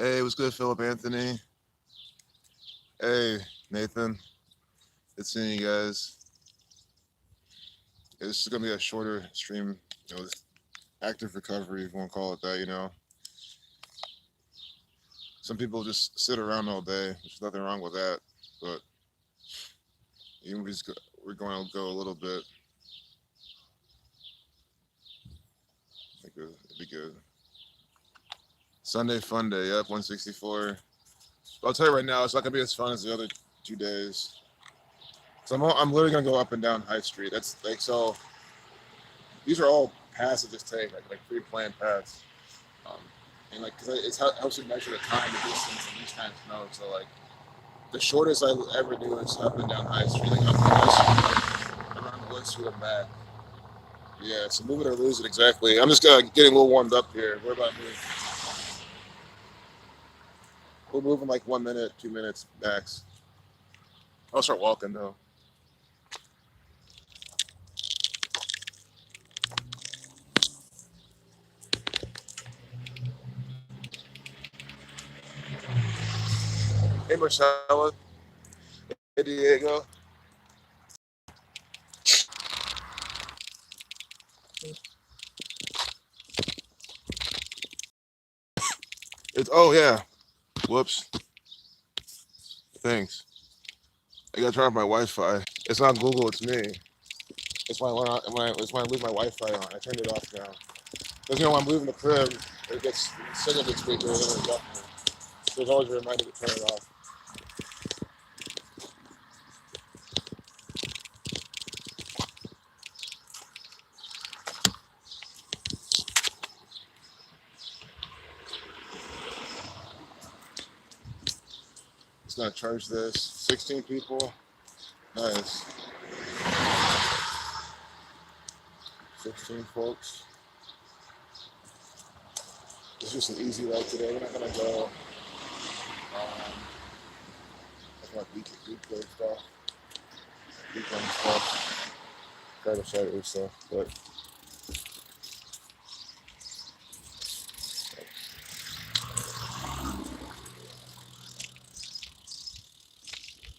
Hey, what's good, Philip Anthony? Hey, Nathan. Good seeing you guys. Yeah, this is gonna be a shorter stream. This active recovery, if you want to call it that. Some people just sit around all day. There's nothing wrong with that, but even we're going to go a little bit. I think it'd be good. Sunday fun day. Yep, 164. But I'll tell you right now, it's not gonna be as fun as the other 2 days. So I'm literally gonna go up and down High Street. That's like so. These are all paths that just take like pre-planned paths. Um, and like, cause it's how helps you measure the time, the distance, and these kind of snow. So like, the shortest I ever do is up and down High Street, like up the West Street, around the West Street and back. Yeah, so move it or lose it exactly. I'm just getting a little warmed up here. What about me? We'll move in like 1 minute, 2 minutes max. I'll start walking though. Hey Marcella, hey Diego. It's oh yeah. Whoops. Thanks. I gotta turn off my Wi-Fi. It's not Google, it's me. It's when I leave my Wi-Fi on. I turned it off now. Because when I'm leaving the crib, it gets signal gets weaker and then it's off. So there's always a reminder to turn it off. It's gonna charge this. 16 people. Nice. 16 folks. It's just an easy ride today. We're not gonna go like weekday stuff, weekend stuff, Friday, Saturday stuff. But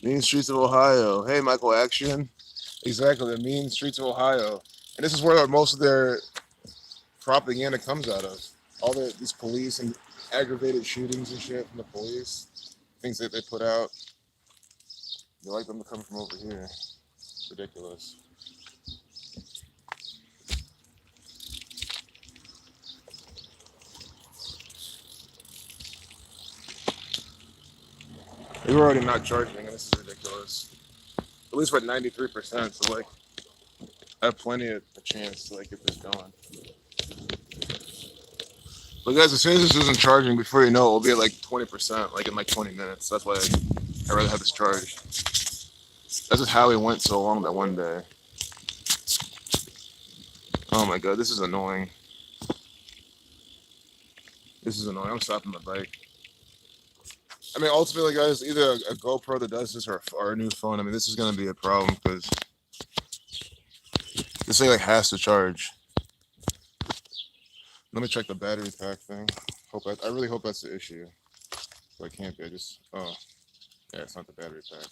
mean streets of Ohio. Hey, Michael Action. Exactly, the mean streets of Ohio. And this is where most of their propaganda comes out of. All these police and aggravated shootings and shit from the police, things that they put out. They like them to come from over here. It's ridiculous. They were already not charging, and this is ridiculous. At least we're at 93%, so like, I have plenty of a chance to like get this going. But guys, as soon as this isn't charging, before you know it, we'll be at like 20%, like in like 20 minutes. That's why I rather have this charged. That's just how we went so long that one day. Oh my god, this is annoying. This is annoying. I'm stopping my bike. I mean, ultimately, guys, either a GoPro that does this or a new phone. I mean, this is gonna be a problem because this thing like has to charge. Let me check the battery pack thing. I really hope that's the issue. But I can't be. Yeah, it's not the battery pack.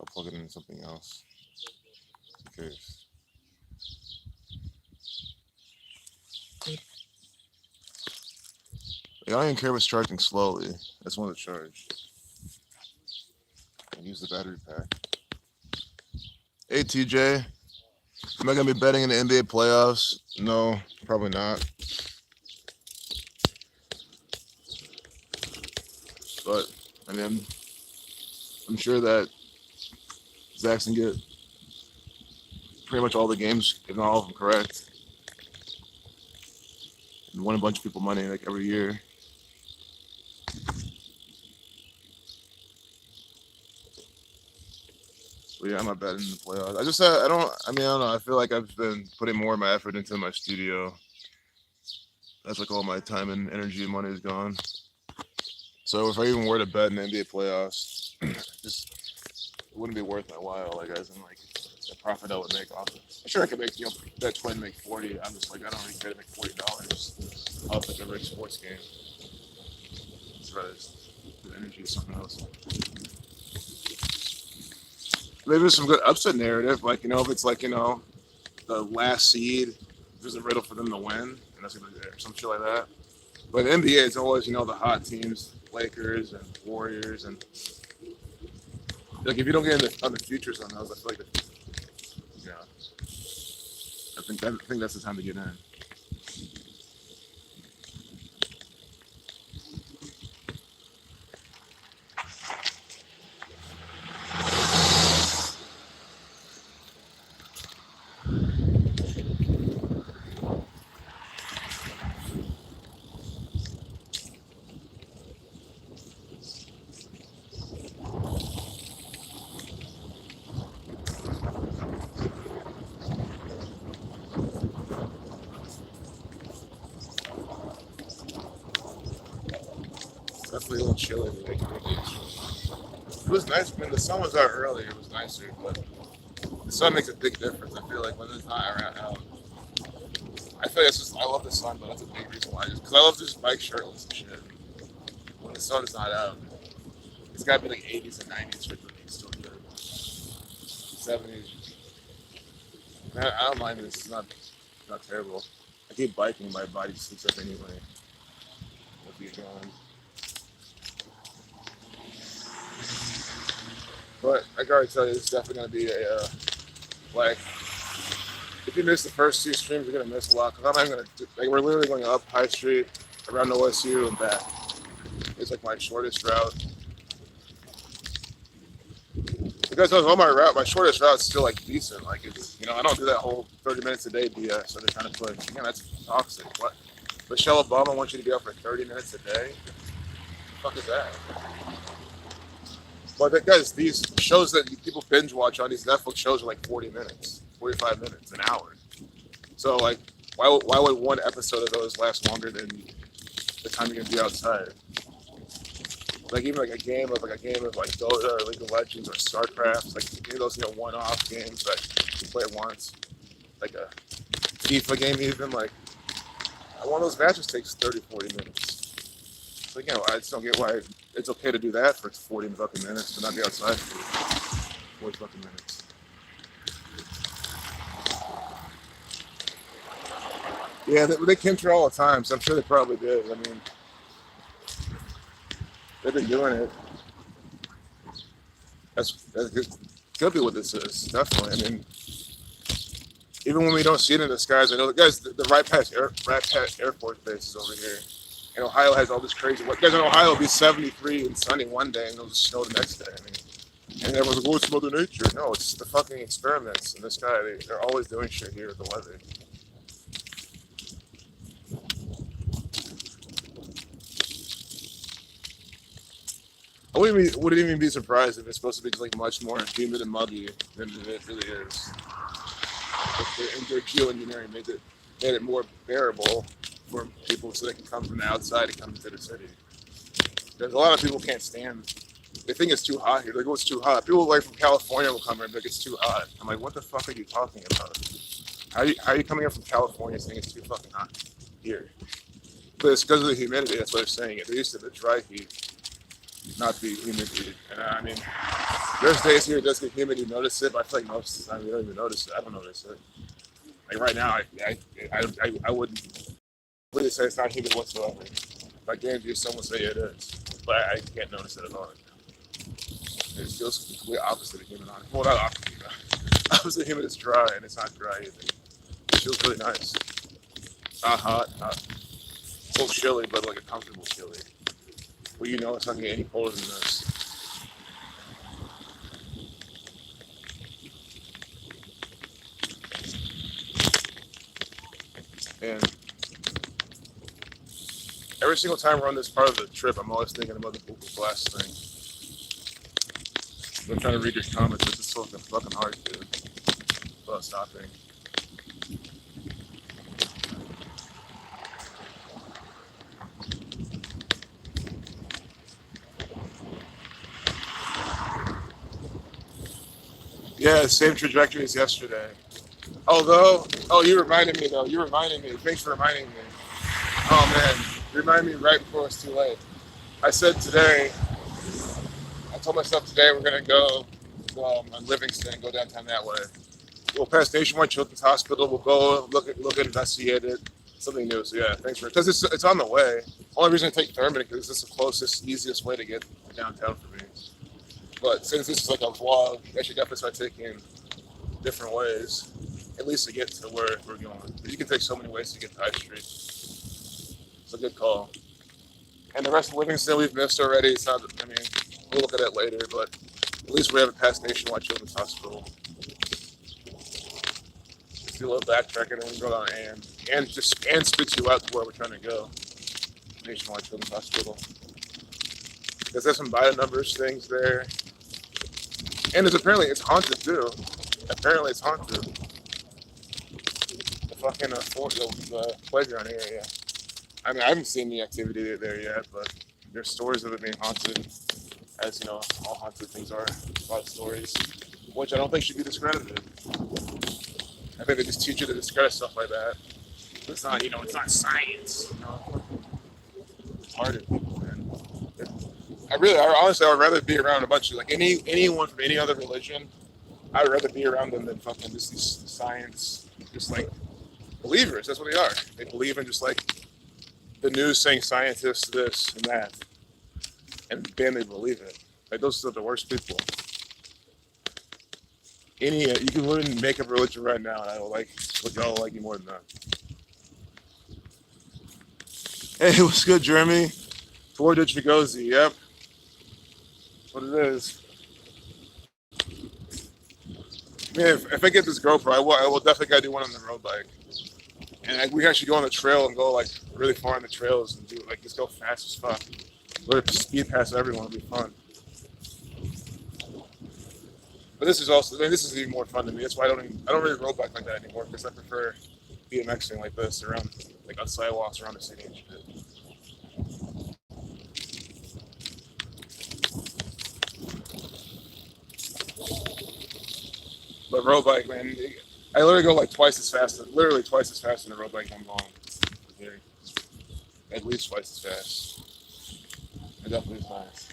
I'll plug it into something else in case. Like, I don't even care if it's charging slowly. I just want to charge. And use the battery pack. Hey TJ, am I gonna be betting in the NBA playoffs? No, probably not. But I mean, I'm sure that Zach's can get pretty much all the games, if not all of them, correct, and win a bunch of people money like every year. But yeah, I'm not betting in the playoffs. I don't. I mean, I don't know. I feel like I've been putting more of my effort into my studio. That's like all my time and energy and money is gone. So if I even were to bet in NBA playoffs, just it wouldn't be worth my while. Like as in like the profit I would make off it. I'm sure I could make bet 20 make 40. I'm just like I don't really care to make $40 off like a rich sports game. surprised. The energy is something else. Maybe there's some good upset narrative, like, you know, if it's like, you know, the last seed, there's a riddle for them to win, and that's gonna be there, some shit like that. But the NBA, it's always, you know, the hot teams, Lakers and Warriors, and like if you don't get into other futures on those, I feel like, yeah, I think that's the time to get in. Definitely a little chilly today. It was nice when the sun was out earlier. It was nicer, but the sun makes a big difference. I feel like when it's not around out, I feel like it's just I love the sun, but that's a big reason why. Just because I love to just bike shirtless and shit. When the sun's not out, it's got to be like 80s and 90s for it to be still good. 70s. I don't mind this. It's not terrible. I keep biking. My body sleeps up anyway. We'll be going. But I gotta tell you, it's definitely gonna be a like. If you miss the first two streams, you're gonna miss a lot. Cause I'm not gonna like we're literally going up High Street, around OSU and back. It's like my shortest route. Because on my route, my shortest route is still like decent. Like it's, you know, I don't do that whole 30 minutes a day BS. So they're trying to push. Man, that's toxic. What? Michelle Obama wants you to be out for 30 minutes a day. What the fuck is that? But guys, these shows that people binge watch on these Netflix shows are like 40 minutes, 45 minutes, an hour. So like, why would one episode of those last longer than the time you're gonna be outside? Like even like a game of like Dota or League of Legends or StarCraft, like any of those, you know, one-off games that you play once, like a FIFA game even, like one of those matches takes 30, 40 minutes. So again, I just don't get why it's okay to do that for 40 fucking minutes, but not be outside for 40 fucking minutes. Yeah, they came through all the time, so I'm sure they probably did. I mean, they've been doing it. That's could be what this is, definitely. I mean, even when we don't see it in the skies, I know guys, the right past Air Force Base is over here. And Ohio has all this crazy weather. Guys, in Ohio, it'll be 73 and sunny one day, and it'll just snow the next day. I mean, and everyone's like, "Oh, it's Mother Nature." No, it's the fucking experiments in the sky. They're always doing shit here with the weather. I wouldn't even be surprised if it's supposed to be like much more humid and muggy than it really is. If their geoengineering made it more bearable for people so they can come from the outside and come into the city. There's a lot of people can't stand. They think it's too hot here. They go, it's too hot. People like from California will come here and be like, it's too hot. I'm like, what the fuck are you talking about? How are you coming here from California saying it's too fucking hot here? But it's because of the humidity. That's why they're saying it. They're used to the dry heat, not the humid heat. And I mean, there's days here it does get humid. You notice it, but I feel like most of the time you don't even notice it. I don't notice it. Like right now, I wouldn't really say it's not humid whatsoever. I guarantee you someone say it is, but I can't notice it at all. It feels completely opposite of humid on it. Well, not opposite. Opposite of humid is dry, and it's not dry either. It feels really nice. Not hot, not a little chilly, but like a comfortable chilly. Well, you know it's not gonna get any colder than this. And every single time we're on this part of the trip, I'm always thinking about the Google Glass thing. I'm trying to read your comments, it's just so fucking hard, dude. Without stopping. Yeah, same trajectory as yesterday. Although, you reminded me though. You reminded me. Thanks for reminding me. Oh man, you reminded me right before it's too late. I said today, I told myself today we're gonna go on Livingston, go downtown that way. We'll pass Nationwide Children's Hospital. We'll go look at investigate it. Something new. So yeah, thanks for because it's on the way. Only reason I take Thurman because it's the closest, easiest way to get downtown for me. But since this is like a vlog, I should definitely start taking different ways, at least to get to where we're going. Because you can take so many ways to get to High Street. It's a good call. And the rest of Livingston we've missed already. It's not. I mean, we'll look at it later, but at least we haven't passed Nationwide Children's Hospital. Just do a little backtracking and we can go down and spits you out to where we're trying to go. Nationwide Children's Hospital. Because there's some Biden numbers things there. And it's haunted too. Apparently it's haunted. The fucking the playground area. I mean, I haven't seen the activity there yet, but there's stories of it being haunted. As you know, all haunted things are. A lot of stories, which I don't think should be discredited. I think they just teach you to discredit stuff like that. It's not, it's not science. It's hard to people, man. Honestly, I would rather be around a bunch of anyone from any other religion. I would rather be around them than fucking just these science, just like believers. That's what they are. They believe in just like the news saying scientists this and that, and then they believe it. Like those are the worst people. You can literally make up a religion right now, and I'll like you more than that. Hey, what's good, Jeremy? Ford Chigozi, yep. That's what it is. Man, if I get this GoPro, I will definitely gotta do one on the road bike. And we actually go on the trail and go like really far on the trails and do like just go fast as fuck. Let it speed past everyone, it'll be fun. But this is even more fun to me. That's why I don't really road bike like that anymore because I prefer BMXing like this around like on sidewalks around the city and shit. But road bike, man, I literally go like literally twice as fast in the road bike I'm going. Here. At least twice as fast. It definitely is nice.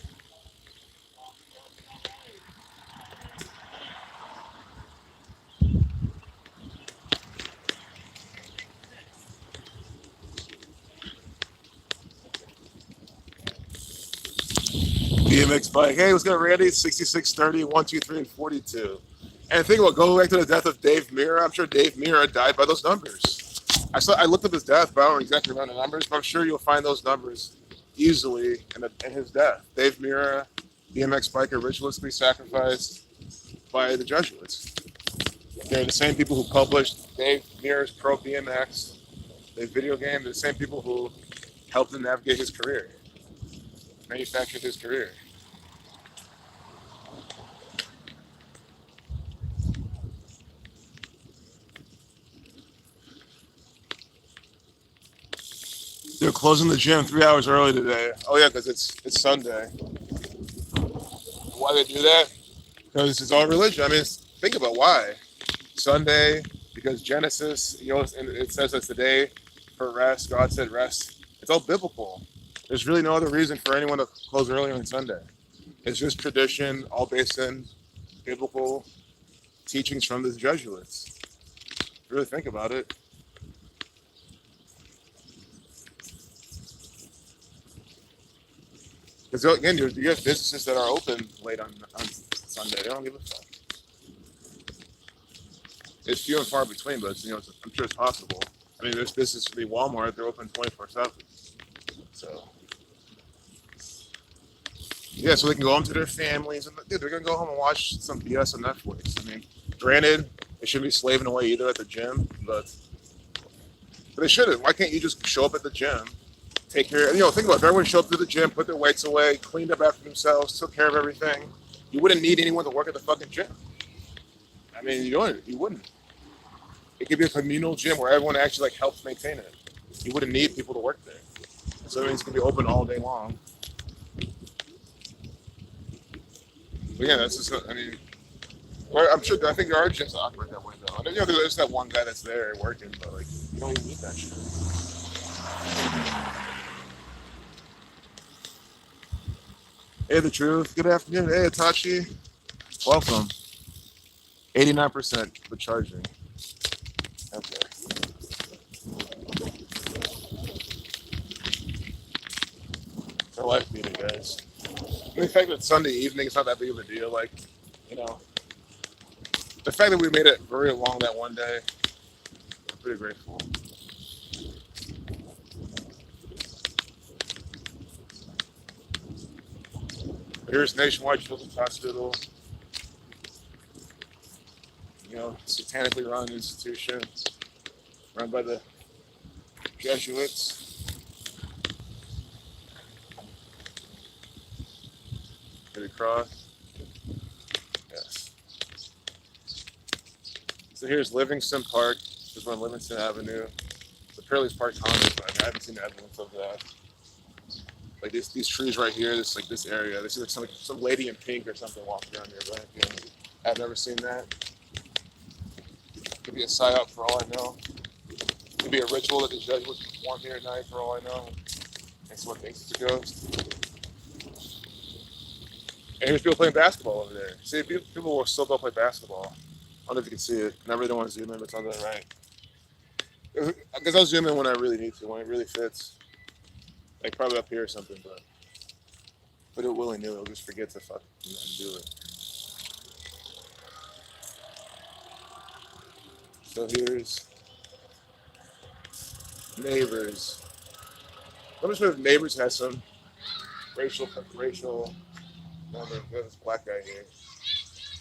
BMX bike. Hey, what's good, Randy? 66, 30, 1, 2, 3, and 42. And think about going back to the death of Dave Mirra. I'm sure Dave Mirra died by those numbers. I looked up his death, but I don't exactly remember the numbers, but I'm sure you'll find those numbers easily in his death. Dave Mirra, BMX biker, ritualistically sacrificed by the Jesuits. They're the same people who published Dave Mirra's Pro BMX, the video game. They're the same people who helped him navigate his career, manufactured his career. They're closing the gym 3 hours early today. Oh yeah, because it's Sunday. Why they do that? Because it's all religion. I mean, think about why. Sunday, because Genesis, and it says that's the day for rest. God said rest. It's all biblical. There's really no other reason for anyone to close early on Sunday. It's just tradition, all based in biblical teachings from the Jesuits. Really think about it. Because again, you have businesses that are open late on Sunday. They don't give a fuck. It's few and far between, but I'm sure it's possible. I mean, there's businesses for the Walmart; they're open 24/7. So, yeah, so they can go home to their families, and they're gonna go home and watch some BS on Netflix. I mean, granted, they shouldn't be slaving away either at the gym, but they shouldn't. Why can't you just show up at the gym? Take care. Think about it. If everyone showed up to the gym, put their weights away, cleaned up after themselves, took care of everything, you wouldn't need anyone to work at the fucking gym. I mean, you wouldn't. It could be a communal gym where everyone actually helps maintain it. You wouldn't need people to work there. So it's gonna be open all day long. But yeah, that's just. I mean, I'm sure. I think there are gyms that operate that way though. I know there's that one guy that's there working, but you don't even need that shit. Hey, the truth. Good afternoon. Hey, Itachi. Welcome. 89% for charging. Okay. For life meeting, guys. And the fact that it's Sunday evening, it's not that big of a deal. Like, you know, the fact that we made it very long that one day, I'm pretty grateful. Here's Nationwide Children's Hospital, you know, satanically run institution, run by the Jesuits. Get across. Yes. So here's Livingston Park. This is on Livingston Avenue. Apparently it's parked haunted, but I mean, I haven't seen evidence of that. Like these trees right here, this area. This is like some lady in pink or something walking around here, but you know, I've never seen that. Could be a psyop for all I know. Could be a ritual that the Jesuits perform here at night for all I know. And someone thinks it's a ghost. And here's people playing basketball over there. See, people will still go play basketball. I don't know if you can see it. And I really don't want to zoom in, but it's on the right. Because I'll zoom in when I really need to, when it really fits. Like probably up here or something, but it willy-nilly, I'll just forget to fucking do it. So here's Neighbors. I'm just wondering if Neighbors has some racial number. There's this black guy here.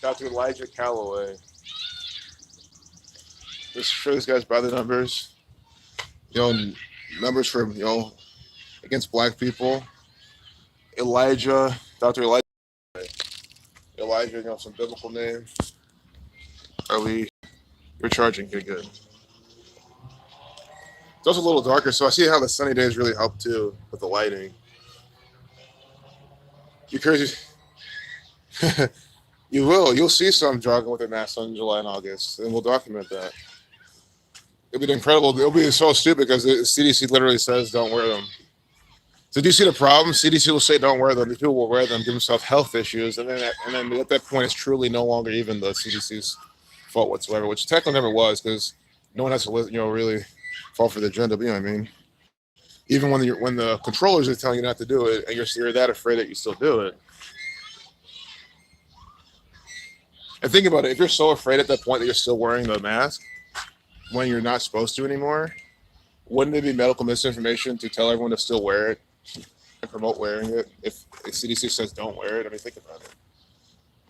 Dr. Elijah Calloway. Just show this guy's brother numbers. You know, numbers for, you know, against black people. Elijah, Dr. Elijah. Elijah, you know, some biblical name. We're charging. Okay, good. It's also a little darker, so I see how the sunny days really help too with the lighting. Because you'll see some jogging with their masks on in July and August, and we'll document that. It'll be incredible. It'll be so stupid because the CDC literally says don't wear them. So do you see the problem? CDC will say don't wear them. People will wear them, give themselves health issues, and then at that point, it's truly no longer even the CDC's fault whatsoever, which technically never was, because no one has to, you know, really fall for the agenda. But you know what I mean? Even when the controllers are telling you not to do it, and you're that afraid that you still do it. And think about it: if you're so afraid at that point that you're still wearing the mask when you're not supposed to anymore, wouldn't it be medical misinformation to tell everyone to still wear it and promote wearing it if the CDC says don't wear it? I mean, think about it.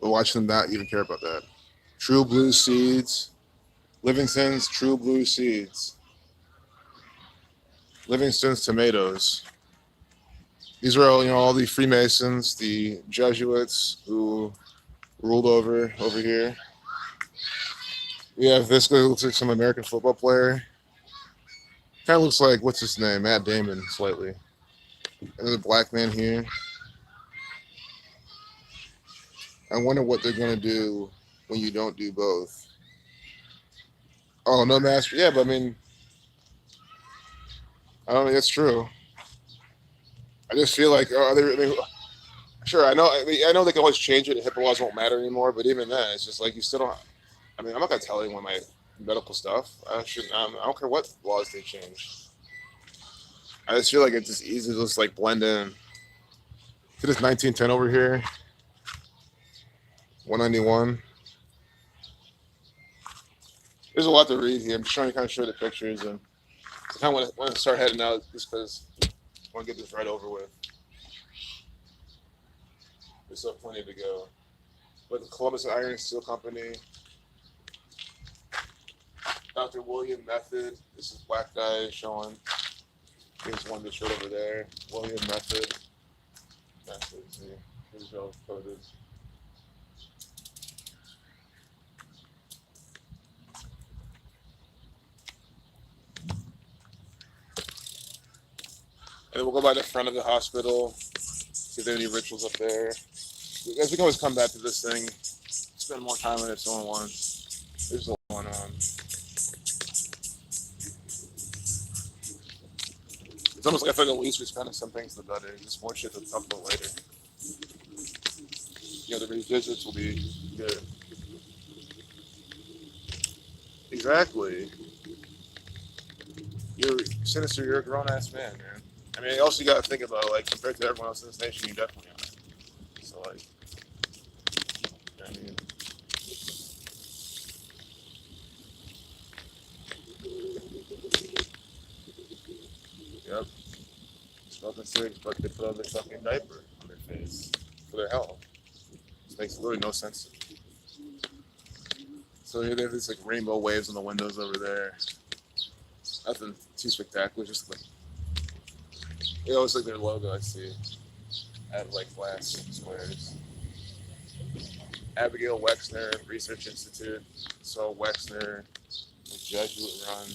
We'll watch them not even care about that. True Blue Seeds, Livingston's True Blue Seeds, Livingston's Tomatoes. These are all, you know, all the Freemasons, the Jesuits who ruled over here. We have this guy who looks like some American football player. Kind of looks like, what's his name? Matt Damon, slightly. And there's a black man here. I wonder what they're going to do when you don't do both. Oh, no mask. Yeah, but I mean, I don't think that's true. I just feel like, oh, sure, I know they can always change it. HIPAA laws won't matter anymore, but even then, it's just like you still don't. I mean, I'm not gonna tell anyone my medical stuff. I don't care what laws they change. I just feel like it's just easy to just like blend in. See this 1910 over here, 191. There's a lot to read here. I'm just trying to kind of show the pictures, and I kind of want to start heading out just because I want to get this right over with. There's still plenty to go. But the Columbus Iron and Steel Company, Dr. William Method. This is black guy showing. Here's one that's right over there. William Method. See. Here's all coded. And then we'll go by the front of the hospital. See if there are any rituals up there. Guys, we can always come back to this thing. Spend more time on it if someone wants. There's a lot going on. It's almost like I feel like the least we spend on some things, the better. Just more shit to talk about later. the Jesuits will be good. Exactly. You're sinister. You're a grown ass man, man. I mean, also you got to think about like compared to everyone else in this nation, you definitely are. So like, you know what I mean, yep. Smoking cigarettes, but they put on their fucking diaper on their face for their health. This makes really no sense. So here they have these like rainbow waves on the windows over there. Nothing too spectacular, just like it always like their logo I see at like glass squares. Abigail Wexner Research Institute. So Wexner, the Jesuit run.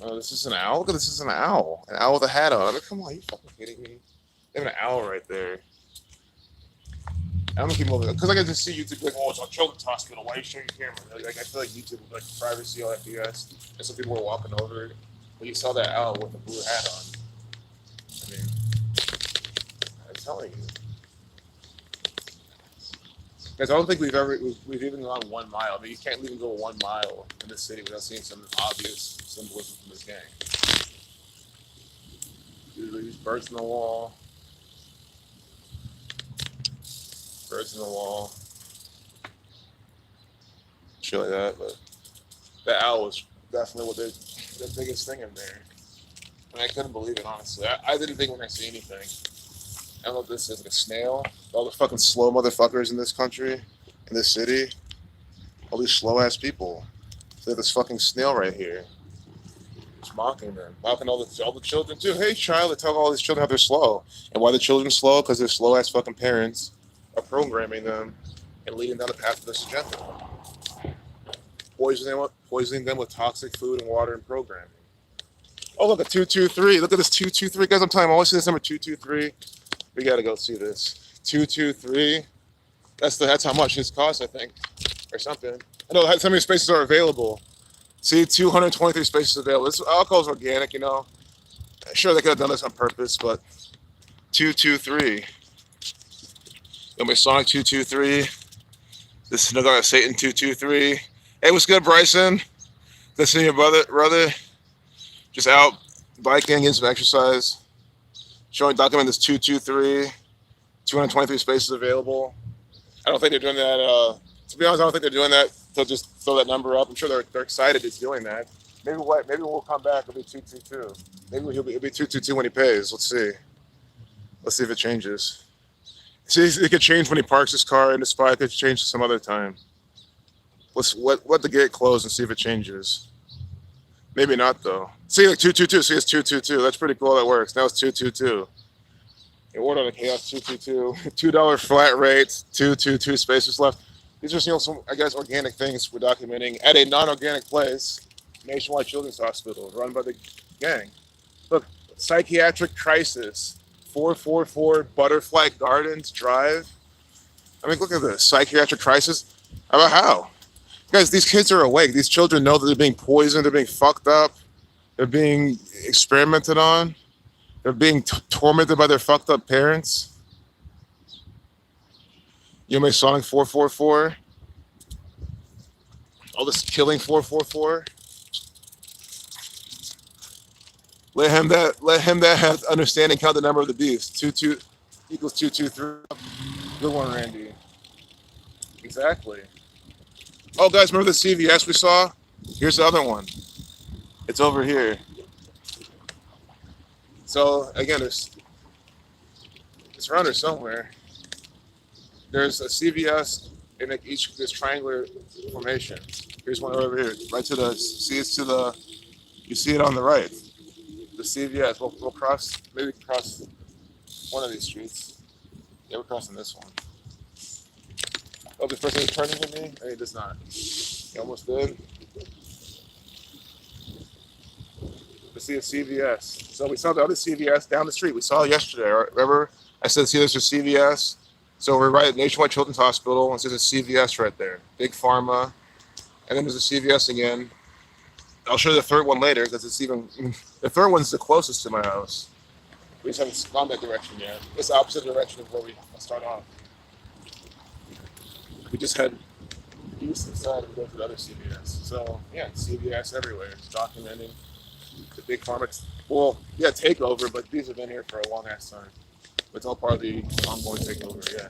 Oh, this is an owl? Look at this, is an owl. An owl with a hat on. I mean, come on, are you fucking kidding me? They have an owl right there. I'm gonna keep moving because I can just see YouTube like, oh, it's a children's hospital. Why are you showing your camera? Like I feel like YouTube like privacy, all FPS, and some people were walking over it. But you saw that owl with the blue hat on. I mean, I'm telling you, guys. I don't think we've even gone 1 mile. I mean, you can't even go 1 mile in this city without seeing some obvious symbolism from this gang. Usually, these birds in the wall. Birds in the wall, shit like that. But that owl was definitely what the biggest thing in there. And I couldn't believe it, honestly. I didn't think when I see anything. I don't know what this is, like a snail. All the fucking slow motherfuckers in this country, in this city. All these slow ass people. So they have this fucking snail right here. Just mocking them. Mocking all the children too. Hey child, they tell all these children how they're slow. And why the children slow? Because they're slow ass fucking parents are programming them and leading down the path of this agenda. Poisoning them with toxic food and water and programming. Oh, look at 223. Look at this 223. Guys, I'm telling you, I always see this number 223. We got to go see this. 223. That's how much this costs, I think, or something. I know how many spaces are available. See, 223 spaces available. This alcohol is organic, you know. Sure, they could have done this on purpose, but 223. Sonic 223. This is another Satan 223. Hey, what's good, Bryson? Good seeing your brother. Just out biking, getting some exercise. Showing document this 223. 223 spaces available. I don't think they're doing that. To be honest, I don't think they're doing that to just throw that number up. I'm sure they're excited it's doing that. Maybe we'll come back. It'll be 222. Maybe it'll be 222 when he pays. Let's see. Let's see if it changes. See, it could change when he parks his car in the spot. It could change some other time. Let the gate close and see if it changes. Maybe not though. See, like 222. See, it's 222. That's pretty cool. That works. Now it's 222. You order on a chaos 222. $2 flat rate. 222 spaces left. These are some I guess organic things we're documenting at a non-organic place, Nationwide Children's Hospital, run by the gang. Look, psychiatric crisis. 444 Butterfly Gardens Drive. I mean, look at this. Psychiatric crisis. About how? Guys, these kids are awake. These children know that they're being poisoned. They're being fucked up. They're being experimented on. They're being tormented by their fucked up parents. You know, Sonic 444. All this killing 444. Let him that have understanding count the number of the beast. 22 equals 223. Good one, Randy. Exactly. Oh, guys, remember the CVS we saw? Here's the other one. It's over here. So again, it's around here somewhere. There's a CVS in each this triangular formation. Here's one over here, right to the. You see it on the right. The CVS. We'll cross, maybe cross one of these streets. Yeah, we're crossing this one. Oh, this person is turning to me? Hey, it does not. You almost did. We see a CVS. So we saw the other CVS down the street. We saw it yesterday. Remember? I said, see, there's a CVS. So we're right at Nationwide Children's Hospital, and there's a CVS right there. Big Pharma. And then there's a CVS again. I'll show you the third one later because it's even. The third one's the closest to my house. We just haven't gone that direction yet. It's the opposite direction of where we start off. We just head east and south and go to the other CVS. So yeah, CVS everywhere. It's documenting the big pharma. Well, yeah, takeover, but these have been here for a long ass time. It's all part of the ongoing takeover, yeah.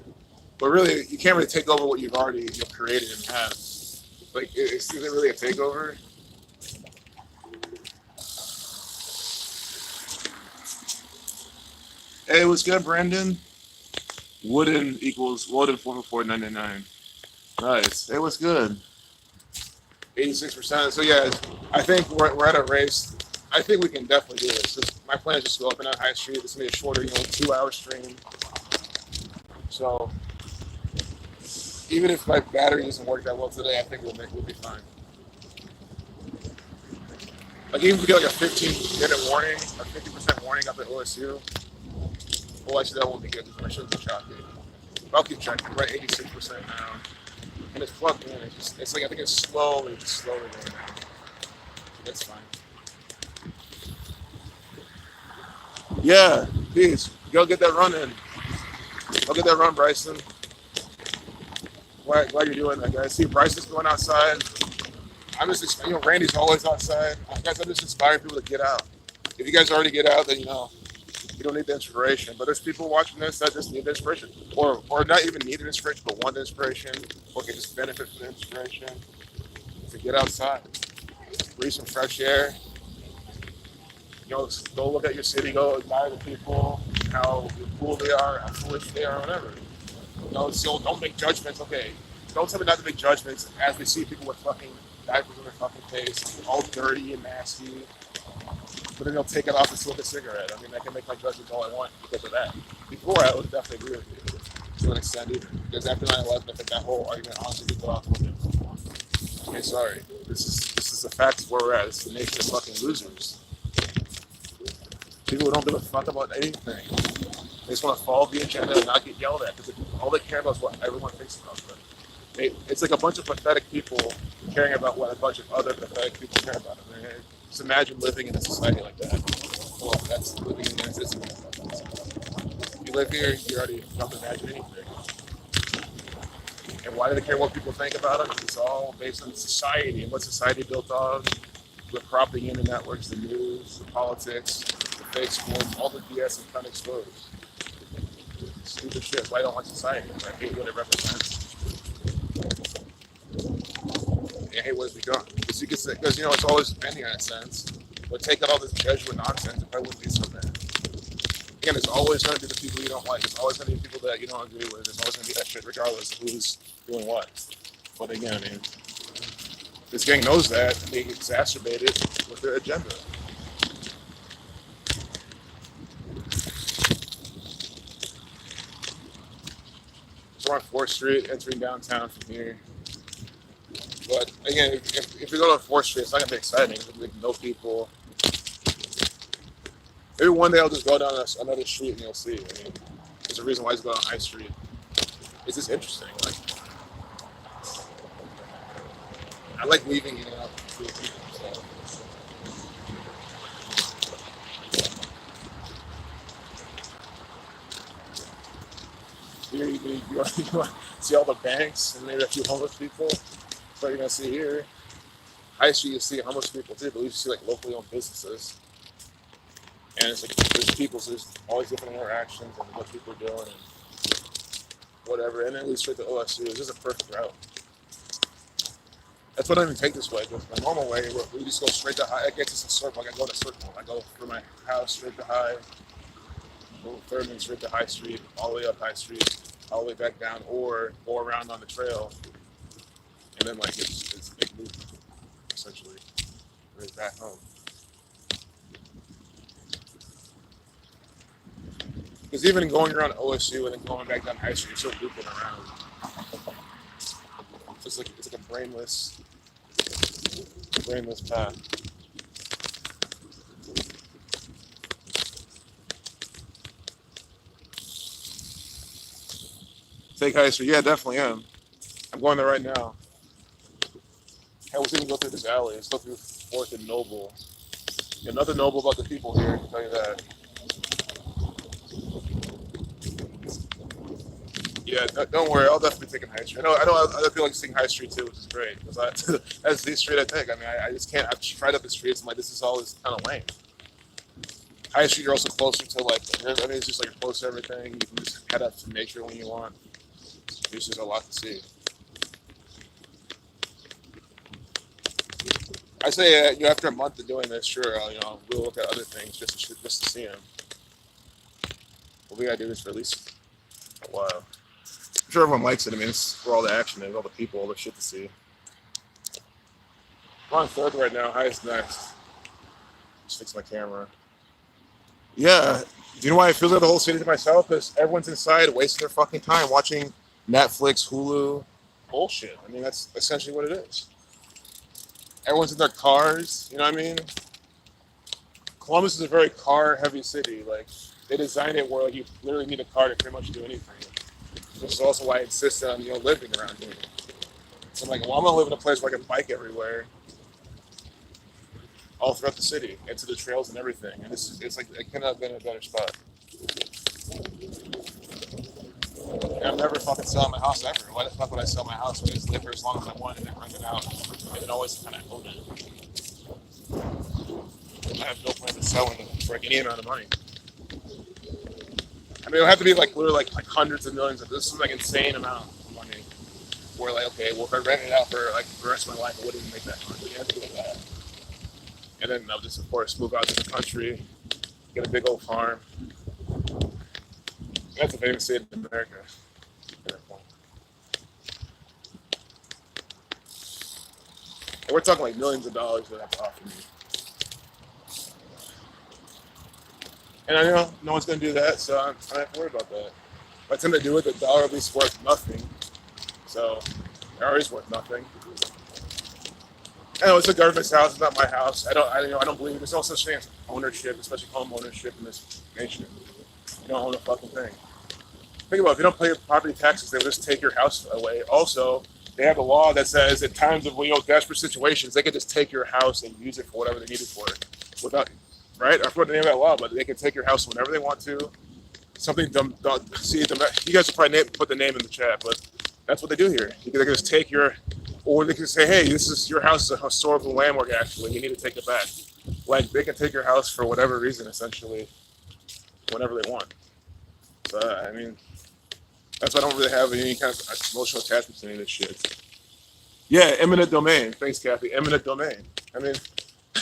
But really, you can't really take over what you've already created and have. Like, is it really a takeover? Hey, what's good, Brandon? Wooden equals Wooden 444.99. Nice. Hey, what's good? 86%. So yeah, I think we're at a race. I think we can definitely do this. My plan is just to go up and down High Street. This is gonna be a shorter, 2-hour stream. So even if my battery doesn't work that well today, I think we'll be fine. Like even if we get like a 15-minute warning, a 50% warning up at OSU. Well, actually that won't be good because I shouldn't be choppy. But I'll keep checking. We're at 86% now, and it's plugged in. It's like I think it's slowly going down. That's fine. Yeah, please go get that run in. Go get that run, Bryson. Why you're doing that, guys? See, Bryson's going outside. I'm just, Randy's always outside. Guys, I'm just inspiring people to get out. If you guys already get out, then you don't need the inspiration. But there's people watching this that just need the inspiration, or not even need the inspiration, but want the inspiration, or can just benefit from the inspiration to get outside, breathe some fresh air. Go look at your city, go admire the people, how cool they are, how foolish they are, whatever. So don't make judgments. Okay, don't tell me not to make judgments as we see people with fucking diapers on their fucking face, all dirty and nasty. But then they'll take it off and smoke a cigarette. I mean, I can make my judgments all I want because of that. Before, I would definitely agree with you to an extent either. Because after 9/11, I think that whole argument honestly did go out the window. Okay, sorry. This is the facts where we're at. It's the nation of fucking losers. People who don't give a fuck about anything. They just want to follow the agenda and not get yelled at because all they care about is what everyone thinks about them. It's like a bunch of pathetic people caring about what a bunch of other pathetic people care about. I mean, just imagine living in a society like that. Well, that's living in an existence. If you live here, you already don't imagine anything. And why do they care what people think about them? It's all based on society and what society built on, the propaganda networks, the news, the politics, the fake sports, all the BS and kind of exposed. Stupid shit. Why I don't like society? I hate what it represents. I hate what it's become. Because it's always depending on a sense. But take out all this Jesuit nonsense, it probably wouldn't be so bad. Again, it's always going to be the people you don't like. It's always going to be people that you don't agree with. It's always going to be that shit, regardless of who's doing what. But again, I mean, this gang knows that, and they exacerbate it with their agenda. So we're on 4th Street, entering downtown from here. But again, if we go to 4th Street, it's not going to be exciting. There'll be no people. Maybe one day I'll just go down another street and you'll see. I mean, there's a reason why he's going on High Street. It's just interesting. Like, I like leaving in and out with people. So. Here you want to see all the banks and maybe a few homeless people. That's what you're going to see here. High Street, you see homeless people too, but you see like locally owned businesses. And it's like there's people, so there's always different interactions and what people are doing and whatever. And then we straight to OSU. It's just a perfect route. That's why I don't even take this way. Because my normal way, we just go straight to High. It gets us a circle. Like I go in a circle. I go from my house straight to High, go 3rd and straight to High Street, all the way up High Street, all the way back down, or go around on the trail. And then like it's a big loop, essentially. Right back home. Because even going around OSU and then going back down High Street, you're still looping around. It's like a brainless path. Take High Street, yeah, definitely am. I'm going there right now. I was even go through this alley. Let's go through 4th and Noble. Yeah, nothing noble about the people here, I can tell you that. Yeah, don't worry. I'll definitely take High Street. I know other people like seeing High Street too, which is great. Because that's the street I take. I mean, I just can't. I've tried up the streets. I'm like, this is always kind of lame. High Street, you're also closer to like. I mean, it's just like you're close to everything. You can just head up to nature when you want. There's just a lot to see. I say, after a month of doing this, sure, we'll look at other things just to see them. But we gotta do this for at least a while. I'm sure everyone likes it. I mean, it's where all the action is, all the people, all the shit to see. I'm on third right now. Highest next. Just fix my camera. Yeah. Do you know why I feel like the whole city to myself? Because everyone's inside wasting their fucking time watching Netflix, Hulu, bullshit. I mean, that's essentially what it is. Everyone's in their cars. You know what I mean? Columbus is a very car-heavy city. Like, they designed it where like you literally need a car to pretty much do anything. Which is also why I insist on living around here. So I'm like, well, I'm gonna live in a place where I can bike everywhere, all throughout the city, into the trails and everything. And it's like it cannot have been a better spot. And I'm never fucking selling my house ever. Why the fuck would I sell my house when I just live for as long as I want and then rent it out and then always kind of own it? I have no plan to selling it for like any amount of money. I mean, it'll have to be like literally like hundreds of millions. This is like insane amount of money. Where like, okay, well, if I rent it out for like the rest of my life, I wouldn't even make that much. You have to do that. And then I'll just, of course, move out to the country, get a big old farm. That's a famous city in America. And we're talking like millions of dollars that have to offer me. And I know no one's going to do that, so I don't have to worry about that. By the time they do it, the dollar will be worth nothing. So, they're always worth nothing. I know it's the government's house, it's not my house. I don't believe there's no such thing as ownership, especially home ownership in this nation. You don't own a fucking thing. Think about it, if you don't pay your property taxes, they will just take your house away. Also, they have a law that says at times of desperate situations, they can just take your house and use it for whatever they need it for, without, right? I forgot the name of that law, but they can take your house whenever they want to. Something dumb. See, you guys will probably put the name in the chat, but that's what they do here. They can just take your, or they can say, hey, your house is a historical landmark. Actually, you need to take it back. Like they can take your house for whatever reason, essentially, whenever they want. So I mean, that's why I don't really have any kind of emotional attachment to any of this shit. Yeah, eminent domain. Thanks, Kathy. Eminent domain. I mean,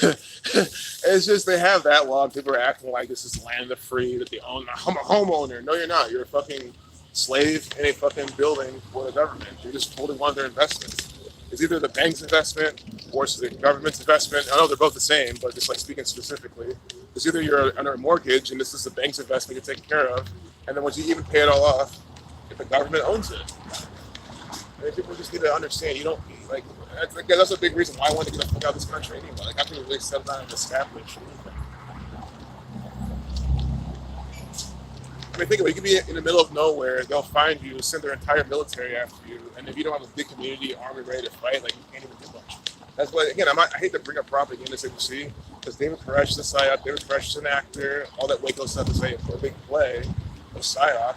it's just they have that law. And people are acting like this is land of the free, that they own. I'm a homeowner. No, you're not. You're a fucking slave in a fucking building for the government. You're just holding one of their investments. It's either the bank's investment or it's the government's investment. I know they're both the same, but just like speaking specifically, it's either you're under a mortgage and this is the bank's investment you're taking care of, and then once you even pay it all off, if the government owns it. I mean, people just need to understand. You don't like. That's a big reason why I want to get the fuck out of this country anyway. Like, I can really settle down and establish anything. I mean, think of it. You could be in the middle of nowhere. They'll find you, send their entire military after you, and if you don't have a big community, army ready to fight, like you can't even do much. That's why, again, I hate to bring up propaganda as you see, because David Koresh is a psyop. David Koresh is an actor. All that Waco stuff is a big play of psyop.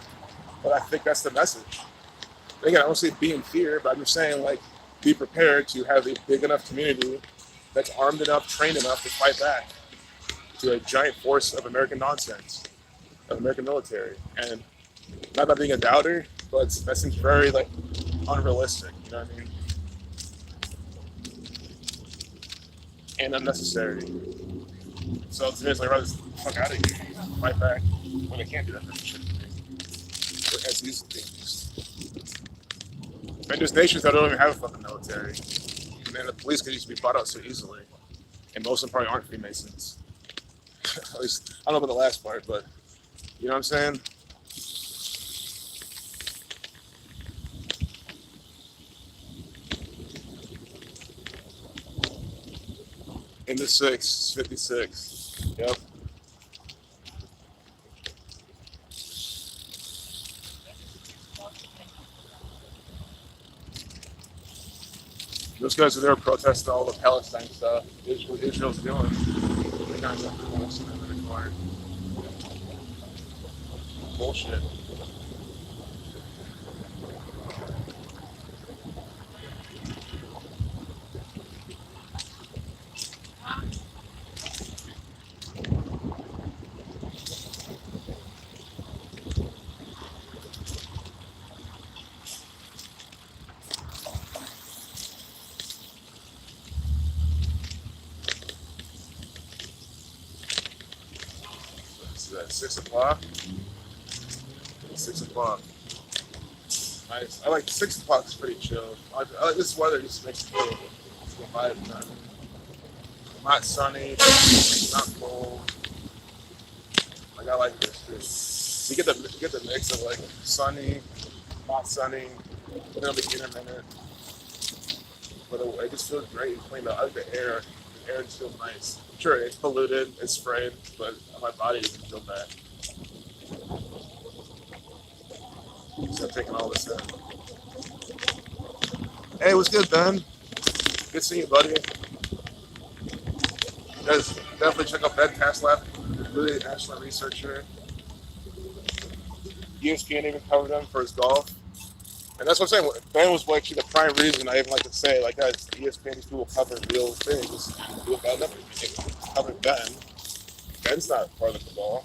But I think that's the message. Again, I don't say be in fear, but I'm just saying, like, be prepared to have a big enough community that's armed enough, trained enough to fight back to a giant force of American nonsense, of American military. And not about being a doubter, but that seems very, like, unrealistic, you know what I mean? And unnecessary. So to me, it's like, rather just fuck out of here, fight back when they can't do that shit. As these things. And there's nations that don't even have a fucking military. And then the police can just be bought out so easily. And most of them probably aren't Freemasons. At least, I don't know about the last part, but you know what I'm saying? In the 56. Yep. Those guys are there protesting all the Palestine stuff. What Israel's doing. They're not going bullshit. at 6 o'clock. 6 o'clock. Nice. I like 6 o'clock is pretty chill. I like this weather just makes it feel vibe. Not sunny, not cold. Like I like this too. You get the mix of like sunny, not sunny, but then it'll be intermittent. But it just feels great and clean. I like the air. The air just feels nice. Sure, it's polluted, it's sprayed, but my body doesn't feel bad. So I'm taking all this in. Hey, what's good, Ben? Good seeing you, buddy. You guys definitely check out Ben Taslap, really an excellent researcher. ESPN even covered him for his golf. And that's what I'm saying. Ben was actually the prime reason I even like to say, like, guys, ESPN, these people cover real things. People got nothing. Cover Ben. Ben's not part of the football.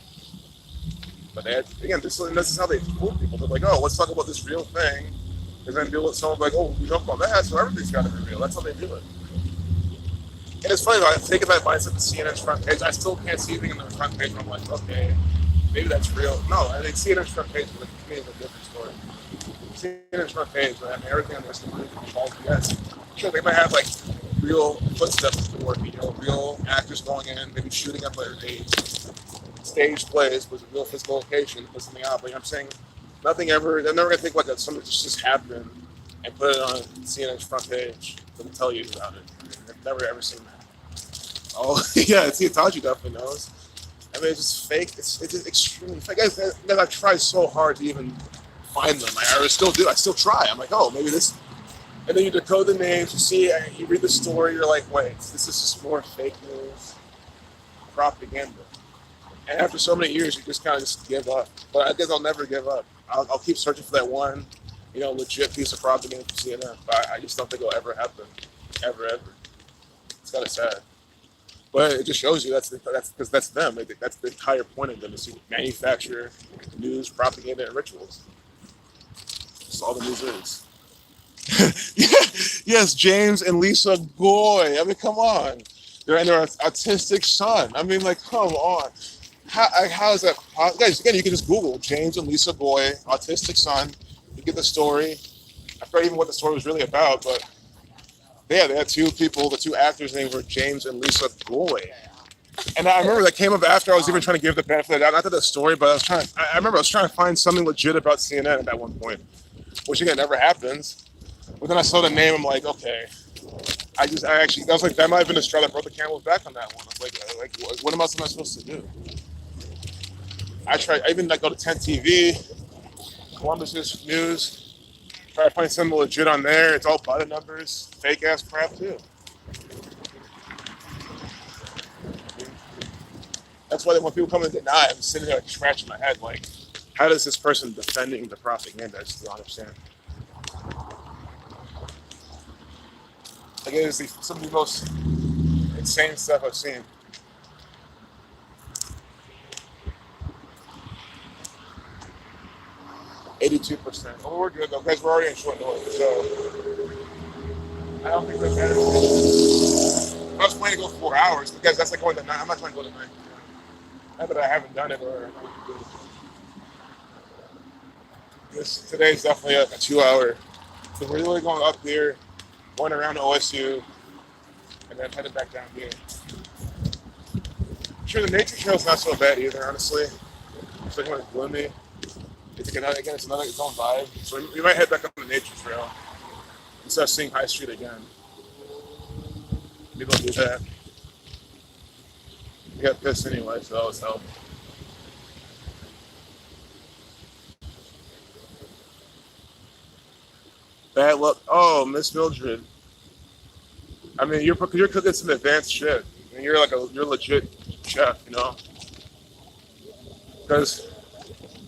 But they had, again, this is how they fool people. They're like, oh, let's talk about this real thing. And then deal with someone like, oh, we talk about that, so everything's got to be real. That's how they do it. And it's funny, I take that mindset to CNN's front page. I still can't see anything in the front page where I'm like, okay, maybe that's real. No, I think CNN's front page is a different story. CNN's front page, man, everything on this falls yes. Sure, they might have like real footsteps working, you know, real actors going in, maybe shooting up a stage plays with a real physical location, put something out. But you know what I'm saying, nothing ever. They're never gonna think like that. Something just happened and put it on CNN's front page to tell you about it. I've never ever seen that. Oh yeah, Scientology definitely knows. I mean, it's just fake. It's just extremely fake. Guys, I've tried so hard to even find them. I still do. I still try. I'm like, oh, maybe this. And then you decode the names. You see, you read the story. You're like, wait, this is just more fake news, propaganda. And after so many years, you just kind of just give up. But I guess I'll never give up. I'll keep searching for that one, you know, legit piece of propaganda from CNN. But I just don't think it'll ever happen, ever. It's kind of sad. But it just shows you that's because that's them. That's the entire point of them is to manufacture news, propaganda, and rituals. That's all the news is. Yes, James and Lisa Goy. I mean, come on. They're and their autistic son. I mean, like, come on. How is that? Guys, again, you can just Google James and Lisa Goy, autistic son. You get the story. I forgot even what the story was really about, but yeah, they had two people, the two actors' names were James and Lisa Goy. And I remember that came up after I was even trying to give the benefit of the doubt, not to the story, but I remember I was trying to find something legit about CNN at that one point, which again never happens. But then I saw the name, I'm like, okay. I was like, that might have been the straw that brought the camel's back on that one. I was like, what else am I supposed to do? I even like go to 10 TV, Columbus's News, try to find something legit on there. It's all button numbers, fake ass crap too. That's why when people come and deny, I'm sitting there like scratching my head, like, how does this person defending the propaganda? I just don't understand. Like, it is some of the most insane stuff I've seen. %. Oh, we're good though, guys. We're already in short notice, so I don't think that matters. I was planning to go 4 hours because that's like going to 9. I'm not trying to go to 9. Not that I haven't done it or today's definitely a 2-hour. So we're really going up there, going around to OSU, and then headed back down here. I'm sure the nature trail's not so bad either, honestly. It's like when it's gloomy. It's another its own vibe. So we might head back up on the nature trail instead of seeing High Street again. Maybe I'll do that. We got pissed anyway, so that was help. Bad luck. Oh, Miss Mildred. I mean, you're cooking some advanced shit. I mean, you're legit chef, you know. Because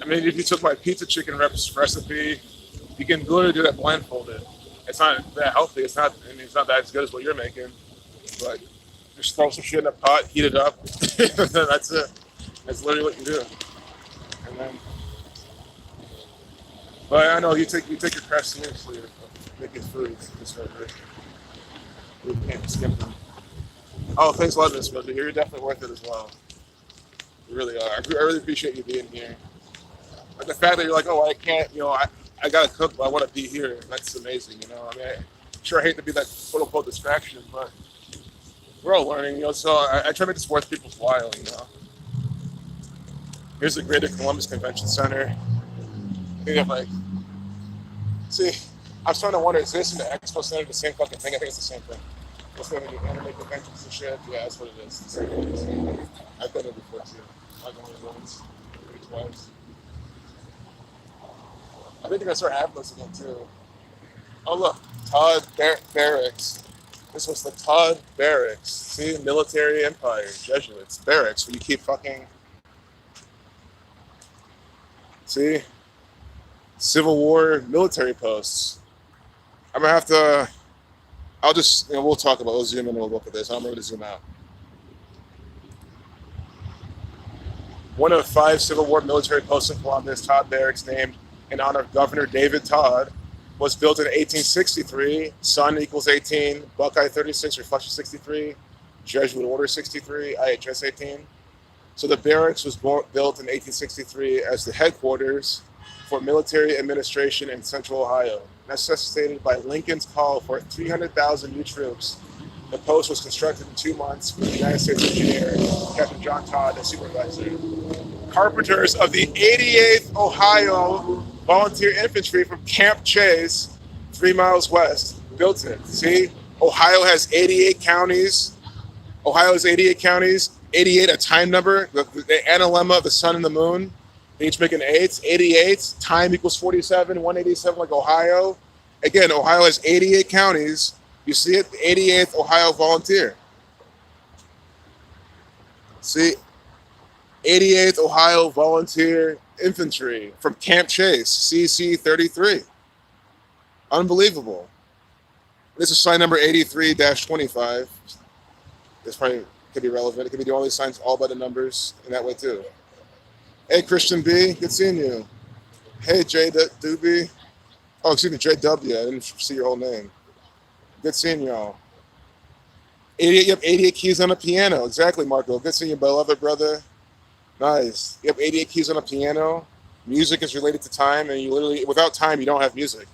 I mean, if you took my pizza chicken recipe, you can literally do that blindfolded. It's not that healthy. It's not that as good as what you're making. But just throw some shit in a pot, heat it up, that's it. That's literally what you do. And then, but I know you take your craft seriously, making foods. We can't skip them. Oh, thanks a lot, Miss Mildred. You're definitely worth it as well. You really are. I really appreciate you being here. Like the fact that you're like, oh, I can't, I gotta cook, but I want to be here. That's amazing. I mean, sure, I hate to be that quote unquote distraction, but we're all learning. So I try to make this worth people's while. Here's the Greater Columbus Convention Center. They have like, see, I'm starting to wonder, is this and the Expo Center the same fucking thing? I think it's the same thing. What's going to be anime conventions and shit? Yeah, that's what it is. It's the same thing. I've been there before too. I've gone there once, maybe twice. I think they're gonna start having this again too. Oh look, Todd Barracks. This was the Todd Barracks. See, military empire, Jesuits, barracks where you keep fucking. See, Civil War military posts. I'm gonna have to. I'll just, we'll talk about. We'll zoom in and we'll look at this. I'm ready to zoom out. One of 5 Civil War military posts in Columbus, Todd Barracks, named in honor of Governor David Todd, was built in 1863. Sun equals 18, Buckeye 36, Reflection 63, Jesuit Order 63, IHS 18. So the barracks was built in 1863 as the headquarters for military administration in Central Ohio, necessitated by Lincoln's call for 300,000 new troops. The post was constructed in 2 months with the United States engineer, Captain John Todd, as supervisor. Carpenters of the 88th Ohio Volunteer Infantry from Camp Chase, 3 miles west, built it. See, Ohio has 88 counties. Ohio has 88 counties. 88, a time number, the analemma of the sun and the moon. They each make an 8. 88, time equals 47, 187 like Ohio. Again, Ohio has 88 counties. You see it? The 88th Ohio Volunteer. See? 88th Ohio Volunteer Infantry from Camp Chase, CC 33. Unbelievable. This is sign number 83-25. This probably could be relevant. It could be the only signs all by the numbers in that way too. Hey, Christian B, good seeing you. Hey, J Doobie. Oh, excuse me, JW. I didn't see your whole name. Good seeing y'all. 88, yep, 88 keys on a piano. Exactly, Marco. Good seeing you, beloved brother. Nice. Yep, 88 keys on a piano. Music is related to time, and you literally, without time, you don't have music.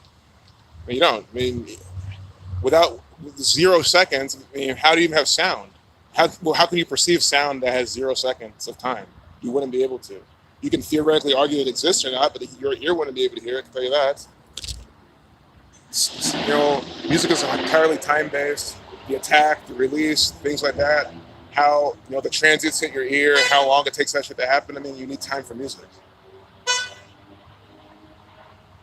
I mean, you don't. I mean, without 0 seconds, I mean, how do you even have sound? How can you perceive sound that has 0 seconds of time? You wouldn't be able to. You can theoretically argue it exists or not, but your ear wouldn't be able to hear it, I can tell you that. Music is entirely time-based. The attack, the release, things like that. How, the transients hit your ear, how long it takes that shit to happen. I mean, you need time for music.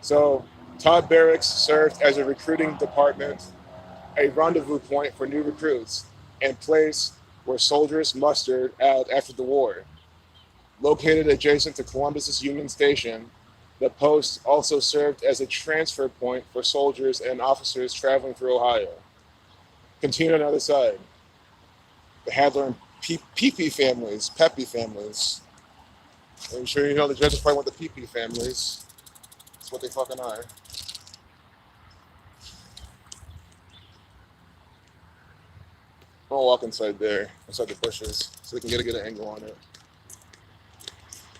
So, Todd Barracks served as a recruiting department, a rendezvous point for new recruits, and place where soldiers mustered out after the war. Located adjacent to Columbus's Union Station, the post also served as a transfer point for soldiers and officers traveling through Ohio. Continue on the other side. The Hadler and Peepee families, Pepe families. I'm sure you know the judges probably want the Peepee families. That's what they fucking are. I'm gonna walk inside there, inside the bushes, so we can get a good angle on it.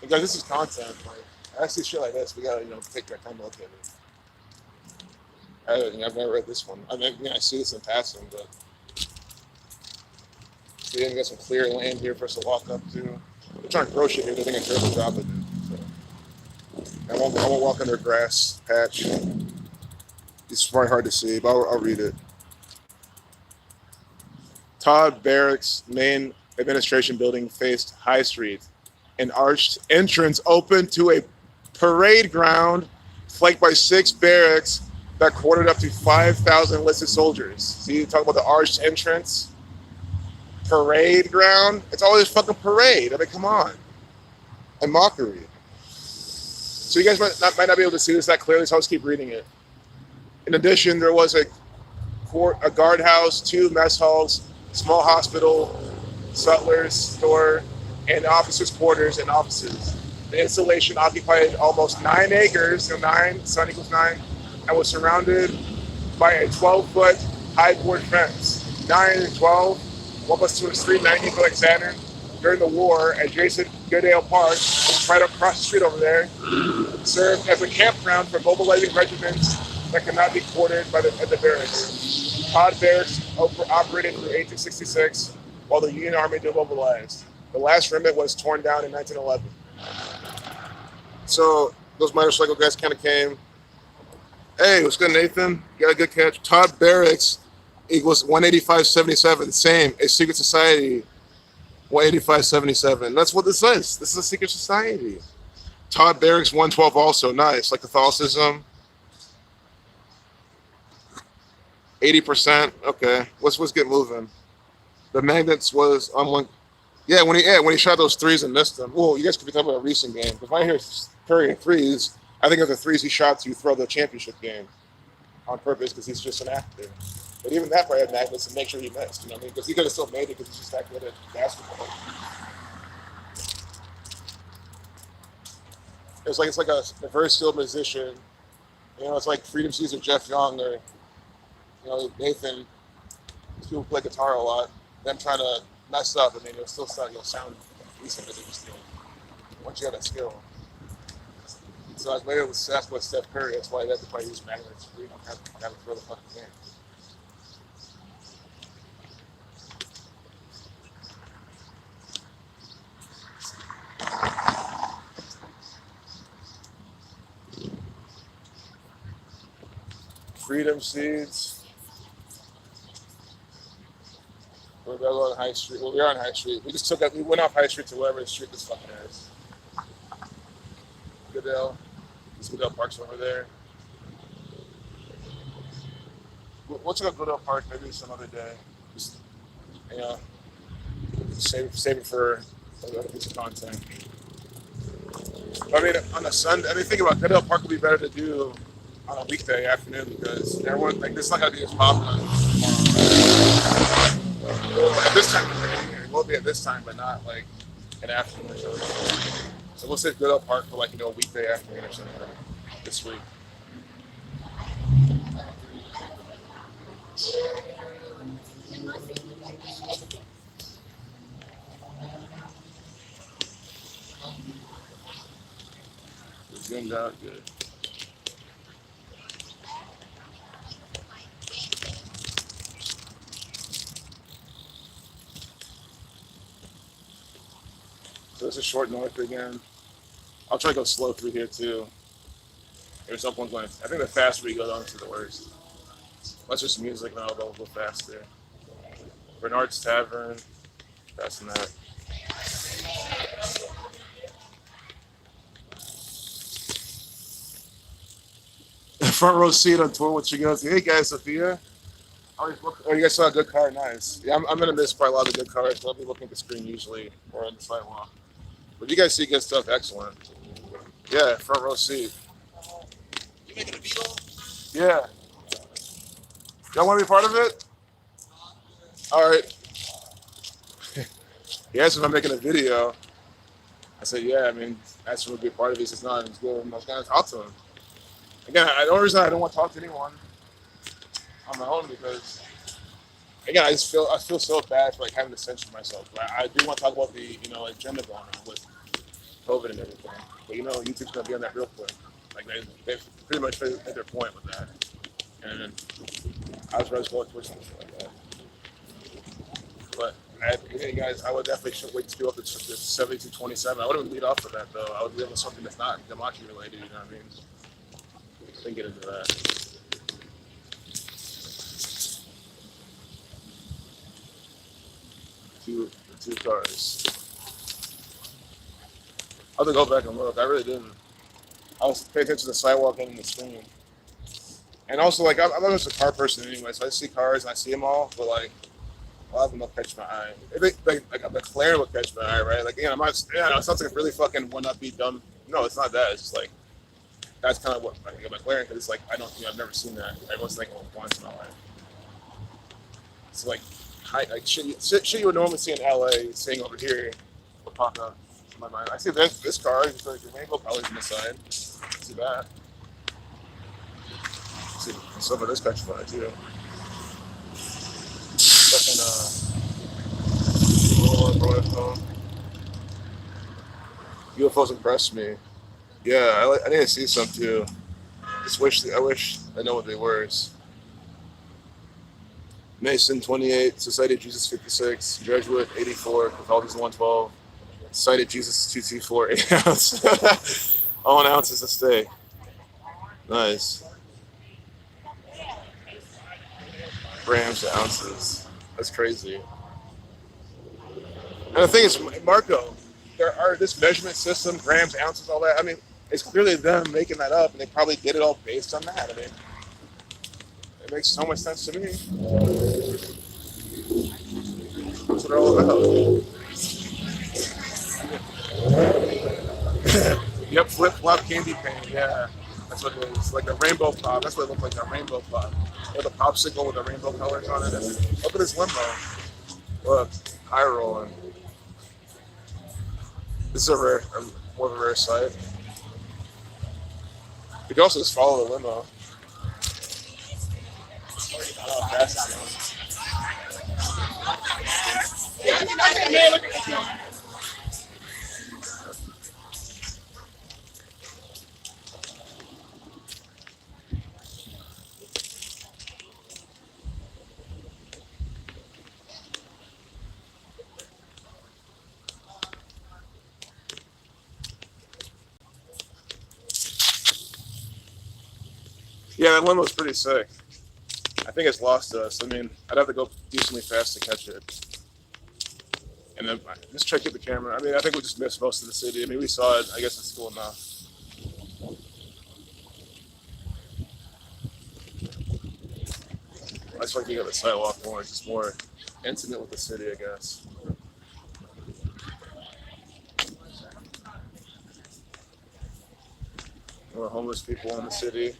And guys, this is content. Like, I see shit like this, we gotta, take our time to look at it. I've never read this one. I mean, I see this in passing, but we got some clear land here for us to walk up to. They're trying to grow shit here. They're thinking it's drop it. So I won't walk under a grass patch. It's probably hard to see, but I'll read it. Todd Barracks' main administration building faced High Street. An arched entrance open to a parade ground flanked by 6 barracks that quartered up to 5,000 enlisted soldiers. See, you talk about the arched entrance, parade ground. It's always fucking parade. I mean, come on. And mockery. So you guys might not be able to see this that clearly, so I'll just keep reading it. In addition, there was a guardhouse, 2 mess halls, small hospital, sutler's store, and officers' quarters and offices. The installation occupied almost 9 acres, 9, sun equals 9, and was surrounded by a 12-foot high board fence. 9 and 12, 1 plus 2 is 3, 19 like Saturn. During the war, adjacent Goodale Park, right across the street over there, served as a campground for mobilizing regiments that could not be quartered at the barracks. Todd Barracks operated through 1866 while the Union Army demobilized. The last remnant was torn down in 1911. So those motorcycle guys kind of came. Hey, what's good, Nathan? You got a good catch. Todd Barracks equals 185.77. Same, a secret society. 185.77. That's what this is. This is a secret society. Todd Barracks 112 also. Nice. Like Catholicism. 80%. Okay. Let's get moving. The Magnets was on one. Yeah, when he shot those threes and missed them. Well, you guys could be talking about a recent game. Because when I hear Curry and threes, I think of the threes he shot to throw the championship game on purpose because he's just an actor. But even that probably had Magnets and make sure he missed. You know what I mean? Because he could have still made it because he's just that good at basketball. It's like a reverse field musician. You know, it's like Freedom Season Jeff Young or Nathan. These people play guitar a lot. Them trying to mess up, I mean, it'll sound decent as it was once you have that skill. So I was maybe that's what Steph Curry. That's why that's why he used Magnets. We don't have to throw the fucking game. Freedom Seeds. We're on High Street. Well, we are on High Street. We went off High Street to whatever street this fucking is. Goodale. This Goodale Park's over there. We'll check out Goodale Park maybe some other day. Just, save it for another piece of content. I mean, on a Sunday, think about Goodale Park would be better to do on a weekday afternoon because everyone, this is not going to be as popular tomorrow. At this time, it will be at this time, but not like an afternoon or something. So we'll save Goodale Park for a weekday afternoon or something this week. Zoomed out good. So this is short north again. I'll try to go slow through here too. There's some ones going. I think the faster we go down to the worst. That's just music now. They'll go faster. Bernard's Tavern. Passing that. Front row seat on tour with you guys. Hey guys, Sophia. Oh, you guys saw a good car. Nice. Yeah, I'm gonna miss probably a lot of good cars. I'll be looking at the screen usually or on the sidewalk. But you guys see good stuff. Excellent. Yeah, front row seat. You making a video? Yeah. Y'all want to be part of it? All right. He asked if I'm making a video. I said, yeah. I mean, asked him to be a part of it. He says, no, it's good. I was going to talk to him. Again, the only reason I don't want to talk to anyone on my own because, again, I feel so bad for having to censor myself. But I do want to talk about the agenda going on with COVID and everything. But YouTube's gonna be on that real quick. They've pretty much made their point with that. And I was ready to go on Twitch and stuff like that. But guys, I would definitely wait to do up to 72-27. I wouldn't lead off with that though. I would lead with something that's not Demachi related. You know what I mean? Then get into that. Two cars. I have to go back and look. I really didn't. I was paying attention to the sidewalk and the screen. And also, I'm not just a car person anyway, so I see cars and I see them all, but a lot of them don't catch my eye. A McLaren will catch my eye, right? I'm not. Yeah, it sounds like a really fucking one up be dumb. No, it's not that. It's just that's kind of what I think of McLaren because it's I've never seen that. I was thinking once in my life. It's shit you would normally see in LA, seeing over here will pop up in my mind. I see this car, it's the rainbow colors on the side. I see that. I see some of this catch fly too. Fucking roller phone. UFOs impressed me. Yeah, I need to see some too. I wish I know what they were. Mason 28, Society of Jesus 56, Jesuit 84, Catholicism 112, Society of Jesus 224, 8 ounce. All in ounces a stay. Nice. Grams to ounces. That's crazy. And the thing is, Marco, there are this measurement system, grams, ounces, all that. I mean, it's clearly them making that up, and they probably did it all based on that. I mean, it makes so much sense to me. That's what they're all about. Yep, flip flop candy paint. Yeah, that's what it is. Like a rainbow pop. That's what it looked like. A rainbow pop with a popsicle with the rainbow colors on it. And look at this limo. Look, high rolling. This is more of a rare sight. You can also just follow the limo. I don't know how fast it's going. Yeah, that limo's pretty sick. I think it's lost to us. I mean, I'd have to go decently fast to catch it. And then just check out the camera. I mean, I think we just missed most of the city. I mean, we saw it. I guess it's cool enough. I just like you got the sidewalk more. It's just more intimate with the city, I guess. More homeless people in the city.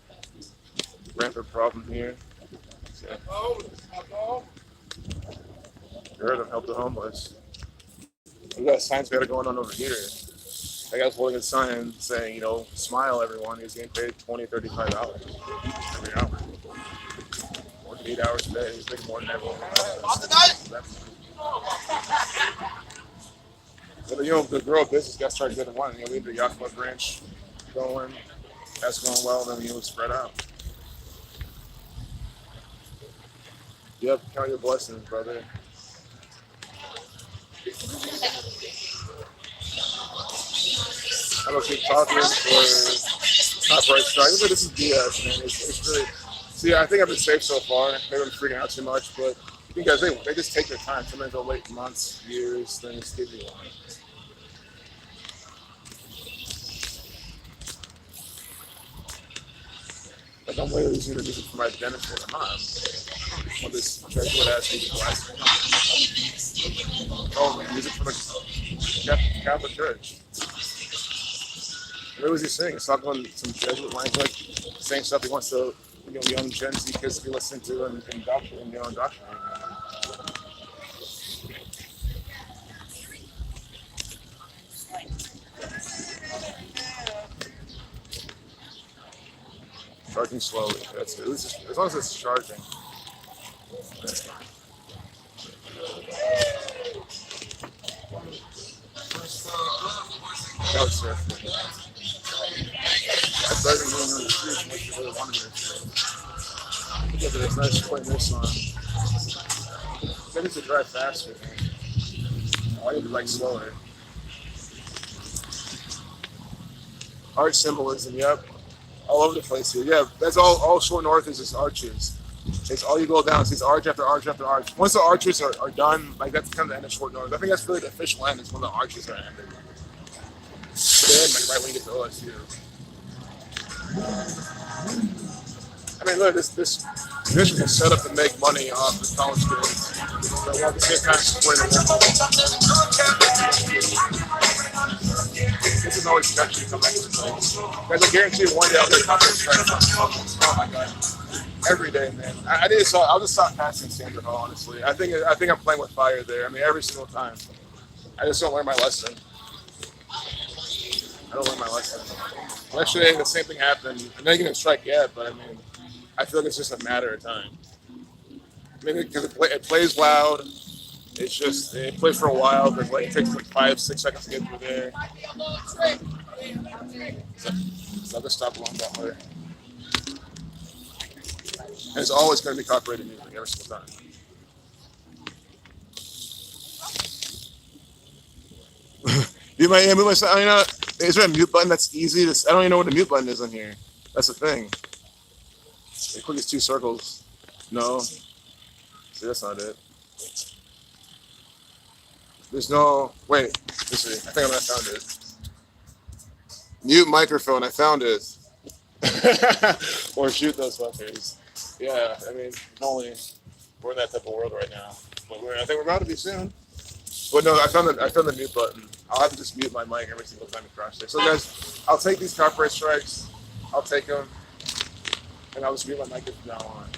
Rampant problem here. So, you heard them help the homeless. We got signs better going on over here. That guy's holding a sign saying, smile everyone. He's getting paid $20, $35 every hour. Working 8 hours a day. He's making more than everyone else. But the grow business got started good at one. Leave the yacht club branch going. That's going well, then spread out. Yep, count your blessings, brother. I don't keep talking for copyright strike. But this is BS, man. It's really. See, I think I've been safe so far. Maybe I'm freaking out too much, but you guys, they just take their time. Sometimes they'll wait months, years, then just give you one. Like I'm literally using this for my benefit. I'm not. Want this Jesuit ass music class. Oh, music from the Catholic Church. What was he saying? He's talking on some Jesuit language, saying stuff he wants to, young Gen Z kids to be listening to and indoctrinating. Charging slowly. That's it. As long as it's charging. That was surfing. That's better than going on the street and what you really wanted to do. Look at this nice play this on. I need to drive faster, man. I need to like slower. Arch symbolism, yep. All over the place here. Yeah, that's all Short North is just arches. It's all you go down, it's arch after arch after arch. Once the arches are done, like that's kind of the end of Short North. I think that's really the official end is when the arches are ended. Then, like right when you get to OSU. I mean, look, this mission is set up to make money off the college kids. But while at the same time supporting the this is always sketchy to come back to the place. Guys, I guarantee you one day I'll get a copy of the Oh my god. Every day, man. I'll just stop passing Sandra Hall, honestly. I think I'm playing with fire there. I mean, every single time. I just don't learn my lesson. I don't learn my lesson. Yesterday, the same thing happened. I'm not going to strike yet, but I mean, I feel like it's just a matter of time. I mean, because it plays loud. It's just they play for a while, but like it takes like 5, 6 seconds to get through there. So, so I'll just stop along that way. And it's always going to be copyrighted music every single time. Mute my sound. You know, is there a mute button that's easy? I don't even know what the mute button is on here. That's the thing. They click these two circles. No, see, that's not it. There's no. Wait, let's see. I think I found it. Mute microphone. I found it. Or shoot those fuckers. Yeah, I mean, only we're in that type of world right now. But I think we're about to be soon. But no, I found the mute button. I'll have to just mute my mic every single time it crashes there. So guys, I'll take these copyright strikes. I'll take them, and I'll just mute my mic from now on.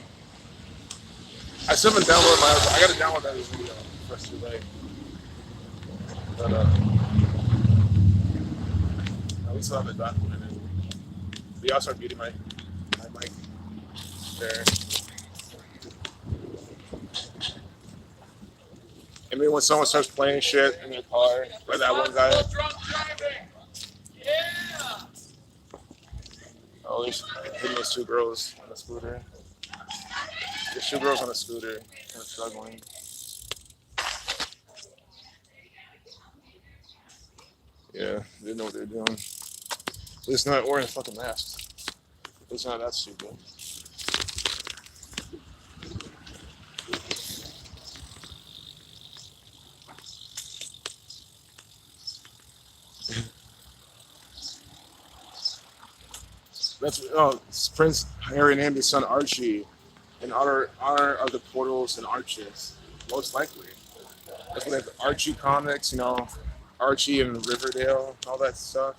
I still haven't downloaded my. I got to download that video for too late. But at least I'll have it documented. But I'll start muting my mic there. I mean, when someone starts playing shit in their car, like that one guy. Yeah. Oh, he's hitting those two girls on a scooter. There's two girls on a scooter, kind of struggling. Yeah, they didn't know what they were doing. At least not wearing fucking masks. At least not that stupid. That's Prince Harry named his son Archie in honor of the portals and arches. Most likely, that's what they have. Archie comics, you know, Archie and Riverdale, all that stuff.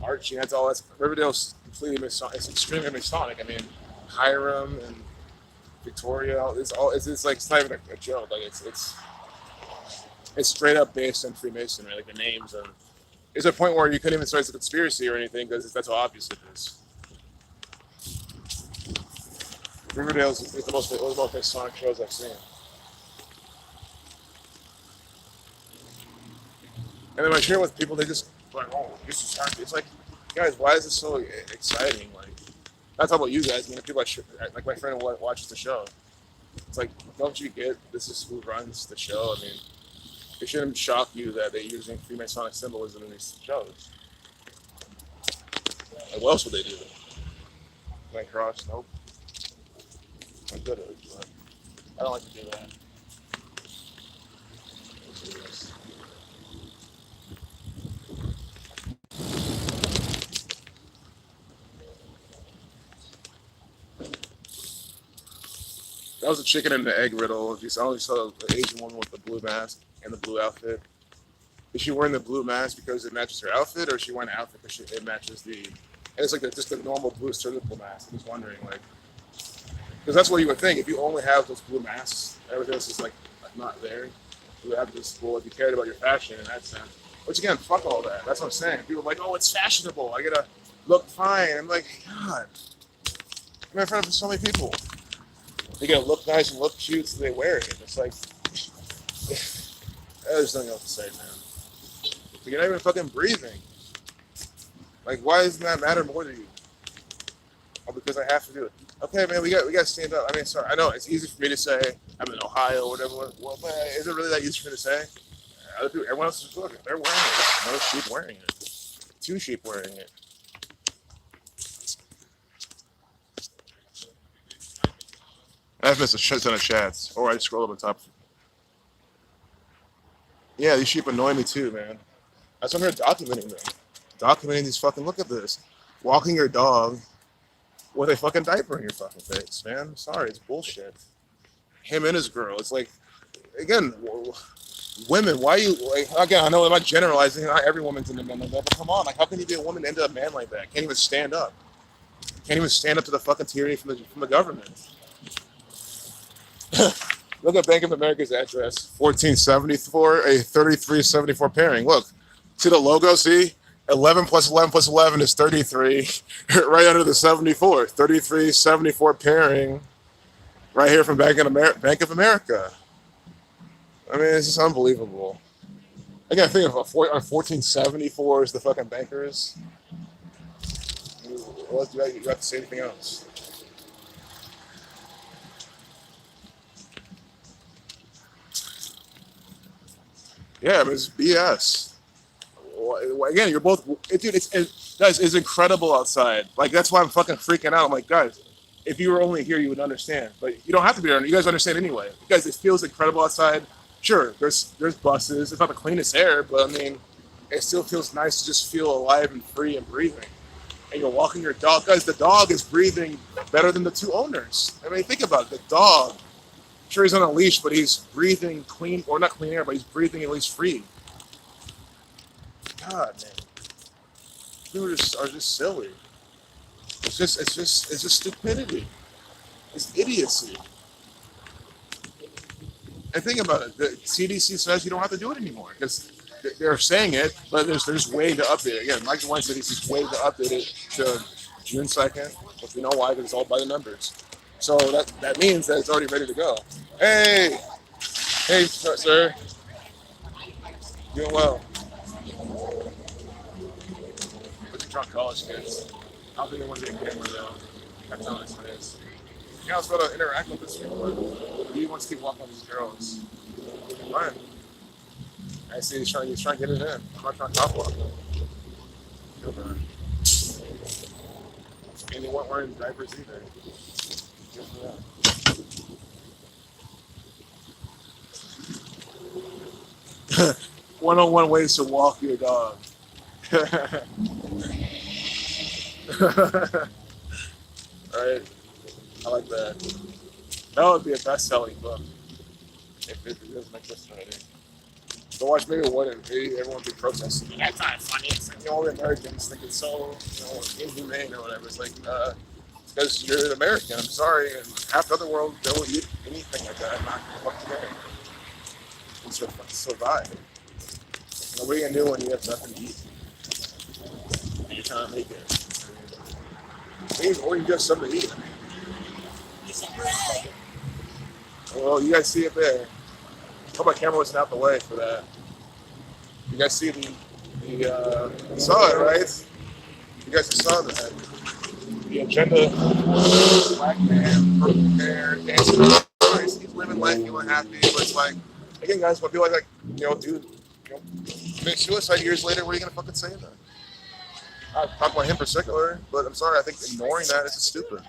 Archie, that's all. That's Riverdale's completely Masonic. It's extremely Masonic. I mean, Hiram and Victoria. It's all. It's like it's not even a joke. Like it's straight up based on Freemasonry. Like the names and there's a point where you couldn't even say it's a conspiracy or anything because that's how obvious it is. Riverdale's is the most Masonic shows I've seen. And then when I share it with people, they just like, "Oh, this is hard." It's like, guys, why is this so exciting? Like, not talking about you guys. I mean, people like my friend who watches the show. It's like, don't you get this is who runs the show? I mean, it shouldn't shock you that they're using Freemasonic symbolism in these shows. Like, what else would they do? Like cross? Nope. I'm good at it, but I don't like to do that. That was a chicken and the egg riddle. If you only saw the Asian woman with the blue mask and the blue outfit. Is she wearing the blue mask because it matches her outfit, or is she wearing an outfit because it matches the? And it's like just the normal blue surgical mask. I'm just wondering, like, because that's what you would think if you only have those blue masks, everything else is like not there. You would have this. Well, if you cared about your fashion in that sense, which again, fuck all that. That's what I'm saying. People are like, oh, it's fashionable. I gotta look fine. I'm like, God, I'm in front of so many people. They gotta look nice and look cute, so they wear it. It's like, there's nothing else to say, man. You're not even fucking breathing. Like, why doesn't that matter more to you? Oh, because I have to do it. Okay, man, we got to stand up. I mean, sorry, I know it's easy for me to say. I'm in Ohio or whatever. Well, but is it really that easy for me to say? Other people, everyone else is looking. They're wearing it. No sheep wearing it. 2 sheep wearing it. I've missed a shit ton of chats, or I just scroll up on top. Yeah, these sheep annoy me too, man. That's why I'm here documenting them. Documenting these fucking. Look at this. Walking your dog with a fucking diaper in your fucking face, man. Sorry, it's bullshit. Him and his girl. It's like, again, women. Why you like? Again, I know I'm not generalizing. Not every woman's into men like that, but come on, like, how can you be a woman into a man like that? Can't even stand up. Can't even stand up to the fucking tyranny from the government. Look at Bank of America's address, 1474, a 3374 pairing. Look, see the logo, see? 11 plus 11 plus 11 is 33, right under the 74. 3374 pairing, right here from Bank of America. I mean, it's just unbelievable. I gotta think of on 1474 is the fucking bankers. What else do you have to say anything else? Yeah, I mean, it's BS. Again, you're both, dude. Guys, it's incredible outside. Like that's why I'm fucking freaking out. I'm like, guys, if you were only here, you would understand. But you don't have to be there. You guys understand anyway. Guys, it feels incredible outside. Sure, there's buses. It's not the cleanest air, but I mean, it still feels nice to just feel alive and free and breathing. And you're walking your dog, guys. The dog is breathing better than the two owners. I mean, think about it. The dog. Sure, he's on a leash, but he's breathing clean, or not clean air, but he's breathing at least free. God, man. People are just silly. It's just stupidity. It's idiocy. And think about it. The CDC says you don't have to do it anymore because they're saying it, but there's way to update it. Again, Mike DeWine said he's way to update it to June 2nd, but we know why because it's all by the numbers. So that means that it's already ready to go. Hey, hey, sir, doing well. Look at drunk college kids. I don't think they want to be a gamer though. That's how nice it is. You're not supposed to interact with this people, but he wants to keep walking with these girls. Fine. I see he's trying to get it in. I'm not trying to top walk. And they weren't wearing diapers either. Good for them. One-on-one ways to walk your dog. Right? I like that. That would be a best-selling book if it doesn't make this already. So watch maybe one and maybe everyone be protesting. That's not funny. It's like, all the Americans think it's so, inhumane or whatever. It's like, because you're an American. I'm sorry, and half the other world don't eat anything like that. I'm not fucking there. It's to survive. What are you gonna do when you have nothing to eat? And you're trying to make it. Or you just something to eat. Well, you guys see it there. I hope my camera wasn't out the way for that. You guys see you saw it, right? You guys just saw that. The agenda, black man, purple hair, dancing. He's living life, feeling happy, but it's like, again, guys, when people commit suicide years later, what are you gonna fucking say then? I talk about him in particular, but I'm sorry, I think ignoring that is just stupid.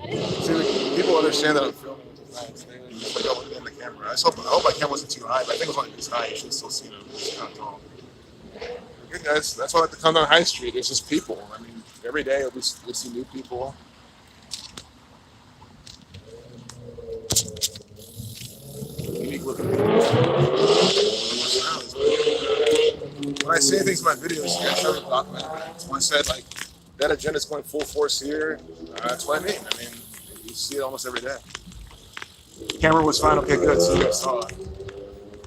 See, people understand that I'm filming with the knives. They just like, oh, in the camera. I hope my camera wasn't too high, but I think it was like this high. You should still see them. It's kind of tall. Okay, guys, that's why I like to come down High Street. It's just people. I mean, every day we see new people. Unique looking people. When I say things in my videos, you guys try to document it. So when I said, like, that agenda's going full force here, that's what I mean. I mean, you see it almost every day. The camera was fine. Okay, good. So you guys saw it.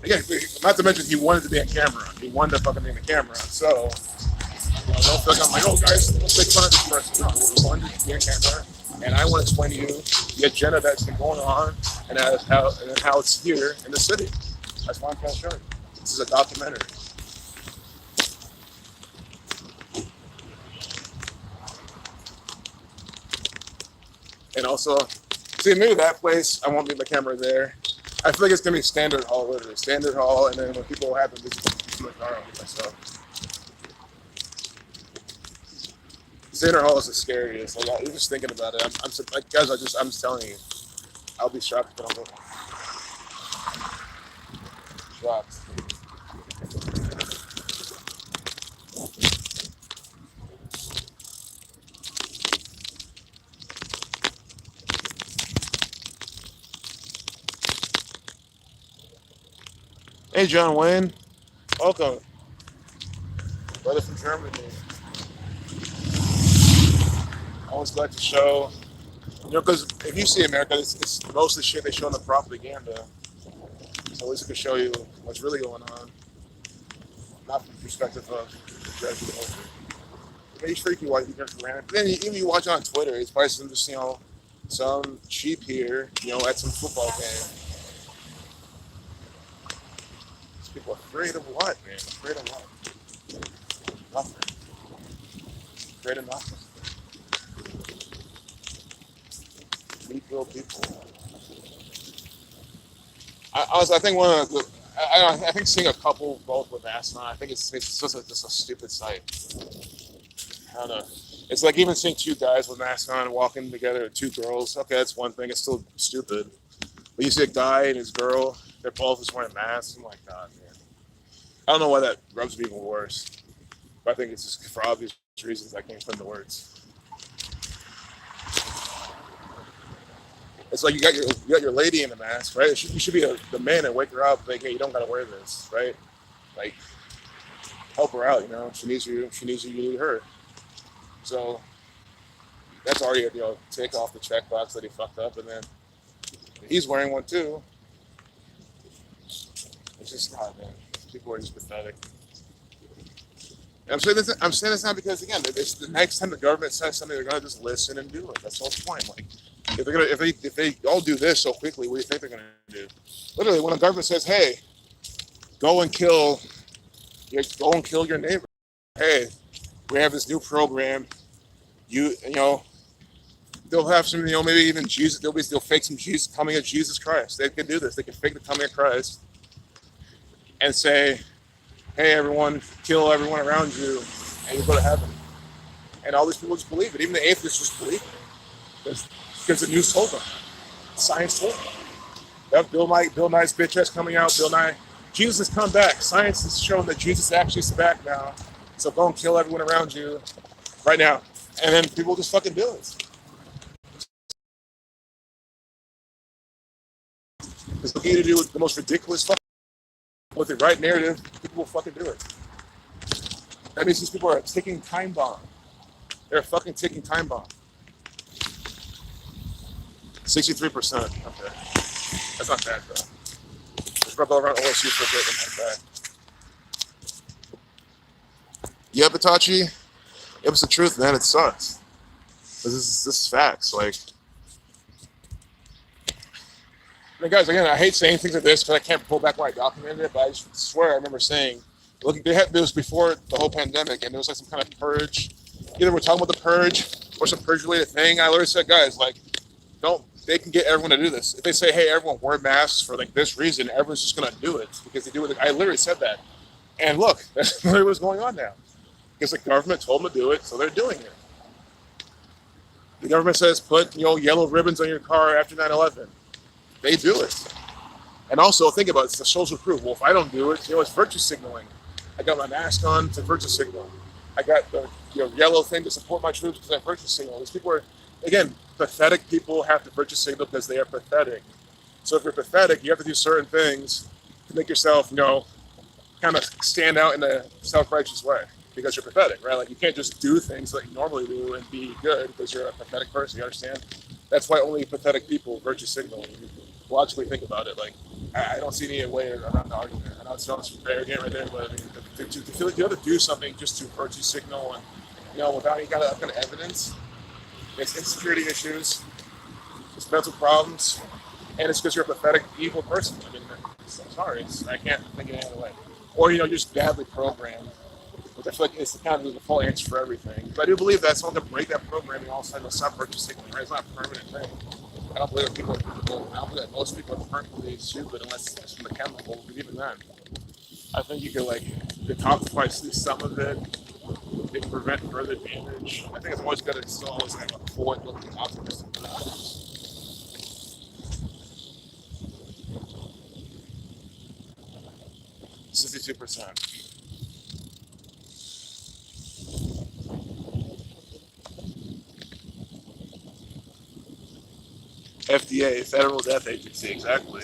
Again, not to mention he wanted to be on camera. He wanted to fucking be on the camera. So, don't feel like I'm like, oh, guys, don't make fun of this person. No, we wanted to be on camera. And I want to explain to you the agenda that's been going on and how it's here in the city. That's why I'm trying to show you. This is a documentary. And also, see, maybe that place, I won't leave my camera there. I feel like it's going to be standard hall, literally. Standard hall, and then when people happen, this is my car with myself. Standard hall is the scariest. Like, you're just thinking about it. I'm like, guys, I'm just telling you. I'll be shocked if I don't go. Shocked. Hey, John Wayne. Welcome. Brother from Germany. Always glad to show. Because if you see America, it's mostly shit they show in the propaganda. So at least it can show you what's really going on. Not from the perspective of the Jesuit culture. It may freak you while you get random. But then even you watch it on Twitter, it's probably some just, some cheap here, at some football game. People afraid of what, man? Afraid of what? Nothing. Afraid of nothing. Weak little people. I think one of the, I think seeing a couple both with masks on, I think it's just a stupid sight. I don't know. It's like even seeing two guys with masks on walking together, or two girls. Okay, that's one thing. It's still stupid. But you see a guy and his girl, they're both just wearing masks. I'm like, God, man. I don't know why that rubs me even worse. But I think it's just for obvious reasons I can't put into words. It's like you got your lady in the mask, right? You should be the man and wake her up, like, hey, you don't gotta wear this, right? Like, help her out, you know. She needs you. She needs you. You need her. So that's already take off the checkbox that he fucked up, and then he's wearing one too. It's just not, man. People are just pathetic. And I'm saying this now because again, it's the next time the government says something, they're gonna just listen and do it. That's the whole point. Like, if they all do this so quickly, what do you think they're gonna do? Literally, when a government says, "Hey, go and kill your neighbor," hey, we have this new program. You know, they'll have some, maybe even Jesus. They'll fake some Jesus coming of Jesus Christ. They can do this. They can fake the coming of Christ and say, "Hey, everyone, kill everyone around you, and you go to heaven." And all these people just believe it. Even the atheists just believe it because the news told them, science told them. That Bill Nye's bitch ass coming out. Bill Nye, Jesus has come back. Science has shown that Jesus actually is back now. So go and kill everyone around you right now. And then people just fucking do it. It's okay to do the most ridiculous fucking with the right narrative. People will fucking do it. That means these people are a ticking time bomb. They're a fucking ticking time bomb. 63%. Okay. That's not bad, though. Just rub around OSU for a bit and not bad. Yeah, Batachi, it was the truth, man. It sucks. This is facts. Like, I mean, guys, again, I hate saying things like this because I can't pull back where I documented it, but I just swear I remember saying, look, they had this before the whole pandemic, and there was like some kind of purge. Either we're talking about the purge or some purge-related thing. I literally said, guys, like, they can get everyone to do this. If they say, hey, everyone wear masks for like this reason, everyone's just gonna do it because they do it. I literally said that. And look, that's literally what's going on now. Because the government told them to do it, so they're doing it. The government says put yellow ribbons on your car after 9/11. They do it. And also think about it, it's the social proof. Well, if I don't do it, it's virtue signaling. I got my mask on to virtue signal. I got the yellow thing to support my troops because I virtue signal. These people are, again, pathetic people have to virtue signal because they are pathetic. So if you're pathetic, you have to do certain things to make yourself, kind of stand out in a self-righteous way because you're pathetic, right? Like you can't just do things like you normally do and be good because you're a pathetic person. You understand? That's why only pathetic people virtue signal. You logically think about it. Like I don't see any way around the argument. I know it sounds arrogant right there, but I mean, to feel like you have to do something just to virtue signal and without any kind of evidence, it's insecurity issues, it's mental problems, and it's because you're a pathetic, evil person. I mean, I'm sorry, I can't think of any other way. Or you're just badly programmed, which I feel like it's kind of the default answer for everything. But I do believe that someone can break that programming, all of a sudden they'll stop virtue signaling. Right? It's not a permanent thing. I don't believe that people are people. I don't believe that most people are permanently stupid unless it's from the chemicals. But even then, I think you could detoxify some of it. It can prevent further damage. I think it's always good to still always have a forward-looking optimism. 62%. FDA, Federal Death Agency, exactly.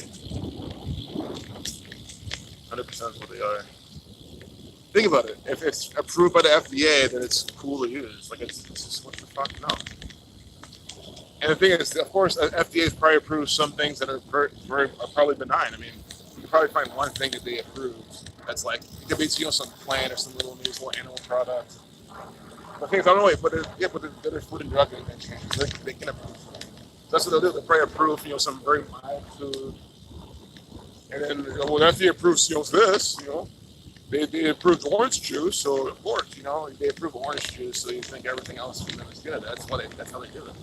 100% is what they are. Think about it. If it's approved by the FDA, then it's cool to use. Like, it's just what the fuck? No. And the thing is, of course, FDA has probably approved some things that are probably benign. I mean, you can probably find one thing that they approved that's like, it could be some plant or some little animal product. The thing is, I don't know, but they're Food and Drug Administration. They can approve. That's what they'll do. They'll probably approve, some very mild food. And then, well, the FDA approves, this, they approved orange juice, so of course, they approve orange juice, so you think everything else is good. That's how they do it.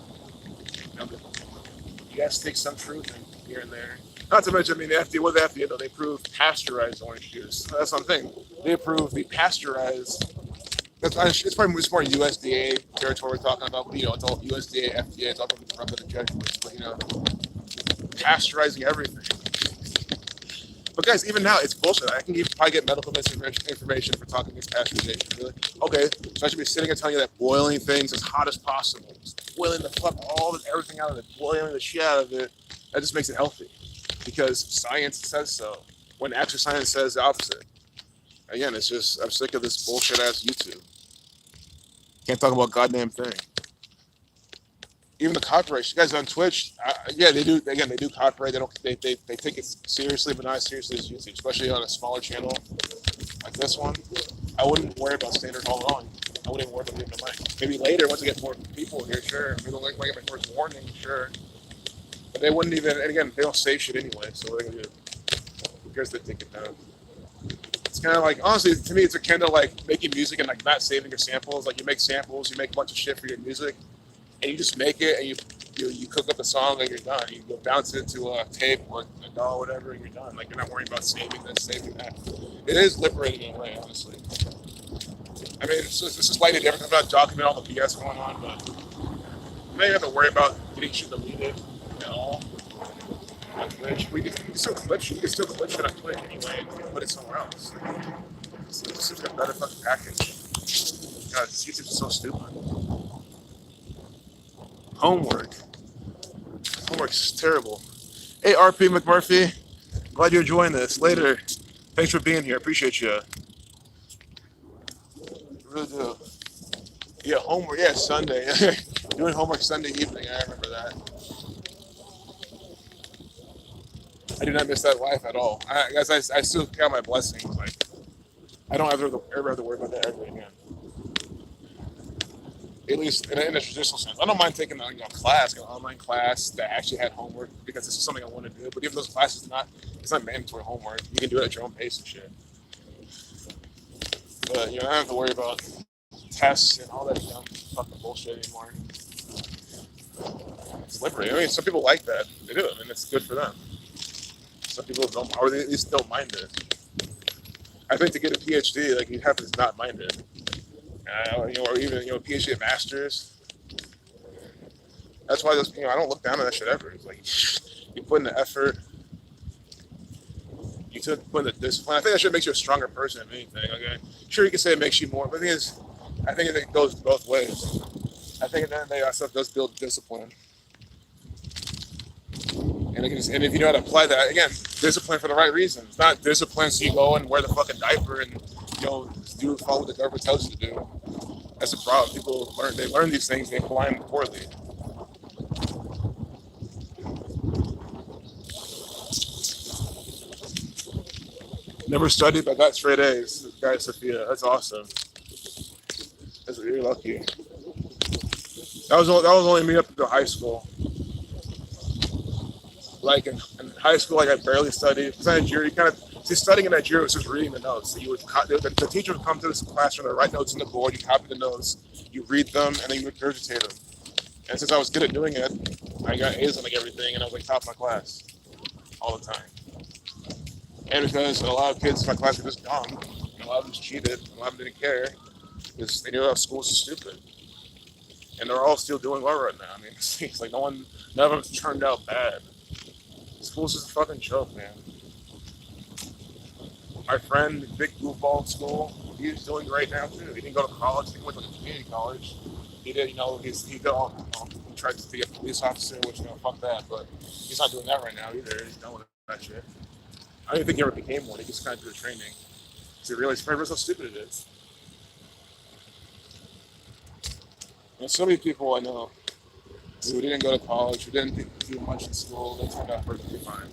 You guys take some truth in here and there. Not to mention, I mean, the FDA, what the FDA though, they approve pasteurized orange juice. That's one thing. They approve the pasteurized. It's probably more USDA territory we're talking about. But, it's all USDA, FDA. It's all from the Jesuits. But pasteurizing everything. But guys, even now, it's bullshit. I can probably get medical misinformation for talking against pasteurization. Really? Okay, so I should be sitting and telling you that boiling things as hot as possible, just boiling the fuck everything out of it, boiling the shit out of it. That just makes it healthy, because science says so. When actual science says the opposite. Again, it's just I'm sick of this bullshit ass YouTube. Can't talk about goddamn thing. Even the copyright, you guys on Twitch, yeah, they do. Again, they do copyright. They take it seriously, but not as seriously as YouTube, especially on a smaller channel like this one. I wouldn't worry about standard all along. I wouldn't even worry about leaving the mic. Maybe later, once I get more people here, sure. Maybe they'll get my first warning, sure. But they wouldn't even. And again, they don't say shit anyway, so what are they gonna do? Who cares if they take it down? It's kind of like, honestly, to me, it's akin to like making music and like not saving your samples. Like you make samples, you make a bunch of shit for your music, and you just make it and you cook up the song and you're done. You go bounce it to a tape or a DAW or whatever and you're done. Like you're not worrying about saving this, saving that. It is liberating in a way, honestly. I mean, this is slightly different. I'm not documenting all the BS going on, but you don't have to worry about getting shit deleted at all on Twitch. You can still clip shit. You can still clip shit on Twitch anyway and put it somewhere else. It's just a better fucking package. God, YouTube's so stupid. Homework. Homework's terrible. Hey, RP McMurphy. Glad you're enjoying this. Later. Thanks for being here. Appreciate you. Really do. Yeah, homework. Yeah, Sunday. Doing homework Sunday evening. I remember that. I do not miss that life at all. I guess I still count my blessings. Like, I don't ever have to worry about that ever again. At least in a traditional sense. I don't mind taking an online class that actually had homework because this is something I want to do. But even those classes, it's not mandatory homework. You can do it at your own pace and shit. But I don't have to worry about tests and all that dumb fucking bullshit anymore. It's liberating. I mean, some people like that. They do. I mean, it's good for them. Some people don't, or they at least don't mind it. I think to get a PhD, like you have to not mind it. Or even PhD and masters. That's why I don't look down on that shit ever. It's like you put in the effort, you put in the discipline. I think that shit makes you a stronger person than anything. Okay, sure you can say it makes you more, but the thing is, I think it goes both ways. I think at the end of the day, that stuff does build discipline. And if you know how to apply that, again, discipline for the right reasons. Not discipline so you go and wear the fucking diaper and follow what the government tells you to do. That's the problem. People learn these things and they apply them poorly. Never studied, but got straight A's. This guy Sophia, that's awesome. That's really lucky. That was only me up until high school. Like in high school, like I barely studied. Because in Nigeria, studying in Nigeria was just reading the notes. So the teacher would come to this classroom and write notes on the board. You copy the notes, you read them, and then you regurgitate them. And since I was good at doing it, I got A's on like everything, and I was like top of my class all the time. And because a lot of kids in my class were just dumb, and a lot of them just cheated, and a lot of them didn't care, because they knew how school was stupid. And they're all still doing well right now. I mean, it's like none of them turned out bad. School's just a fucking joke, man. My friend, big goofball in school, he's doing great now too. He didn't go to college. He went to community college. He did, he tried to be a police officer, which fuck that. But he's not doing that right now either. He's done with that shit. I don't even think he ever became one. He just kind of did the training. So he realized how stupid it is. And so many people I know who didn't go to college, who didn't do much in school, they turned out perfectly fine.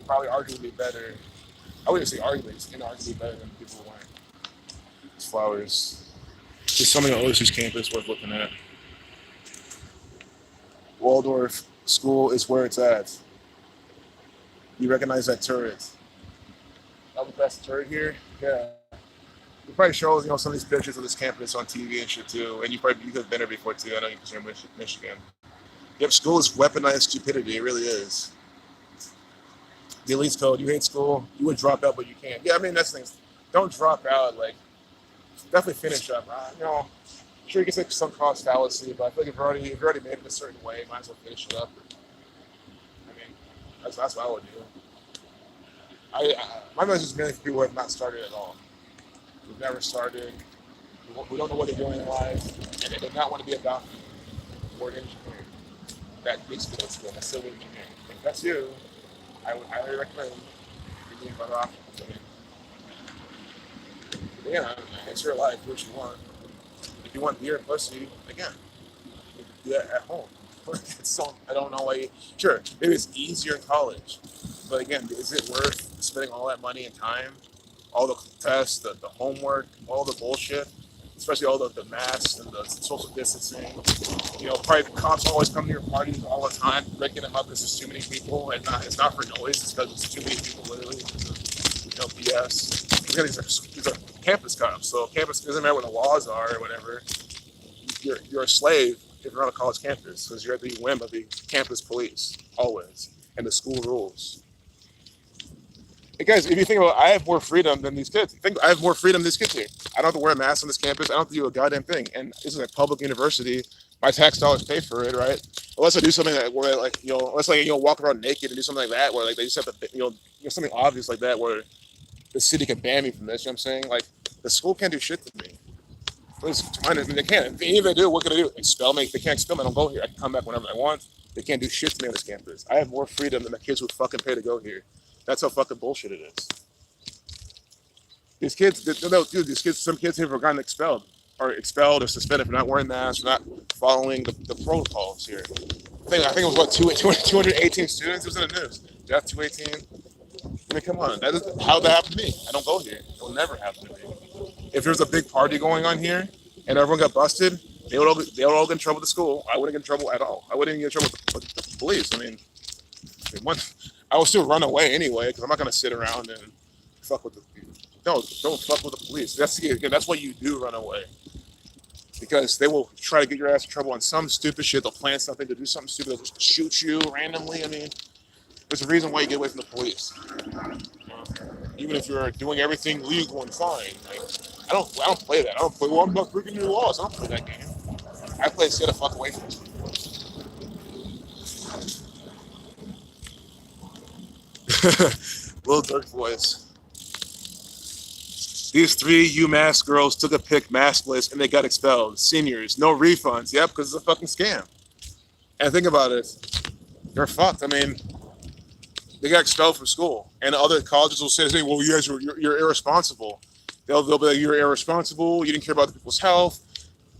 Probably arguably better. I wouldn't say arguably, it's inarguably better than people who went. It's flowers. There's so many on OSU's campus worth looking at. Waldorf school is where it's at. You recognize that turret? That's the turret here. Yeah. It probably shows some of these pictures of this campus on TV and shit too. And you could have been there before too. I know you're from Michigan. Yep, school is weaponized stupidity. It really is. The elite's code. You hate school. You would drop out, but you can't. Yeah, I mean that's things. Don't drop out. Like definitely finish up. Sure you can say some cost fallacy, but I feel like if you're already made it a certain way, might as well finish it up. I mean, that's what I would do. My message is mainly for people who have not started at all, who've never started, who don't know what they're doing in life, and they do not want to be a doctor or an engineer. That basically that's good. That's civil engineering. If that's you, I would highly recommend you being better options. Yeah, it's your life. Do what you want. If you want beer and pussy, again, you can do that at home. I don't know why. Sure, maybe it's easier in college, but again, is it worth spending all that money and time, all the tests, the homework, all the bullshit, especially all the masks and the social distancing? Probably cops always come to your parties all the time, breaking them up because there's too many people, and it's not for noise. It's because there's too many people, literally. BS. Again, these are campus cops, so campus doesn't matter what the laws are or whatever. You're a slave if you're on a college campus because you're at the whim of the campus police always and the school rules. Hey guys, if you think about it, I have more freedom than these kids. I have more freedom than these kids here. I don't have to wear a mask on this campus. I don't have to do a goddamn thing. And this is a public university. My tax dollars pay for it, right? Unless I do something where unless walk around naked and do something like that, where they just have to, something obvious like that, where the city can ban me from this. You know what I'm saying? Like the school can't do shit to me. They can't. Even if they do, what can they do? Expel me? They can't expel me. I don't go here. I can come back whenever I want. They can't do shit to me on this campus. I have more freedom than the kids who fucking pay to go here. That's how fucking bullshit it is. These kids, some kids here have gotten expelled or suspended for not wearing masks, for not following the protocols here. I think it was what 218 students. It was in the news. Death 218. I mean, come on. How that happened to me? I don't go here. It will never happen to me. If there's a big party going on here and everyone got busted, they would all get in trouble with the school. I wouldn't get in trouble at all. I wouldn't even get in trouble with the police. I mean, I will still run away anyway because I'm not gonna sit around and fuck with the. No, don't fuck with the police. That's why you do run away, because they will try to get your ass in trouble on some stupid shit. They'll plan something to do something stupid. They'll just shoot you randomly. I mean, there's a reason why you get away from the police. Even if you're doing everything legal and fine. Like, I don't play that. I don't play. Well, I'm not breaking your laws. I don't play that game. I play stay the fuck away from this people. Little Dirk voice. These 3 UMass girls took a pic maskless and they got expelled. Seniors, no refunds. Yep, because it's a fucking scam. And think about it. They're fucked. I mean, they got expelled from school, and other colleges will say, "Well, you guys, you're irresponsible." They'll be like, "You're irresponsible. You didn't care about the people's health.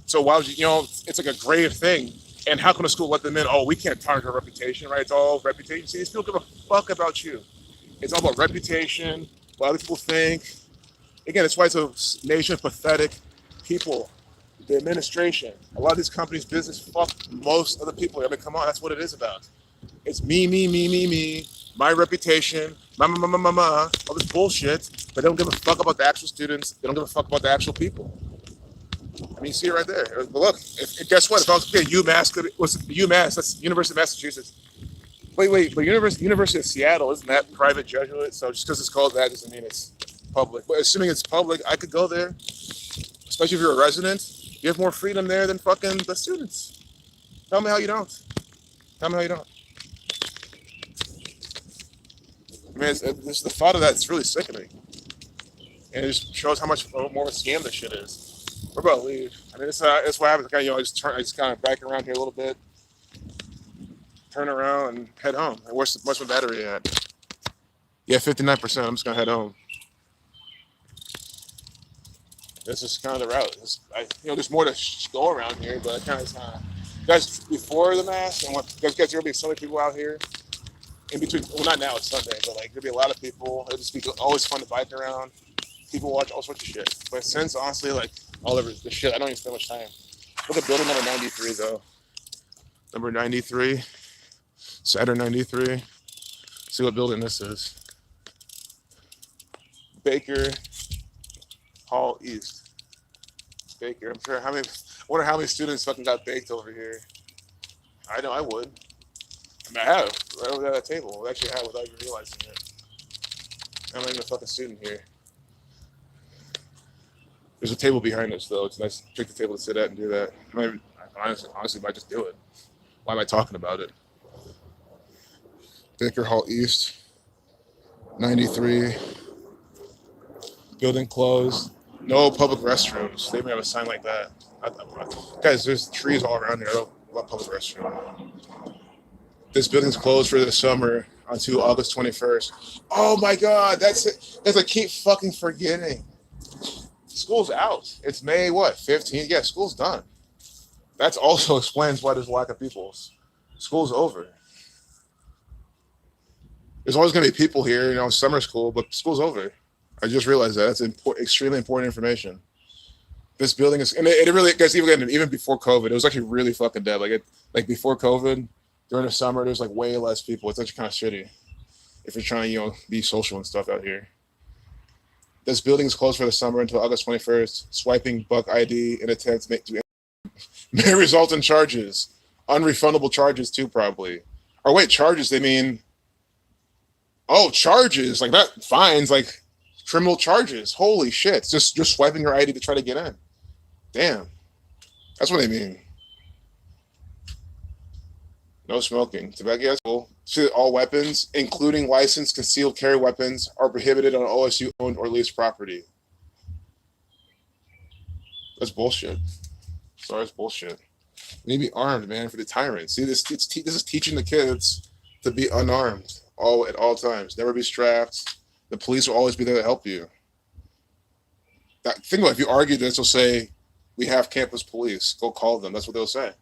So why would you? It's like a grave thing. And how can a school let them in? Oh, we can't target our reputation, right? It's all reputation. See, these people give a fuck about you. It's all about reputation, what other people think. Again, that's why it's a nation of pathetic people. The administration, a lot of these companies' business fuck most of the people. I mean, come on, that's what it is about. It's me, me, me, me, me. My reputation, all this bullshit, but they don't give a fuck about the actual students. They don't give a fuck about the actual people. I mean, you see it right there. But look, guess what? If I was UMass, that's University of Massachusetts. Wait, but University of Seattle, isn't that private Jesuit? So just because it's called that doesn't mean it's public. But assuming it's public, I could go there, especially if you're a resident. You have more freedom there than fucking the students. Tell me how you don't. Tell me how you don't. I mean, it's the thought of that is really sickening. And it just shows how much more of a scam this shit is. We're about to leave. I mean, it's what happens. I just kind of back around here a little bit, turn around, and head home. And where's my battery at? Yeah, 59%. I'm just gonna head home. This is kind of the route. There's more to go around here, but guys, before the mask, and there's gonna be so many people out here. In between, well, not now, it's Sunday, but like there'll be a lot of people. It'll just be always fun to bike around. People watch all sorts of shit. But since honestly, like all over the shit, I don't even spend much time. Look at building number 93 though. Number 93, Saturn 93. See what building this is. Baker Hall East. Baker. I'm sure how many. I wonder how many students fucking got baked over here. I know I would. I mean, I have right over there at that table. I actually have without even realizing it. I'm not even a fucking student here. There's a table behind us though. It's nice to pick the table to sit at and do that. I honestly might just do it. Why am I talking about it? Baker Hall East, 93. Building closed. No public restrooms. They may have a sign like that. Guys, there's trees all around here. I don't want public restroom. This building's closed for the summer until August 21st. Oh my God, that's it. That's I keep fucking forgetting. School's out. It's May what? 15th? Yeah, school's done. That also explains why there's a lack of people. School's over. There's always going to be people here, summer school, but school's over. I just realized that. That's extremely important information. This building is, and it really, guys, even before COVID, it was actually really fucking dead. Like before COVID, during the summer, there's like way less people. It's actually kind of shitty if you're trying to, be social and stuff out here. This building is closed for the summer until August 21st. Swiping Buck ID in attempt may result in charges. Unrefundable charges too, probably. Or wait, charges, they mean, charges, like that, fines, like criminal charges. Holy shit. Just swiping your ID to try to get in. Damn. That's what they mean. No smoking. Tobacco, cool. See, all weapons, including licensed concealed carry weapons, are prohibited on OSU owned or leased property. That's bullshit. Sorry, it's bullshit. We need to be armed, man, for the tyrants. See, this is teaching the kids to be unarmed at all times. Never be strapped. The police will always be there to help you. Think about it, if you argue this, they'll say, we have campus police. Go call them. That's what they'll say.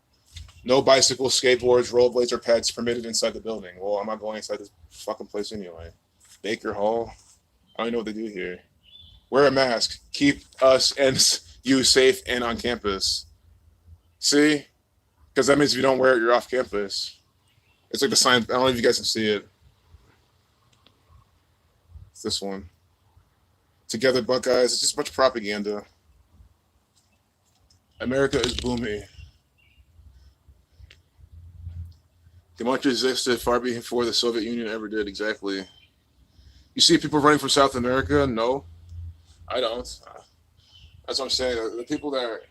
No bicycles, skateboards, rollerblades, or pets permitted inside the building. Well, I'm not going inside this fucking place anyway. Baker Hall. I don't even know what they do here. Wear a mask. Keep us and you safe and on campus. See? Because that means if you don't wear it, you're off campus. It's like the sign. I don't know if you guys can see it. It's this one. Together, Buckeyes. It's just a bunch of propaganda. America is booming. Democracy existed far before the Soviet Union ever did, exactly. You see people running from South America? No, I don't. That's what I'm saying. The people that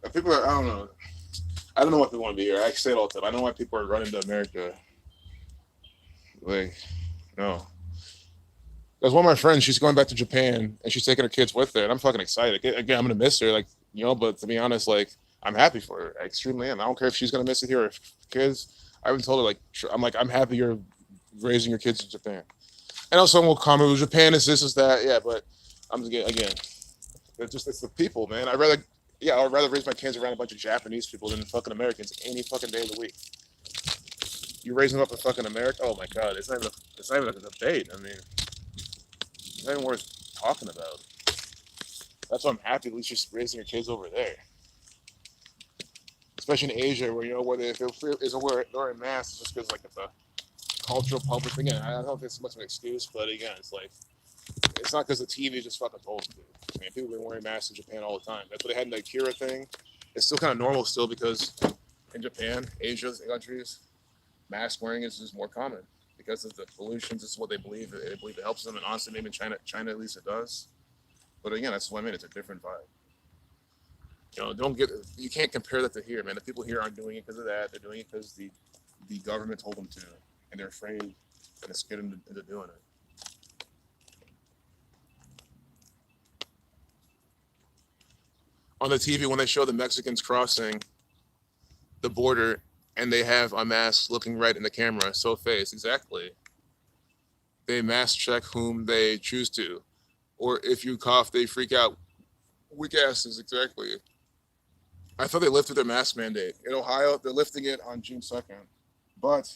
I don't know. I don't know why people want to be here. I say it all the time. I don't know why people are running to America. Like, no. There's one of my friends, she's going back to Japan, and she's taking her kids with her, and I'm fucking excited. Again, I'm going to miss her, but to be honest, I'm happy for her. I extremely am. I don't care if she's going to miss it here or if kids. I haven't told her, I'm happy you're raising your kids in Japan. I know someone will comment, well, Japan is this, is that. Yeah, but again, it's the people, man. I'd rather raise my kids around a bunch of Japanese people than fucking Americans any fucking day of the week. You raising them up in fucking America? Oh my God, it's not even a debate. I mean, it's not even worth talking about. That's why I'm happy at least you're raising your kids over there. Especially in Asia, where they isn't wearing masks just because it's a cultural public thing. Again, I don't know if it's much of an excuse, but again, it's not because the TV just fucking told them to. I mean, people have been wearing masks in Japan all the time. That's what they had in the Akira thing. It's still kind of normal still because in Japan, Asia's countries, mask wearing is just more common because of the pollution. This is what they believe. They believe it helps them, and honestly, maybe in China at least it does. But again, that's what I mean. It's a different vibe. You can't compare that to here, man. The people here aren't doing it because of that. They're doing it because the government told them to, and they're afraid and it's getting them into doing it. On the TV, when they show the Mexicans crossing the border and they have a mask looking right in the camera, so face, exactly. They mask check whom they choose to. Or if you cough, they freak out. Weak asses, exactly. I thought they lifted their mask mandate. In Ohio, they're lifting it on June 2nd. But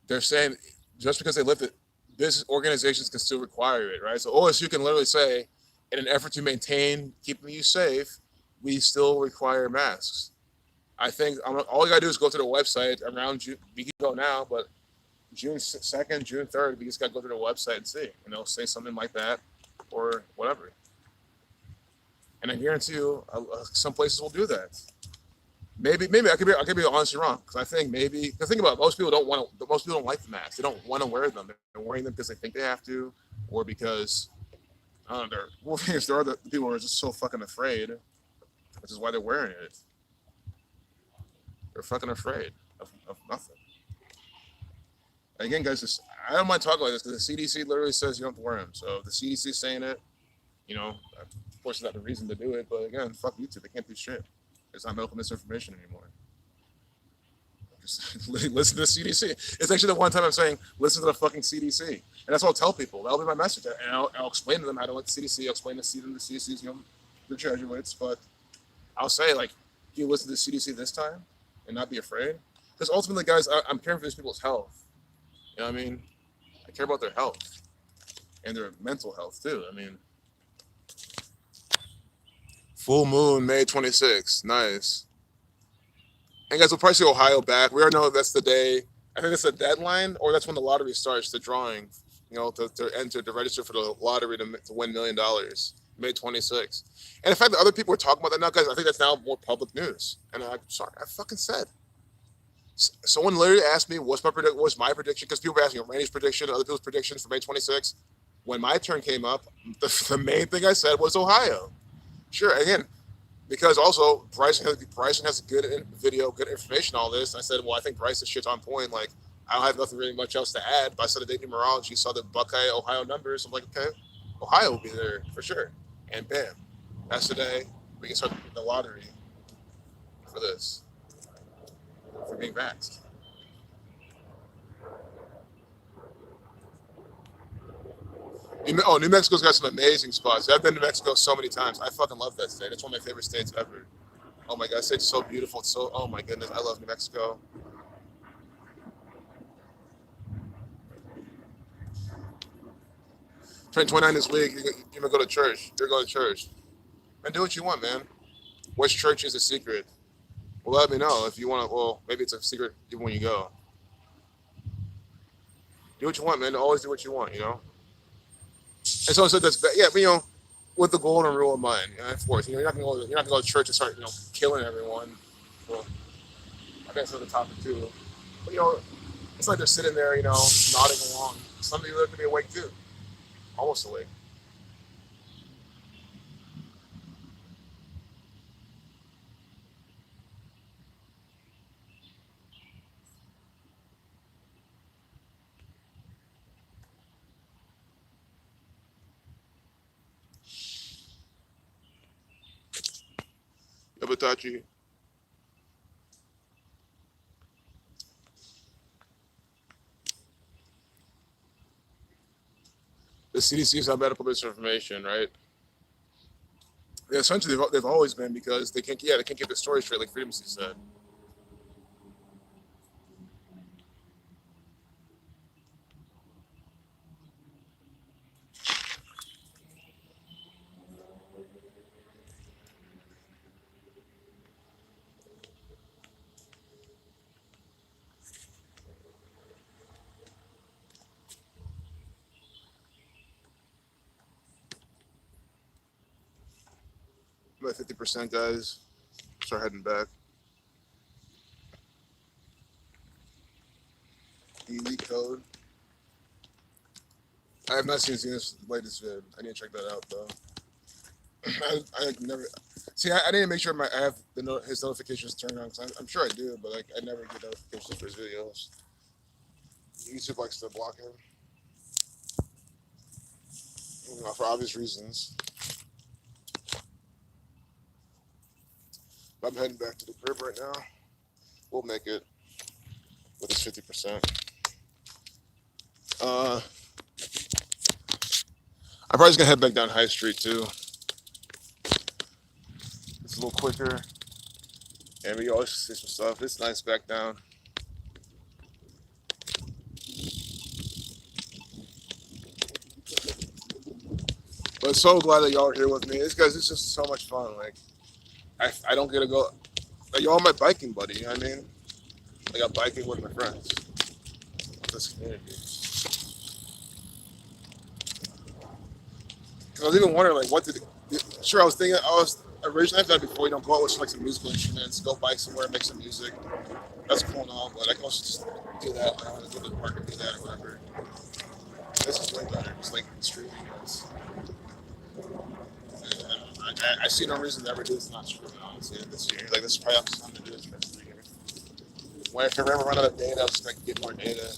they're saying just because they lift it, business organizations can still require it, right? So OSU can literally say, in an effort to maintain keeping you safe, we still require masks. I think all you gotta do is go to the website around you. We can go now, but June 2nd, June 3rd, we just got to go to their website and see, say something like that or whatever. And I guarantee you, some places will do that. Maybe I could be honestly wrong because I think maybe the thing about most people don't like the masks. They don't want to wear them. They're wearing them because they think they have to, or because I don't know. There are the people who are just so fucking afraid, which is why they're wearing it. They're fucking afraid of nothing. And again, guys, I don't mind talking about this because the CDC literally says you don't have to wear them. So if the CDC is saying it, of course, it's not the reason to do it. But again, fuck YouTube. They can't do shit. It's not medical misinformation anymore. Just listen to the CDC. It's actually the one time I'm saying, listen to the fucking CDC. And that's what I'll tell people. That'll be my message. And I'll explain to them how to let the CDC. I'll explain to them the CDC's, the Jesuits. But I'll say, like, can you listen to the CDC this time and not be afraid? Because ultimately, guys, I'm caring for these people's health. You know what I mean? I care about their health and their mental health, too. I mean, full moon, May 26th. Nice. And guys, we'll probably see Ohio back. We already know that's the day. I think it's the deadline, or that's when the lottery starts, the drawing, to register for the lottery to win $1 million, May 26th. And in fact, the other people are talking about that now, guys. I think that's now more public news. And I'm sorry, I fucking said. Someone literally asked me what's my prediction, because people were asking Randy's prediction, other people's predictions for May 26th. When my turn came up, the main thing I said was Ohio. Sure, again, because also Bryson has good video, good information, all this. And I said, well, I think Bryson's shit's on point. Like, I don't have nothing really much else to add. But I saw the date numerology, saw the Buckeye, Ohio numbers. I'm like, okay, Ohio will be there for sure. And bam, that's the day we can start the lottery for this, for being vaxxed. New Mexico's got some amazing spots. I've been to Mexico so many times. I fucking love that state. It's one of my favorite states ever. Oh my god, that state's so beautiful. It's so, oh my goodness, I love New Mexico. Turn 29 this week. You're gonna go to church. You're going to church. Man, do what you want, man. Which church is a secret? Well, let me know if you want to. Well, maybe it's a secret even when you go. Do what you want, man. Always do what you want, And someone said that's bad. Yeah, but with the golden rule in mind, of course, you're not gonna go to church and start, killing everyone. Well, I guess that's the topic too. But it's like they're sitting there, nodding along. Some people are gonna be awake too, almost awake. Yabatachi. The CDC is not medical misinformation, right? Yeah, essentially they've always been, because they can't keep the story straight, like Freedom said. About 50%, guys. Start heading back. Elite code. I have not seen this latest vid. I need to check that out though. I never see. I need to make sure I have his notifications turned on, because I'm sure I do, but I never get notifications for his videos. YouTube likes to block him, for obvious reasons. But I'm heading back to the crib right now. We'll make it with his 50%. I'm probably just gonna head back down High Street too. It's a little quicker, and we always see some stuff. It's nice back down. But so glad that y'all are here with me. It's just so much fun. Like, I don't get to go. Like, y'all my biking buddy. You know what I mean? Like, I'm biking with my friends. this community. Because I was even wondering, like, what did? Sure, I was thinking, I was originally I've done it before. You don't go out with like some musical instruments, go bike somewhere, make some music. That's cool and all, but I can also just do that. I want to go to the park and do that or whatever. This is way better. It's like streaming notes. I see no reason to ever do this not streaming honestly this year. Like this is probably the time to do this rest of the year. When if I ever run out of data, I'll just like get more data.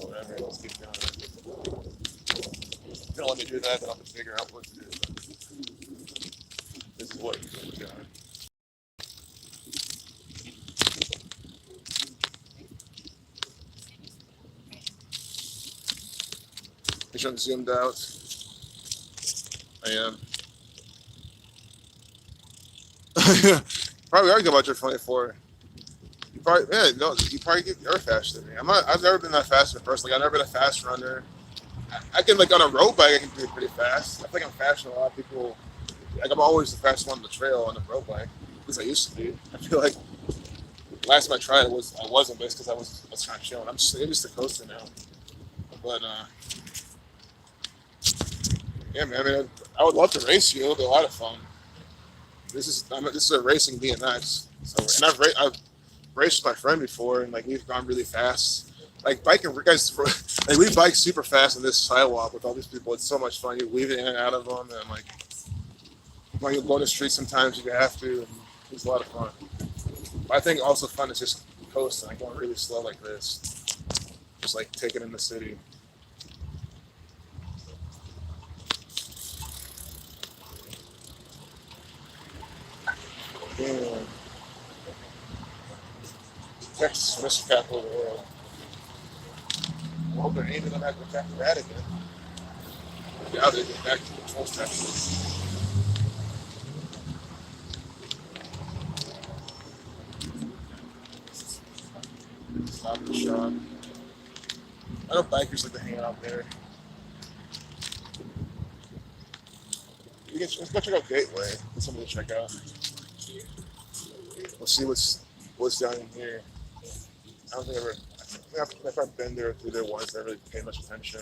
Whatever. Let's keep doing it. If you don't let me do that, then I'll have to figure out what to do. This is what we're doing. Make sure I'm zoomed out. I am. Probably are good about your 24. You probably, yeah, no, you probably get you're faster than me. I've never been that fast in a person. Like, I've never been a fast runner. I can, like, on a road bike, I can do it pretty fast. I think I'm faster than a lot of people. Like, I'm always the fastest one on the trail on the road bike. At least I used to be. I feel like last time I tried it I wasn't, but it's because I was kind of chilling. I'm just a coaster now. But, yeah, man, I mean, I would love to race you. It'll be a lot of fun. This is a racing BMX. So, and I've raced with my friend before, and like we've gone really fast. Like biking, guys, like we bike super fast on this sidewalk with all these people. It's so much fun. You weave in and out of them, and like when you go on the street, sometimes you have to. And it's a lot of fun. But I think also fun is just coasting, like going really slow like this, just like taking in the city. Yeah. Texas, Mr. Capital of the world. I hope they're aiming them at the Vatican. Yeah, they get back to the 12th Texas. Stop and shop. I know bikers like to hang out there. Let's go check out Gateway. That's something to check out. Let's see what's down in here. I don't think if I've been there through there once, I really paid much attention.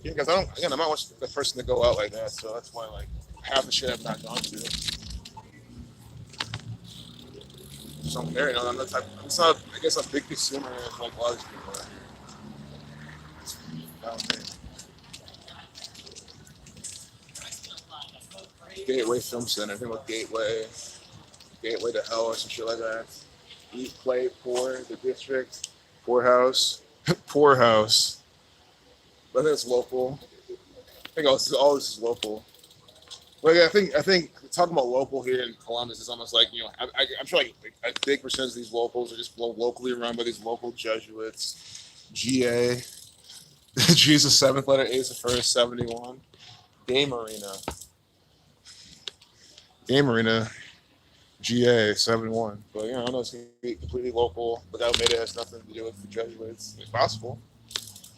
Yeah, because I'm not much the person to go out like that, so that's why like half the shit I've not gone to. So I'm there, you know, I'm not type. I'm not, I guess, a big consumer like a lot of these people are. Gateway Film Center. I think about Gateway to Hell or some shit like that. Eat, Play, Poor, The District, Poorhouse, Poorhouse. I think it's local. I think all this is local. But yeah, I think talking about local here in Columbus is almost like I'm sure like a big percentage of these locals are just locally run by these local Jesuits. GA, Jesus seventh letter, A is the first 71. Game Arena, Game Arena, GA 71. But I know it's gonna be completely local, but that maybe has nothing to do with the Jesuits. It's possible.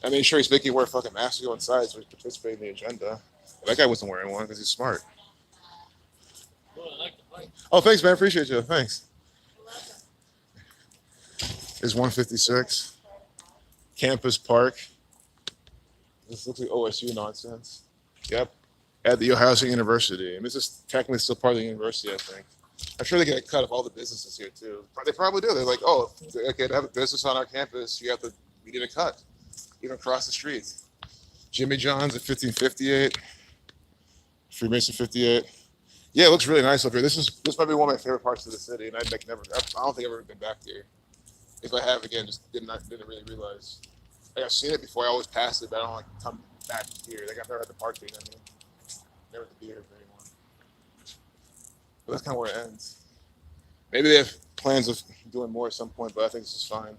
I mean, sure, he's making you wear a fucking mask to go inside, so he's participating in the agenda. But that guy wasn't wearing one because he's smart. Oh, thanks, man. Appreciate you. Thanks. It's 156. Campus Park. This looks like OSU nonsense. Yep. At the Ohio State University. And this is technically still part of the university, I think. I'm sure they get a cut of all the businesses here, too. They probably do. They're like, oh, okay, to have a business on our campus, you get a cut, even across the street. Jimmy John's at 1558. Freemason 58. Yeah, it looks really nice up here. This might be one of my favorite parts of the city, and I don't think I've ever been back here. If I have, again, just didn't really realize. Like I've seen it before. I always pass it, but I don't like come back here. Like I've never had the park here. I mean, never had to be here for anyone. But that's kind of where it ends. Maybe they have plans of doing more at some point, but I think this is fine.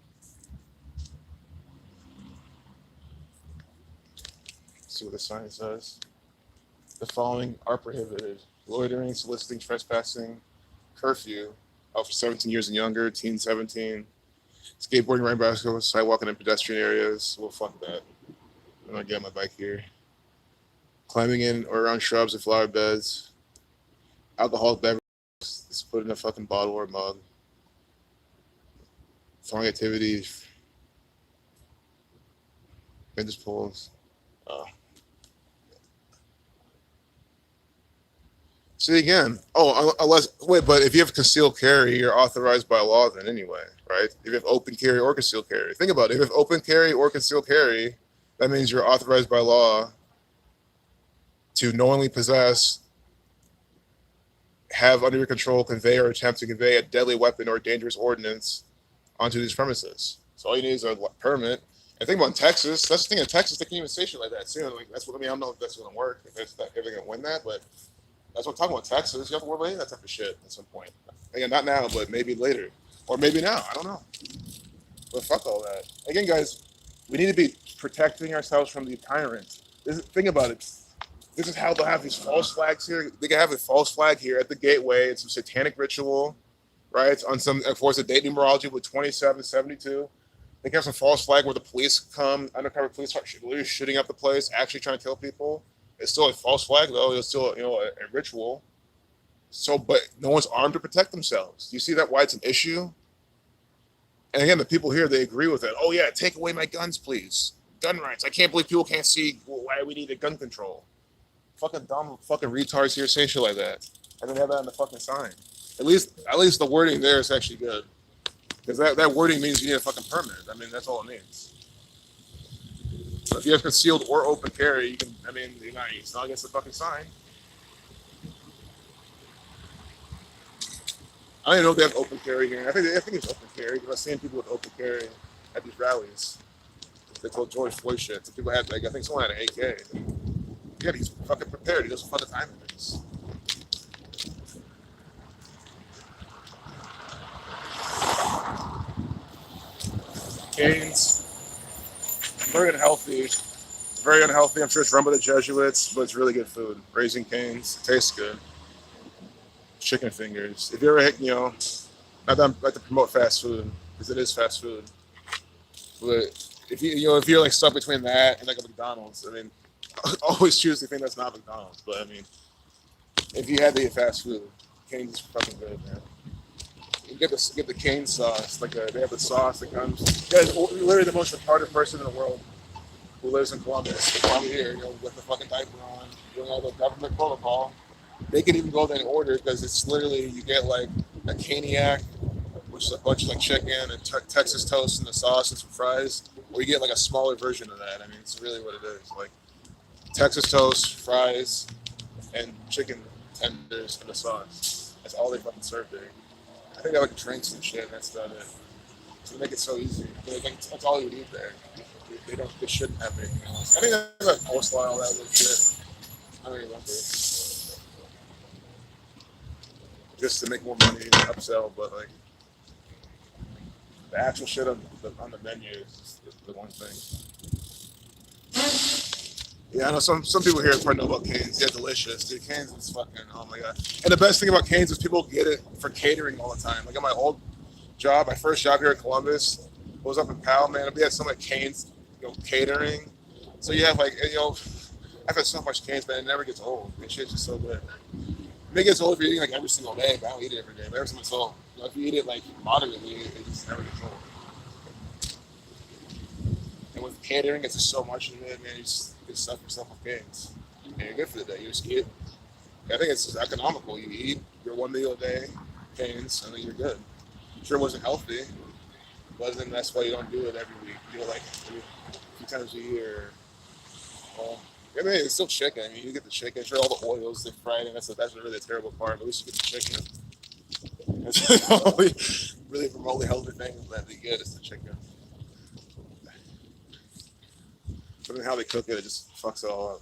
Let's see what the sign says. The following are prohibited: loitering, soliciting, trespassing, curfew, out for 17 years and younger, teen 17, skateboarding, riding bicycle, sidewalking and pedestrian areas. Well, fuck that. I'm gonna get on my bike here. Climbing in or around shrubs and flower beds. Alcoholic beverages. Just put in a fucking bottle or mug. Throwing activities. It just pulls. Oh. See again. Oh, unless wait, but if you have concealed carry, you're authorized by law then anyway, right? If you have open carry or concealed carry, think about it. If you have open carry or concealed carry, that means you're authorized by law to knowingly possess, have under your control, convey or attempt to convey a deadly weapon or dangerous ordinance onto these premises. So all you need is a permit. And think about in Texas. That's the thing in Texas. They can't even say shit like that soon. Like that's what I mean. I don't know if that's going to work. If they're going to win that, but that's what I'm talking about. Texas. You have to worry about that type of shit at some point. Again, not now, but maybe later, or maybe now. I don't know. But fuck all that. Again, guys, we need to be protecting ourselves from the tyrant. Think about it. This is how they'll have these false flags here. They can have a false flag here at the gateway. It's some satanic ritual, right? On some force of date numerology with 2772. They can have some false flag where the police come, undercover police start literally shooting up the place, actually trying to kill people. It's still a false flag though. It's still a ritual. So, but no one's armed to protect themselves. Do you see that? Why it's an issue? And again, the people here they agree with it. Oh yeah, take away my guns, please. Gun rights. I can't believe people can't see why we need a gun control. Fucking dumb, fucking retards here saying shit like that, and then have that on the fucking sign. At least the wording there is actually good, because that wording means you need a fucking permit. I mean, that's all it means. So if you have concealed or open carry, you can. I mean, it's not against the fucking sign. I don't even know if they have open carry here. I think it's open carry because I've seen people with open carry at these rallies. They told George Floyd shit. So people had I think someone had an AK. Yeah, he's fucking prepared. He doesn't fucking time things. Canes, very unhealthy. Very unhealthy. I'm sure it's run by the Jesuits, but it's really good food. Raising Canes, tastes good. Chicken fingers. If you ever, not that I like to promote fast food because it is fast food, but if if you're like stuck between that and like a McDonald's, I mean, always choose the thing that's not McDonald's. But I mean, if you had to eat fast food, Cane's is fucking good, man. You get the cane sauce. They have the sauce that comes. Guys, literally the most retarded person in the world who lives in Columbus. They come here, with the fucking diaper on, doing all the government protocol. They can even go there and order because it's literally you get like a caniac, which is a bunch of like chicken and Texas toast and the sauce and some fries, or you get like a smaller version of that. I mean, it's really what it is. Like Texas toast, fries, and chicken tenders and the sauce. That's all they fucking serve there. I think they have like drinks and shit, and that's about it. So they make it so easy. That's all you need there. They shouldn't have anything else. I think that's like coleslaw, all that little shit. I don't remember. Just to make more money and upsell, but like the actual shit on the menu is the one thing. Yeah, I know some people here probably know about Cane's. Yeah, delicious. Dude, Cane's is fucking, oh my god. And the best thing about Cane's is people get it for catering all the time. Like at my old job, my first job here in Columbus was up in Powell, man. We had so much Cane's, catering. So you have like, I've had so much Cane's, man. It never gets old. This shit's just so good. It gets old if you're eating like every single day, but I don't eat it every day. But every single so if you eat it like moderately, it just never gets old. And with catering, it's just so much of it, man. You just stuff yourself with Cane's, and you're good for the day. You just eat. I think it's just economical. You eat your one meal a day, Cane's, and then you're good. Sure, it wasn't healthy, but then that's why you don't do it every week. You do it like a few times a year. Well, I mean, it's still chicken. I mean, you get the chicken. Sure, all the oils they fry it, and that's really a terrible part. But at least you get the chicken. That's the only really remotely healthy thing that they get is the chicken. But then how they cook it just fucks it all up.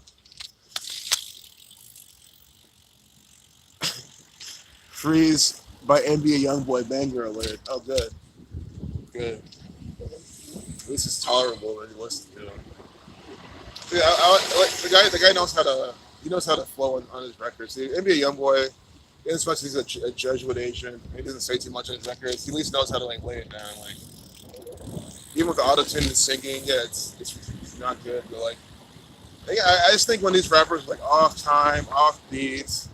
Freeze by NBA Youngboy banger alert. Oh, good. Good. At least it's tolerable that he listens to. Yeah, the guy knows how to flow on his records. The NBA Youngboy, as much as he's a Jesuit agent, he doesn't say too much on his records. He at least knows how to like lay it down. Like even with the auto-tune and singing, yeah, it's not good. But like, I just think when these rappers like off time, off beats,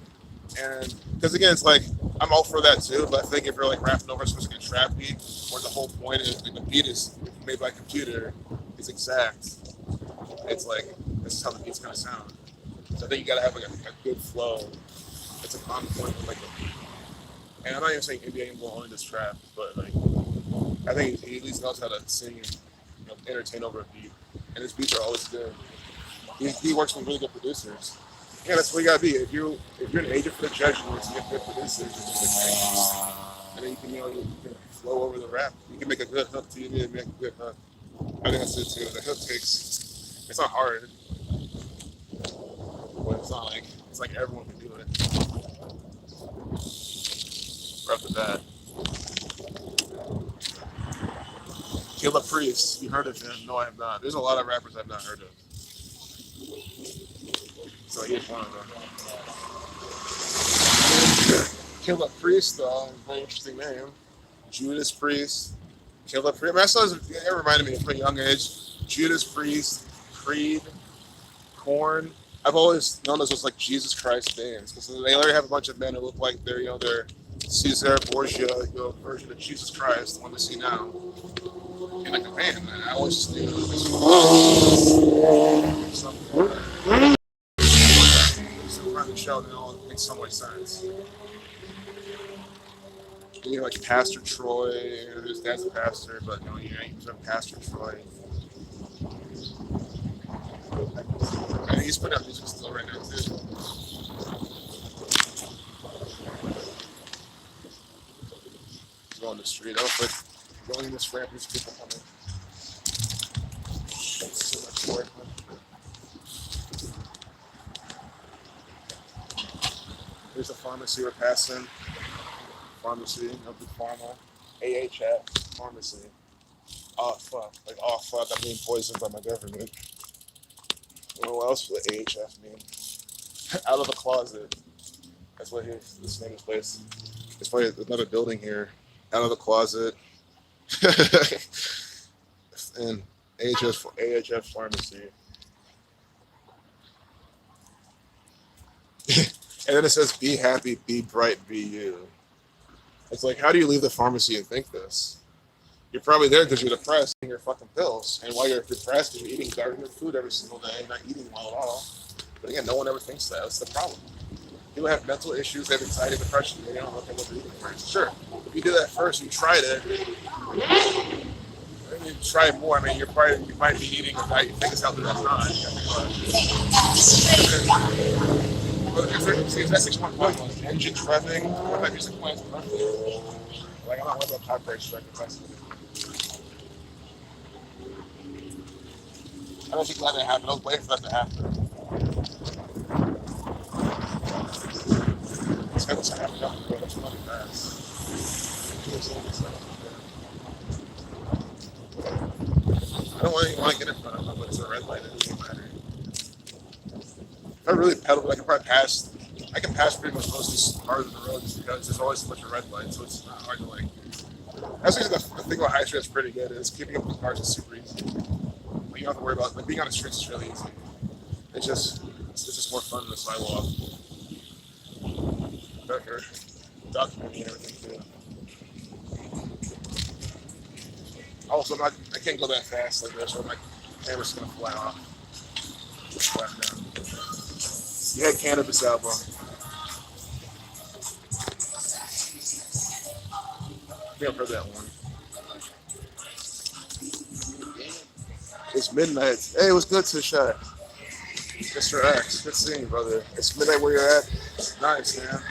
and because again, it's like I'm all for that too. But I think if you're like rapping over especially a trap beat, where the whole point is like, the beat is made by computer, is exact. it's like this is how the beat's gonna sound. So I think you gotta have like a good flow. It's like on point with like and I'm not even saying NBA will only this trap, but like I think he at least knows how to sing and entertain over a beat. And his beats are always good. He works with really good producers. Yeah, that's what you gotta be. If you're an agent for the judge, you want to get good producers, it's just like, and then you can flow over the rap. You can make a good hook to you, make a good hook. I think that's it too. The hook takes it's not hard, but it's not like it's like everyone can do it. Right off the bat. Killer Priest, you heard of him? No, I have not. There's a lot of rappers I've not heard of. So he's one of them. Killer Priest, though, very interesting name. Judas Priest, Killer Priest. I mean, I saw this, it reminded me from a young age. Judas Priest, Creed, Korn. I've always known those as like Jesus Christ bands because they already have a bunch of men who look like they're Caesar Borgia, version of Jesus Christ, the one we see now. In like a band, man. I always just knew it was something like that. So around the show, they all make so much sense. Like Pastor Troy, his dad's a pastor, but he's a Pastor Troy. And he's putting out music still right now too. Go on the street. I was like going in this ramp, there's people coming. That's so much work. There's a pharmacy we're passing. Pharmacy, no big pharma. AHF pharmacy. Oh fuck. Like oh fuck, I'm being poisoned by my government. I don't know what else would AHF mean. Out of the closet. That's what this name is place. It's probably another building here. Out of the closet. And AHF pharmacy. And then it says be happy, be bright, be you. It's like, how do you leave the pharmacy and think this? You're probably there because you're depressed and you're fucking pills. And while you're depressed, you're eating government food every single day, not eating well at all. But again, no one ever thinks that. That's the problem. People have mental issues, they have anxiety, depression, they don't look at what they're eating first. Sure, if you did that first, you tried it, and you try it more, I mean, you might be eating a diet you think is healthy, that's not. See, that's 6.1, engine revving, what that music playing perfectly. Like, I'm not one of the top race records. I don't think that happened. I was waiting for that to happen. It's kind of happening up the road. That's really fast. I don't want to get in front of them, but it's a red light. It doesn't matter. If I really pedal, I can pass pretty much most of the cars on the road just because there's always a bunch of red lights, so it's not hard to like. That's the thing about high street that's pretty good is keeping up with the cars is super easy. Like, you don't have to worry about being on the streets is really easy. It's just more fun than the sidewalk. Better documenting everything too. Also, I can't go that fast like this, or my camera's gonna fly off. Just flat down. You had Cannabis album. I think I've heard that one. It's midnight. Hey, it was good to shot. Mr. X, good seeing you, brother. It's midnight where you're at. Nice, man.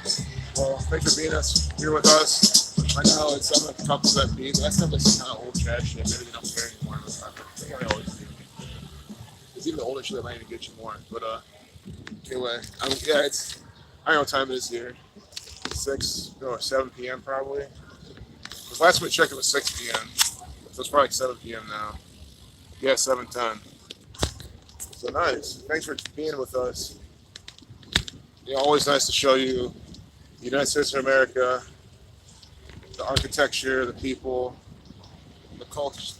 Well, thanks for being here with us. I know I'm gonna talk to that beat, but that stuff is kind of old trash shit. Maybe they don't care anymore. I think I always do. It's even the older shit that might even get you more. But anyway, I don't know what time it is here. 7 p.m. probably. Because last we checked it was 6 p.m. So it's probably like 7 p.m. now. Yeah, 7:10. So nice. Thanks for being with us. Always nice to show you the United States of America, the architecture, the people, the culture.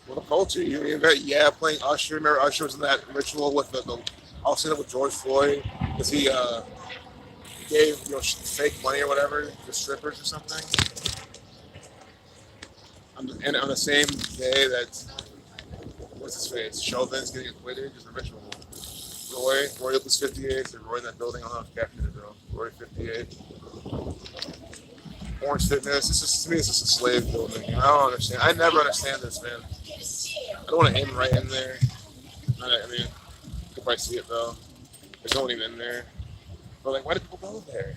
Well, the culture. You got playing Usher. Remember Usher was in that ritual with the I'll see that with George Floyd because he gave fake money or whatever to strippers or something. And on the same day that what's his face? Chauvin's getting acquitted. Just a ritual. Roy was 58. So Roy in that building. I don't know if captured it though. Roy 58. Orange Fitness. It's just to me, it's just a slave building. I don't understand. I never understand this, man. I don't want to aim right in there. I mean, you can probably see it though. There's no one even in there. But like, why do people go there?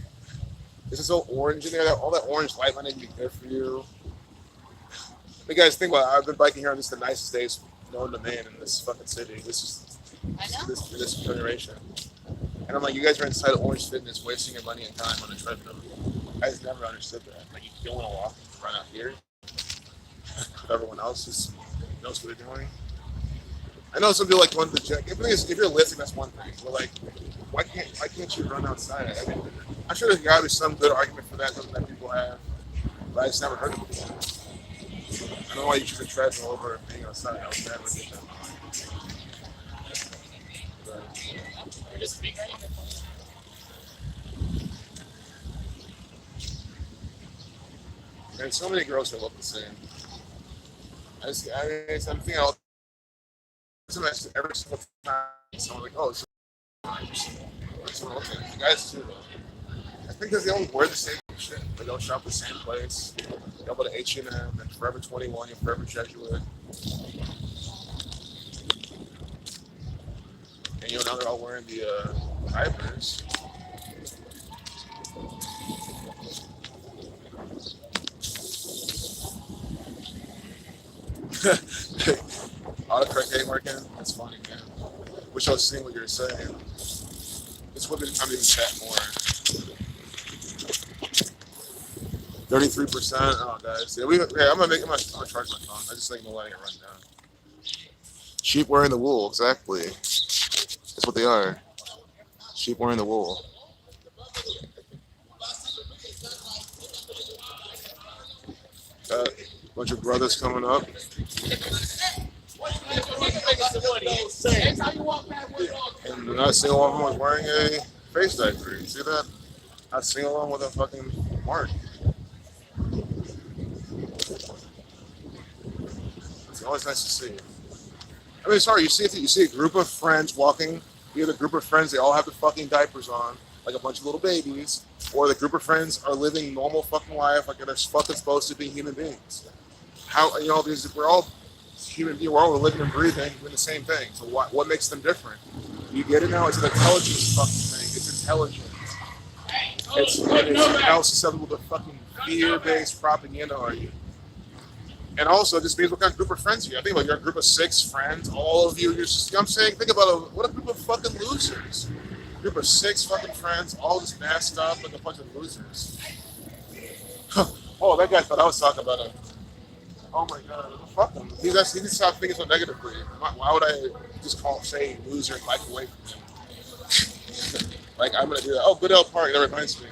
Is this all orange in there? All that orange light might be good for you. You guys think about it. I've been biking here on just the nicest days known to man in this fucking city. This generation. And I'm like, you guys are inside of Orange Fitness wasting your money and time on a treadmill. I just never understood that. Like, you don't want to walk run out here. Everyone else just knows what they're doing. I know some people like going to the gym. If you're lifting, that's one thing. But like, why can't you run outside? I mean, I'm sure there's got to be some good argument for that that people have, but I just never heard of it before. I don't know why you choose a treadmill over being outside. I was never did that. And so many girls who look the same. I'm thinking every single time someone like, oh, someone looking. The guys too, though. I think because they all wear the same shit. They don't shop the same place. They go to H&M and Forever 21 and Forever Jesuit. And now they're all wearing the diapers. Autocorrect ain't working. That's funny, man. Wish I was seeing what you were saying. This would be the time to even chat more. 33%. Oh, guys. Yeah, I'm gonna charge my phone. I just think no letting it run down. Sheep wearing the wool, exactly. That's what they are. Sheep wearing the wool. Got a bunch of brothers coming up. And not a single one of them was wearing a face diaper. You see that? Not a single one with a fucking mark. It's always nice to see. I mean, sorry, you see a group of friends walking. Either the group of friends, they all have the fucking diapers on, like a bunch of little babies, or the group of friends are living normal fucking life like they're fucking supposed to be human beings. How, because we're all human beings, we're all living and breathing, doing the same thing. So what makes them different? You get it now? It's an intelligence fucking thing. It's intelligence. It's now susceptible to fucking fear-based propaganda, are you? And also, it just means what kind of group of friends you have. Think about you're a group of 6 friends. All of you, I'm saying, think about what a group of fucking losers. A group of 6 fucking friends, all just masked up like a bunch of losers. Oh, that guy thought I was talking about him. Oh my god, fuck him. He needs to stop thinking so negatively. Why would I just say loser and like away from him? Like, I'm gonna do that. Oh, Goodell Park, that reminds me.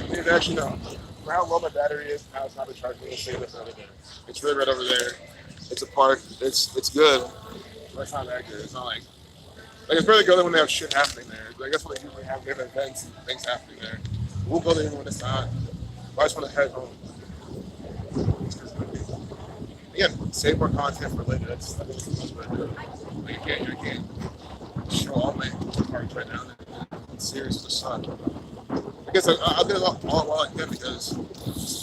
Dude, actually, no. For how low my battery is, now it's not a charge. We'll save this over there. It's really right over there. It's a park. It's good. But it's not that good. It's not like it's really good when they have shit happening there. Like, that's what they usually have. They have events and things happening there. We'll go there even when it's not. I just want to head home. Again, save more content for later. That's much better. Like, I can't show all my parts right now. It's serious as the sun. I guess I'll get it all while I can because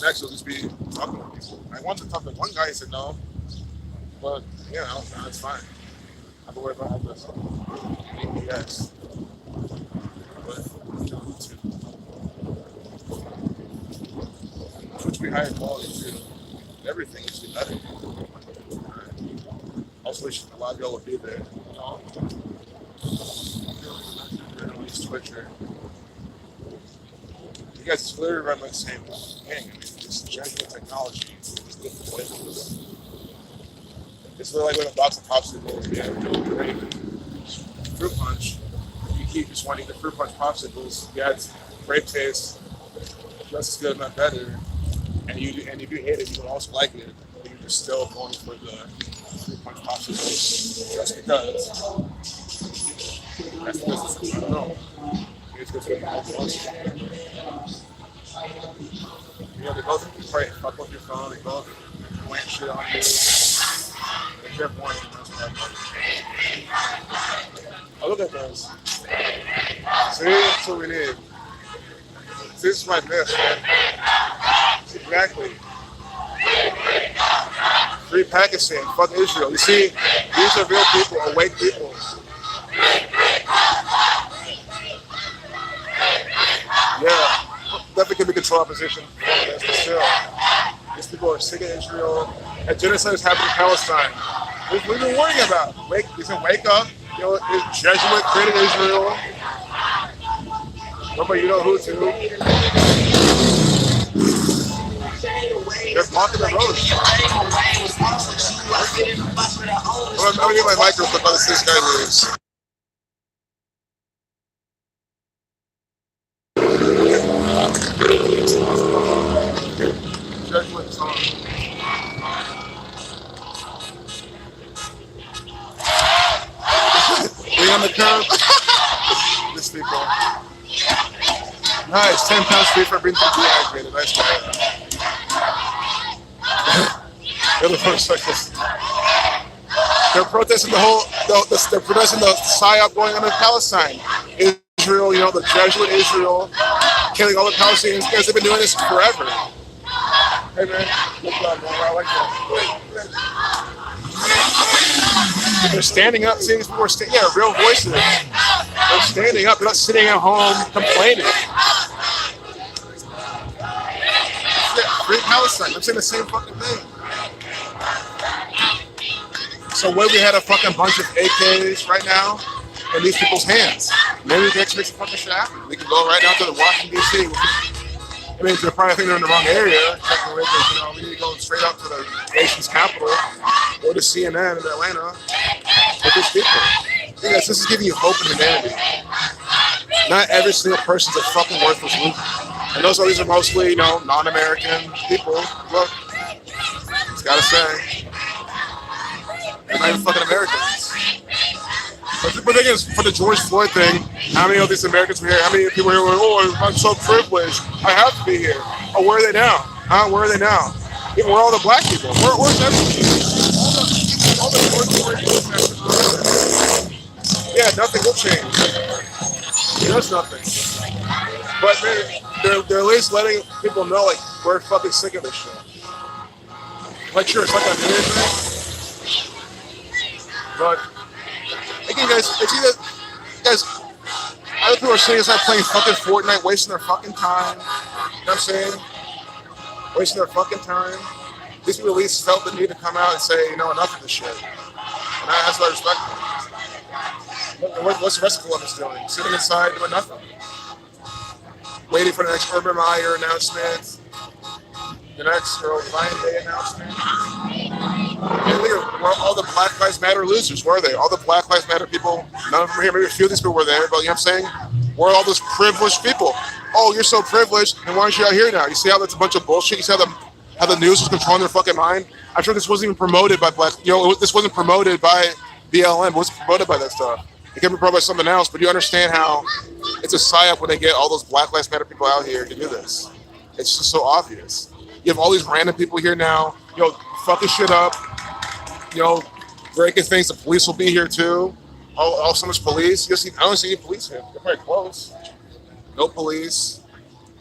next will just be talking to people. I wanted to talk to one guy, he said no, but that's fine. I'm worried about this. Yes. But Twitch be higher quality too. Everything is better. Also, a lot of y'all will be there. Twitcher. You guys literally run the same thing. I mean, it's Jesuit technology. It's literally like with a box of popsicles. Yeah, great. Fruit punch. You keep just wanting the fruit punch popsicles. Yeah, it's great taste, just as good, if not better. And if you hate it, you will also like it. But you're just still going for the fruit punch popsicles just because. That's because I don't know. It's good for the they both probably fuck with your phone, they both plant shit on you. Jeff Warren. Oh, look at those. See, that's what we need. This is my best, man. Exactly. Free Pakistan, fuck Israel. You see, these are real people, awake people. Yeah, definitely can be control opposition, but still, these people are sick of Israel, and genocide is happening in Palestine. What are you worrying about? He said, wake up. You know, Jesuit created Israel. Nobody, you know who to. They're blocking the road. I'm gonna get my microphone by the this guy leaves. Jesuit song. We on the curb. This people. Nice, 10 pounds free for being dehydrated. Nice guy. They're the first cyclists. They're protesting they're protesting the psyop going on in Palestine. Israel, you know, the Jesuit Israel, killing all the Palestinians because they've been doing this forever. Hey man, good job, man. I like that. They're standing up, seeing people are yeah, real voices. They're standing up, they're not sitting at home complaining. Free Palestine, I'm saying the same fucking thing. So what if we had a fucking bunch of AKs right now in these people's hands? Maybe we can actually make some fucking shit happen. We can go right down to the Washington, D.C. I mean, they're probably thinking they're in the wrong area. Technically, because, you know, we need to go straight up to the nation's capital, go to CNN in Atlanta, with these people. Yes, this is giving you hope in humanity. Not every single person's a fucking worthless loser. And these are mostly, you know, non-American people. Look, just gotta say, they're not even fucking Americans. But the thing is, for the George Floyd thing, how many of these Americans were here? How many people here were, oh, I'm so privileged, I have to be here. Oh, where are they now? Huh? Where are they now? Even where are all the black people? Where's everything? All the George Floyd protesters. Yeah, nothing will change. There's nothing. But man, they're at least letting people know, like, we're fucking sick of this shit. Like, sure, it's like a new thing. But again, guys, it's either, guys, other people are sitting inside playing fucking Fortnite, wasting their fucking time. You know what I'm saying? Wasting their fucking time. These people at least felt the need to come out and say, you know, enough of this shit. And that's what I respect them. What's the rest of Columbus doing? Sitting inside doing nothing. Waiting for the next Urban Meyer announcement. The next Ryan Day announcement. And where all the Black Lives Matter losers were they? All the Black Lives Matter people, none of them were here. Maybe a few of these people were there, but you know what I'm saying? Where are all those privileged people? Oh, you're so privileged, and why aren't you out here now? You see how that's a bunch of bullshit? You see how the news was controlling their fucking mind? I'm sure this wasn't even promoted by this wasn't promoted by BLM. It wasn't promoted by that stuff. It can be promoted by something else, but you understand how it's a psyop when they get all those Black Lives Matter people out here to do this. It's just so obvious. You have all these random people here now, fucking shit up, breaking things. The police will be here too. All so much police. I don't see any police here. They're probably close. No police.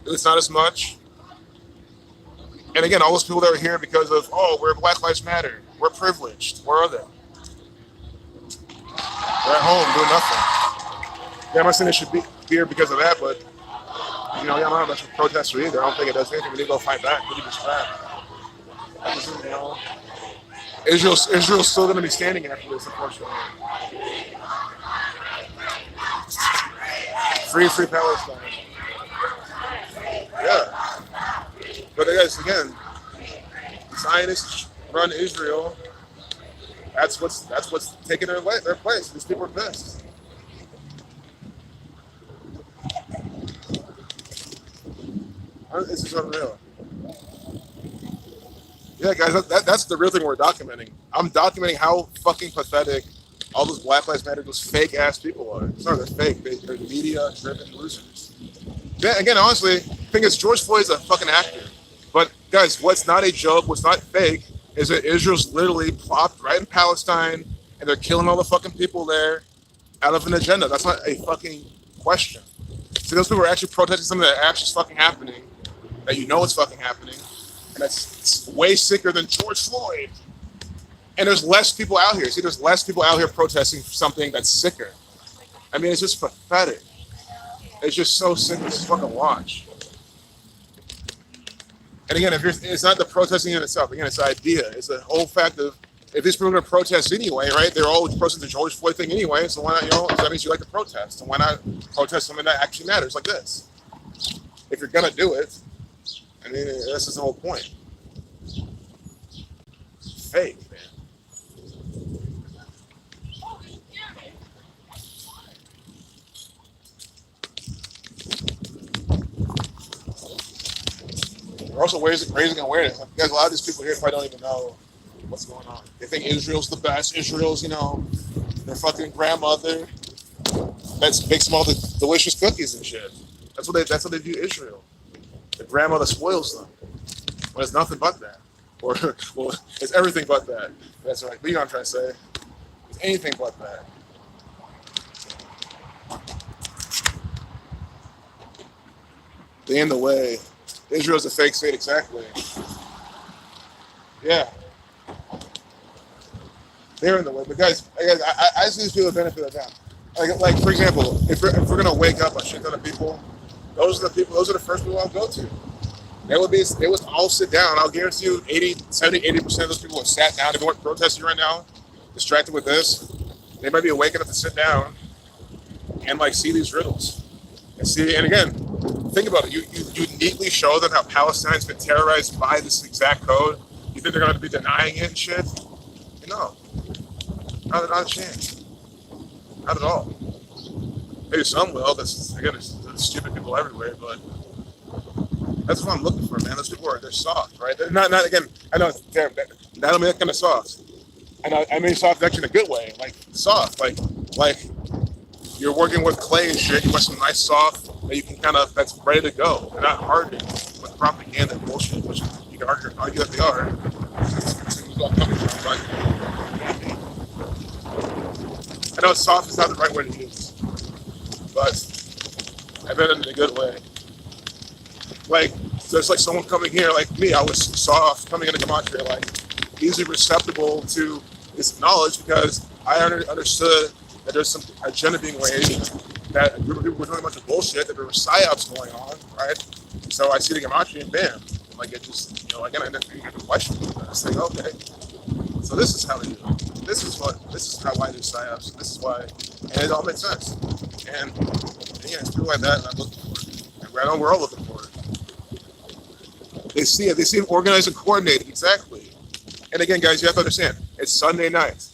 It's not as much. And again, all those people that are here because of, we're Black Lives Matter. We're privileged. Where are they? They're at home doing nothing. Yeah, I'm not saying they should be here because of that, but I'm not much of a protester either. I don't think it does anything. We need to go fight back. We need to distract. Israel's still going to be standing after this, unfortunately. Free Palestine. Yeah. But guys, again, Zionists run Israel. That's what's taking their place. These people are pissed. This is unreal. Yeah, guys, that's the real thing we're documenting. I'm documenting how fucking pathetic all those Black Lives Matter, those fake ass people are. Sorry, they're fake. They're media-driven losers. Yeah, again, honestly, the thing is, George Floyd is a fucking actor. But guys, what's not a joke, what's not fake, is that Israel's literally plopped right in Palestine, and they're killing all the fucking people there out of an agenda. That's not a fucking question. See, those people are actually protesting something that actually is fucking happening, that you know it's fucking happening, and that's way sicker than George Floyd. And there's less people out here. See, there's less people out here protesting for something that's sicker. I mean, it's just pathetic. It's just so sick to just fucking watch. And again, it's not the protesting in itself. Again, it's the idea. It's the whole fact of if these people are going to protest anyway, right? They're all protesting the George Floyd thing anyway. So why not? That means you like to protest. And why not protest something that actually matters, like this? If you're gonna do it, I mean, this is the whole point. Fake, man. They're also raising awareness. Because a lot of these people here probably don't even know what's going on. They think Israel's the best. Israel's, their fucking grandmother that makes them all the delicious cookies and shit. That's what they view Israel. The grandmother spoils them. Well, it's nothing but that. Or, well, it's everything but that. That's right. But you know what I'm trying to say. It's anything but that. They in the way. Israel's a fake state, exactly. Yeah. They're in the way. But guys, I see these people benefit of that. Like for example, if we're gonna wake up a shit ton of people, those are the first people I'll go to. They would all sit down. I'll guarantee you 80% of those people have sat down. If they weren't protesting right now, distracted with this, they might be awake enough to sit down and see these riddles. And again, think about it. You neatly show them how Palestine's been terrorized by this exact code. You think they're going to be denying it and shit? No. Not a chance. Not at all. Maybe some will. There's stupid people everywhere, but that's what I'm looking for, man. Those people they're soft, right? They're not again, I know it's damn that don't mean that kind of soft. I mean soft actually in a good way. Like soft. Like you're working with clay and shit, you want some nice soft that you can that's ready to go. They're not hardened with propaganda and bullshit, which you can argue that they are. I know soft is not the right word to use, but I meant it in a good way. There's someone coming here like me. I was soft coming into Gematria, easily receptible to this knowledge because I understood that there's some agenda being waged, that a group of people were doing a bunch of bullshit, that there were psyops going on, right? So I see the Gematria and bam, it just, again, I didn't have to question it. I was okay, so this is how they do it. This is how I do psyops. This is why, and it all makes sense. And yeah, it's people like that I'm looking for. And I know we're all looking for it. They see it. They see it organized and coordinated. Exactly. And again, guys, you have to understand, it's Sunday night.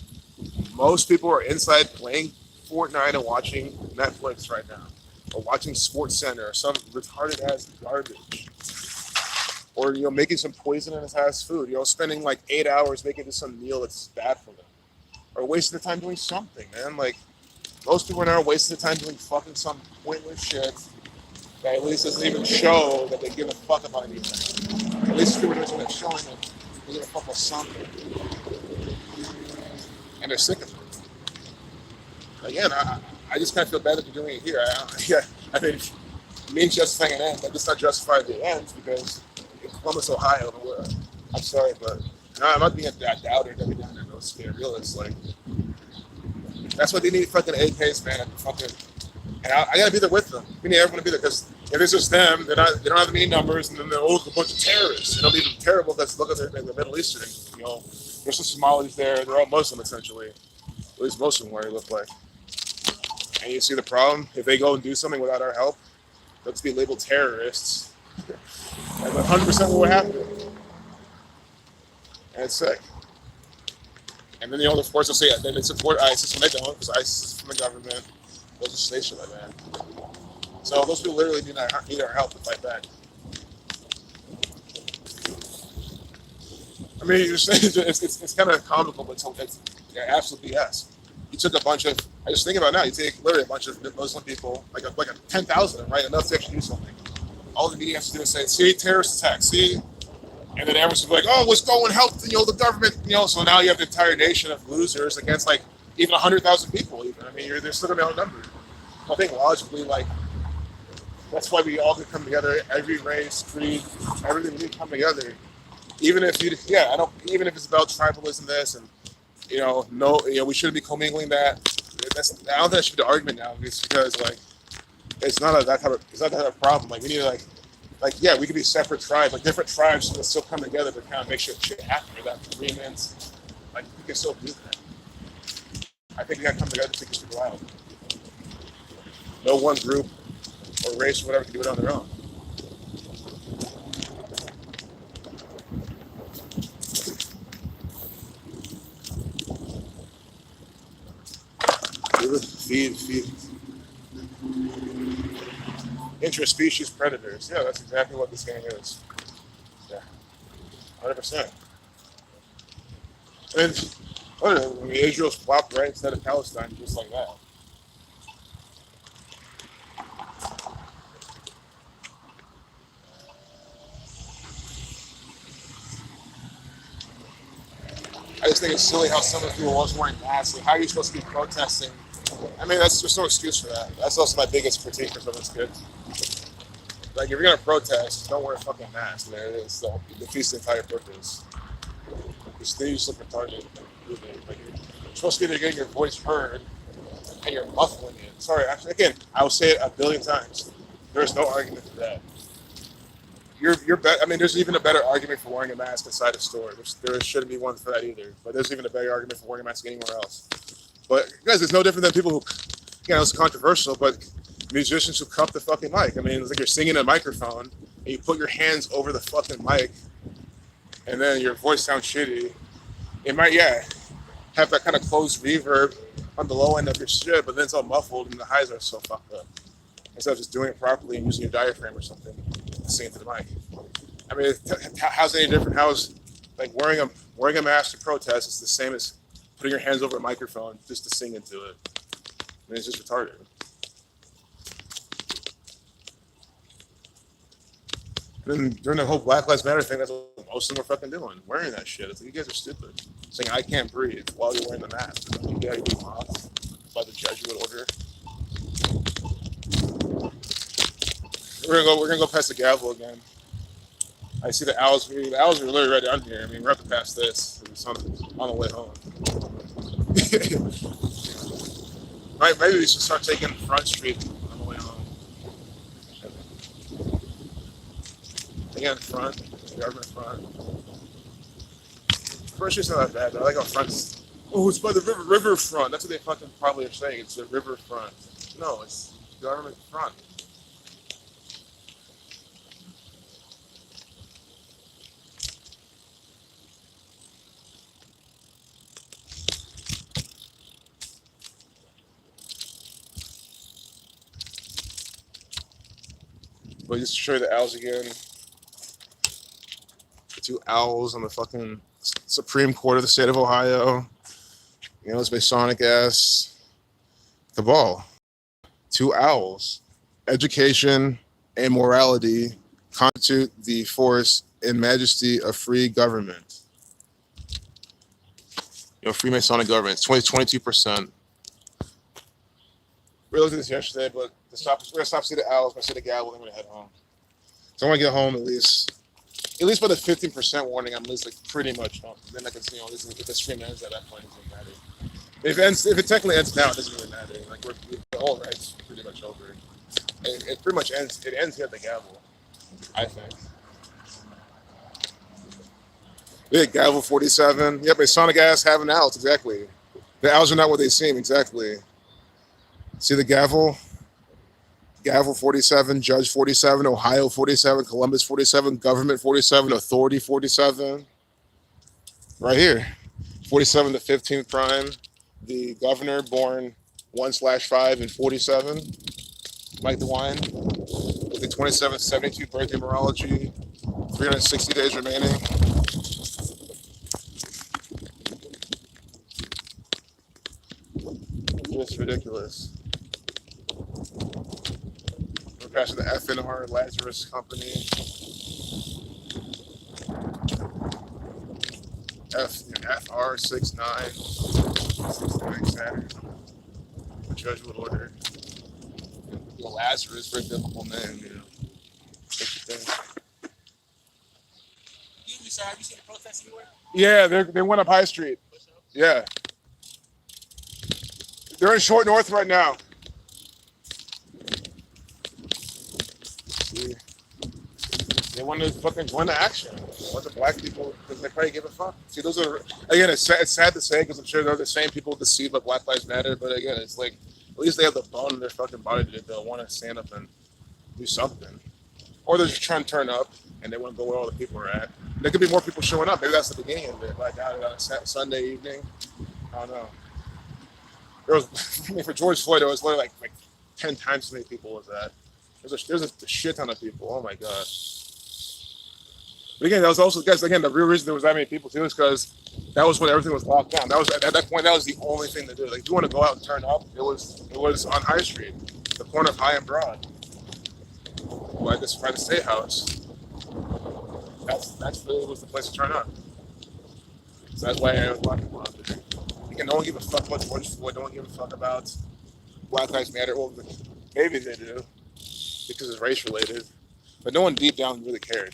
Most people are inside playing Fortnite and watching Netflix right now, or watching Sports Center, or some retarded ass garbage, or making some poisonous ass food. Spending 8 hours making some meal that's bad for them, or wasting the time doing something, man. Most people are now wasting the time doing fucking some pointless shit that at least doesn't even show that they give a fuck about anything. At least people are doing something that's showing them they give a fuck about something, and they're sick of it. Again, I just kind of feel bad that they're doing it here. I mean, me justifying an end, but it's not justify the end because in Columbus, Ohio, I'm sorry, but I'm not being a doubter that we down there, no scare realist. That's what they need, fucking AKs, man. And I gotta be there with them. We need everyone to be there because if it's just them, they don't have any numbers, and then they're a bunch of terrorists. It'll be terrible because look at the Middle Eastern. There's some Somalis there. They're all Muslim essentially. At least most of them, where they look like. And you see the problem? If they go and do something without our help, they'll just be labeled terrorists. And 100% what would happen. And it's sick. And then, of course, they'll say then they support ISIS when they don't, because ISIS is from the government. They'll just say shit like that. So those people literally need our help to fight back. I mean, it's kind of comical, but it's absolute BS. You took a bunch of, I just think about it now, you take literally a bunch of Muslim people, like a 10,000 of them, right? Enough to actually do something. All the media has to do is say, see, terrorist attack, see, And then everyone's like, "Oh, let's go and help, the government." So now you have the entire nation of losers against like even 100,000 people. Even I mean, they're still gonna be outnumbered. I think logically, like that's why we all could come together. Every race, creed, everything we need to come together. Even if I don't. Even if it's about tribalism, this and no, we shouldn't be commingling that. I don't think that should be the argument now. It's because like it's not that type of problem. Like we need to yeah, we could be separate tribes, like different tribes can still come together to kind of make sure shit happen or that agreements. Like we can still do that. I think we gotta come together to figure people out. No one group or race or whatever can do it on their own. Feed. Interspecies predators. Yeah, that's exactly what this game is. Yeah, 100%. And Israel's flopped right instead of Palestine, just like that. I just think it's silly how some of the people was wearing masks. Like, how are you supposed to be protesting? I mean, there's no excuse for that. That's also my biggest critique for some of this kid. Like, if you're gonna protest, don't wear a fucking mask. There it is. So it defeats the entire purpose. You just look retarded. Like, you're supposed to be getting your voice heard, and you're muffling it. Sorry, actually, again, I will say it a billion times. There is no argument for that. I mean, there's even a better argument for wearing a mask inside a store. There shouldn't be one for that either. But there's even a better argument for wearing a mask anywhere else. But guys, it's no different than people who, it's controversial, but musicians who cup the fucking mic. I mean, it's like you're singing in a microphone and you put your hands over the fucking mic, and then your voice sounds shitty. It might, have that kind of closed reverb on the low end of your shit, but then it's all muffled and the highs are so fucked up. Instead of just doing it properly and using your diaphragm or something to sing into the mic. I mean, how's it any different? How's like wearing a mask to protest is the same as putting your hands over a microphone just to sing into it. I mean, it's just retarded. And then during the whole Black Lives Matter thing, that's what most of them are fucking doing, wearing that shit. It's like, you guys are stupid. Saying, "I can't breathe" while you're wearing the mask. It's like, yeah, you're being mocked by the Jesuit order. We're gonna go past the gavel again. I see the owls. The owls are literally right down here. I mean, we're up to past this. It's on the way home. Right? Maybe we should start taking Front Street on the way home. Again, front, government front. Front Street's not that bad, though. I like how front's. Oh, it's by the riverfront. That's what they fucking probably are saying. It's the riverfront. No, it's government front. But just to show you the owls again. The two owls on the fucking Supreme Court of the state of Ohio. It's Masonic ass cabal. Two owls. Education and morality constitute the force and majesty of free government. Freemasonic government. It's 22%. We looked at this yesterday, but we're gonna stop seeing the owls, we're gonna see the gavel, and we're gonna head home. So I want to get home at least by the 15% warning. I'm at least like pretty much home. And then I can see, if the stream ends at that point, it doesn't matter. If it technically ends now, it doesn't really matter. Like the whole right's pretty much over. It pretty much ends. It ends here at the gavel, I think. Yeah, gavel 47. Yep, Masonic ass having owls, exactly. The owls are not what they seem, exactly. See the gavel? Gavel 47, Judge 47, Ohio 47, Columbus 47, Government 47, Authority 47. Right here. 47 to 15th prime. The governor born 1/5 and 47. Mike DeWine. With the 2772 birthday numerology. 360 days remaining. It's ridiculous. We're passing the FNR Lazarus Company. FR69 Saturn, the Jesuit order. Lazarus, very biblical name, you know. Excuse me, sir. Have you seen a protest anywhere? Yeah, they went up High Street. Yeah. They're in Short North right now. See? They want to fucking join the action. Want the black people, because they probably give a fuck. See, those are, again, it's sad to say, because I'm sure they're the same people deceived by Black Lives Matter, but again, it's like, at least they have the bone in their fucking body that they'll want to stand up and do something. Or they're just trying to turn up, and they want to go where all the people are at. There could be more people showing up. Maybe that's the beginning of it, like out on a Sunday evening. I don't know. There was, I mean, for George Floyd, there was literally like 10 times as many people as that. There's a shit ton of people. Oh my god. But again, that was also, guys. Again, the real reason there was that many people too is because that was when everything was locked down. That was at that point. That was the only thing to do. Like, if you want to go out and turn up, it was on High Street, the corner of High and Broad, by the State House. That's really was the place to turn up. So that's why there was a lot of people out there. Again, no one give a fuck about George Floyd. No one give a fuck about Black Lives Matter. Well, maybe they do because it's race related, but no one deep down really cared.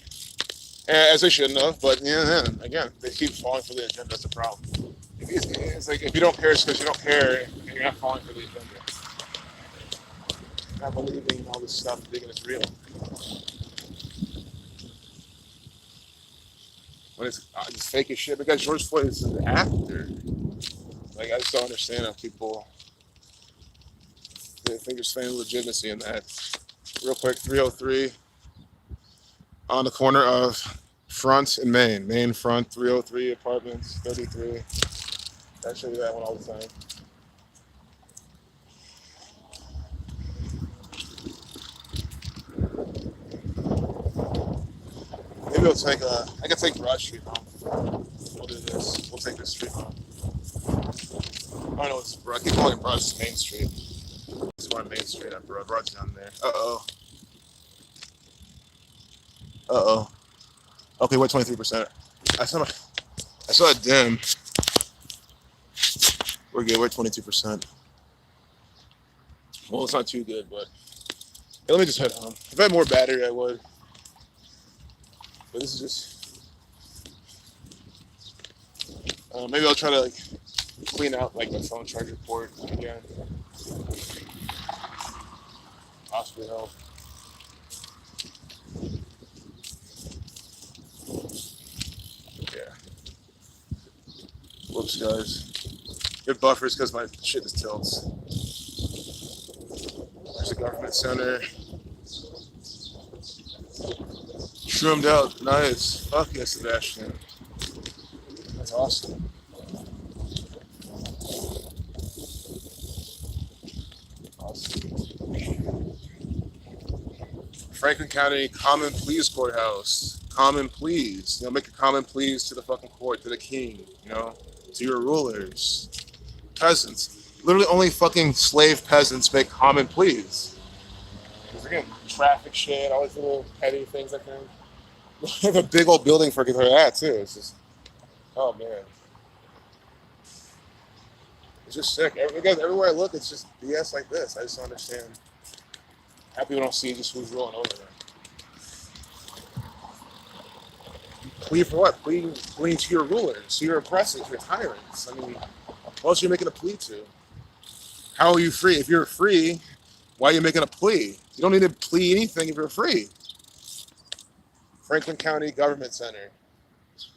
As they shouldn't have, but yeah, again, they keep falling for the agenda. That's a problem. It's like if you don't care, it's because you don't care, and you're not falling for the agenda. You're not believing in all this stuff, thinking it's real. When it's fake as shit, because George Floyd is an actor. Like, I just don't understand how people they think there's any legitimacy in that. Real quick, 303 on the corner of Front and Main Front, 303 apartments, 33. I show you that one all the time. Maybe we'll take I can take Broad Street home. We'll do this. We'll take this street home. I don't know what's Broad. I keep calling it Broad, it's Main Street. It's one Main Street on Broad. Broad's down there. Okay, we're 23%. I saw it dim. We're good. We're 22%. Well, it's not too good, but hey, let me just head home. If I had more battery, I would. But this is just. Maybe I'll try to like clean out like my phone charger port again. Possibly help. Whoops, guys. Good buffers because my shit is tilts. There's the government center. Shroomed out. Nice. Fuck yes, Sebastian. That's awesome. Franklin County Common Pleas Courthouse. Common pleas. Make a common pleas to the fucking court, to the king, to your rulers. Peasants. Literally only fucking slave peasants make common pleas. Because again, traffic shit, all these little petty things like that. They have a big old building for that too. It's just, oh man. It's just sick. Everywhere I look, it's just BS like this. I just don't understand. Happy we don't see just who's rolling over there. Plea for what? Pleading to your rulers, to your oppressors, your tyrants. I mean, what else are you making a plea to? How are you free? If you're free, why are you making a plea? You don't need to plea anything if you're free. Franklin County Government Center,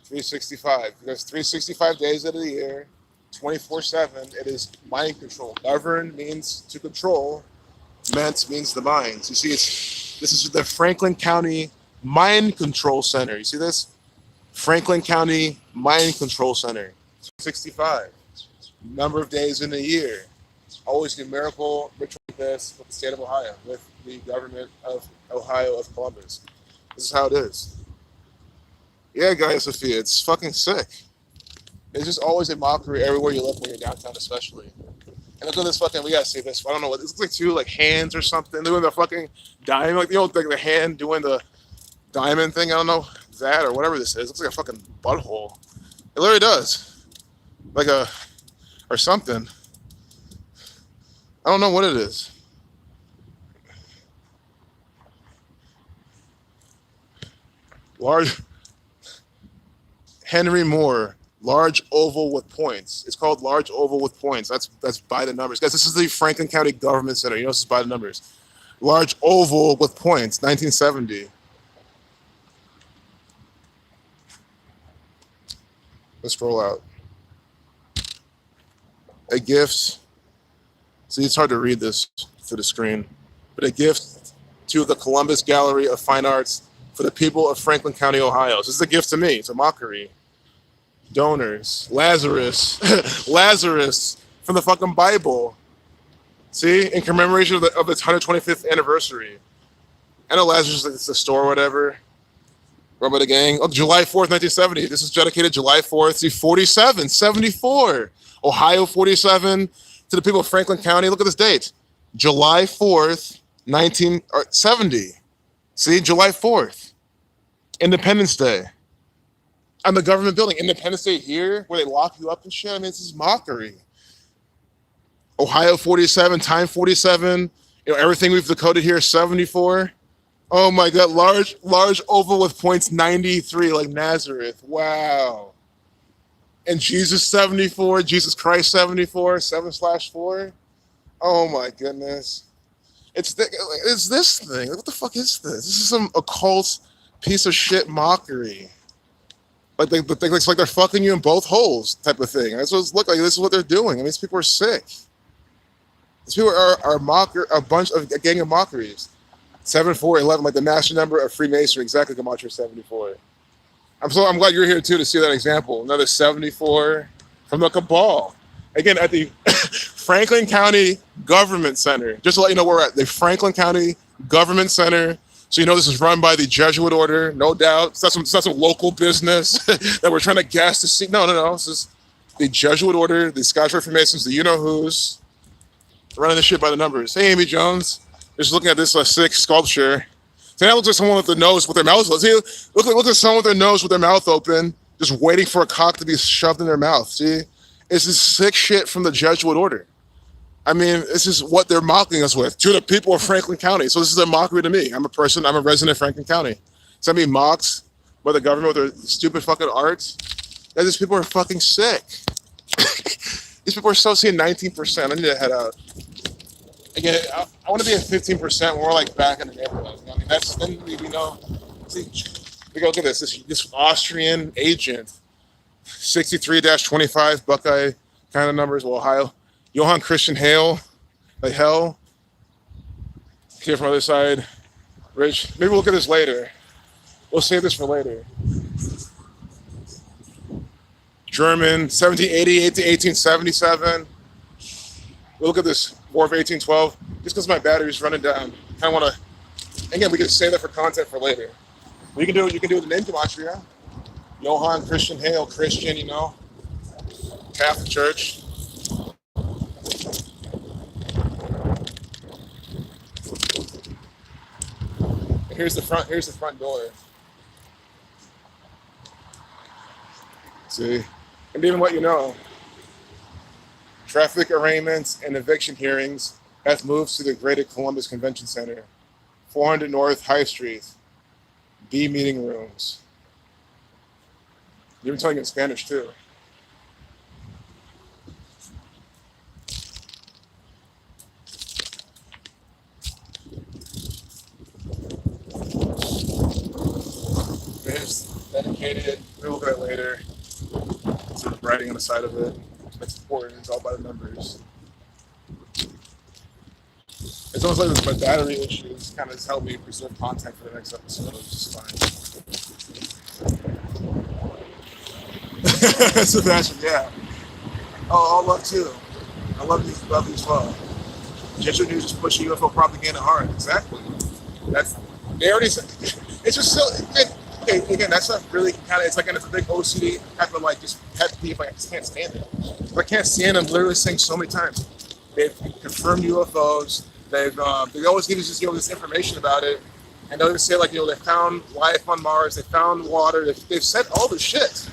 365. There's 365 days out of the year, 24/7. It is mind control. Govern means to control. Ment means the mind. You see, this is the Franklin County Mind Control Center. You see this? Franklin County Mind Control Center. 65. Number of days in a year. Always numerical ritual like this with the state of Ohio, with the government of Ohio of Columbus. This is how it is. Yeah, guys, Sophia, it's fucking sick. It's just always a mockery everywhere you look when you're downtown, especially. And look at this fucking, we gotta see this. I don't know what, this looks like two like hands or something doing the fucking diamond, like the hand doing the diamond thing. I don't know that or whatever this is. It looks like a fucking butthole. It literally does. Like a, or something. I don't know what it is. Large, Henry Moore, large oval with points. It's called large oval with points. That's by the numbers. Guys, this is the Franklin County Government Center. You know this is by the numbers. Large oval with points, 1970. Let's scroll out. A gift. See, it's hard to read this through the screen, but a gift to the Columbus Gallery of Fine Arts for the people of Franklin County, Ohio. This is a gift to me. It's a mockery. Donors. Lazarus. Lazarus from the fucking Bible. See, in commemoration of its 125th anniversary. I know Lazarus is like it's a store or whatever. Run by the gang. Oh, July 4th, 1970. This is dedicated July 4th. See, 47, 74. Ohio 47 to the people of Franklin County. Look at this date. July 4th, 1970. See, July 4th. Independence Day. On the government building. Independence Day here, where they lock you up and shit. I mean, this is mockery. Ohio 47, time 47. You know, everything we've decoded here, 74. Oh my God, large oval with points 93, like Nazareth. Wow. And Jesus 74, Jesus Christ 74, 7/4. Oh my goodness. It's this thing. What the fuck is this? This is some occult piece of shit mockery. Like it's like they're fucking you in both holes type of thing. That's what it's look like. This is what they're doing. I mean, these people are sick. These people are a gang of mockeries. 7411, like the master number of Freemasonry, exactly Gematria 74. I'm glad you're here too to see that example. Another 74 from the Cabal. Again, at the Franklin County Government Center. Just to let you know where we're at, the Franklin County Government Center. So you know this is run by the Jesuit order, no doubt. It's not some local business that we're trying to gas to see. No. This is the Jesuit order, the Scottish Freemasons, the you-know-whos, running this shit by the numbers. Hey, Amy Jones. Just looking at this sick sculpture. So that looks like someone with the nose with their mouth open. See, look at someone with their nose with their mouth open, just waiting for a cock to be shoved in their mouth. See? It's this sick shit from the Jesuit order. I mean, this is what they're mocking us with to the people of Franklin County. So this is a mockery to me. I'm a resident of Franklin County. So I'm being mocked by the government with their stupid fucking art. And these people are fucking sick. These people are still seeing 19%. I need to head out. Again, I want to be at 15% when we're like back in the neighborhood. I mean, that's then we know. See, we go look at this Austrian agent, 63-25 Buckeye kind of numbers, Ohio. Johann Christian Hale, like hell. Here from the other side, Rich. Maybe we'll look at this later. We'll save this for later. German, 1788 to 1877. We'll look at this War of 1812. Just because my battery's running down, I kind of want to. Again, we can save that for content for later. You can do it in name gematria. Johann Christian Hale, Christian, you know, Catholic Church. And here's the front door. See, and even what you know. Traffic arraignments and eviction hearings have moved to the Greater Columbus Convention Center, 400 North High Street, B meeting rooms. You're telling in Spanish too. It's dedicated. We'll look at it later. See the writing on the side of it. That's important. It's all by the numbers. It's almost like my battery issues kind of helped me preserve content for the next episode, which is fine. Sebastian, yeah. Oh, all love too. I love you as well. Jesuit News is pushing UFO propaganda hard. Exactly. They already said. It's just so. Again, that's not really kind of. It's like it's a big OCD type of like just pet peeve. Like I just can't stand it. I can't stand them literally saying so many times. They've confirmed UFOs. They always give us this information about it, and they'll say like they found life on Mars, they found water. They've said all this shit.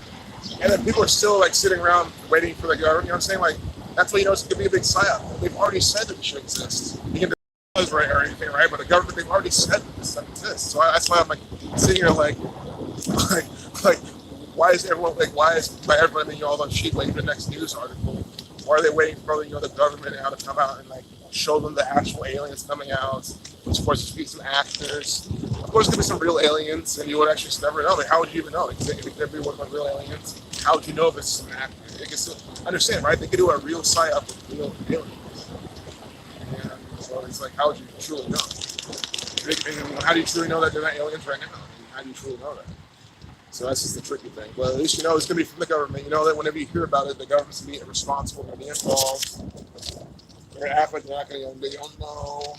and then people are still like sitting around waiting for the government. You know what I'm saying? Like that's why you know it's gonna be a big psyop. They've already said that this shit exists. You can does right or anything, right? But the government they've already said that this stuff exists. So that's why I'm like sitting here like like why is everyone like why is by everyone you know, all on sheet waiting for the next news article? Why are they waiting for you know the government now to come out and like show them the actual aliens coming out? Of course, there's be some actors. Of course, there could be some real aliens, and you would actually just never know. Like, how would you even know? If it could be one of the real aliens, how would you know if it's an actor? They can still understand, right? They could do a real psyop with real aliens. Yeah. So it's like, how would you truly know? And how do you truly know that they're not aliens right now? How do you truly know that? So that's just the tricky thing. But at least you know it's going to be from the government. You know that whenever you hear about it, the government's going to be responsible, going to be involved. They're going to act like they're not going to, they don't know.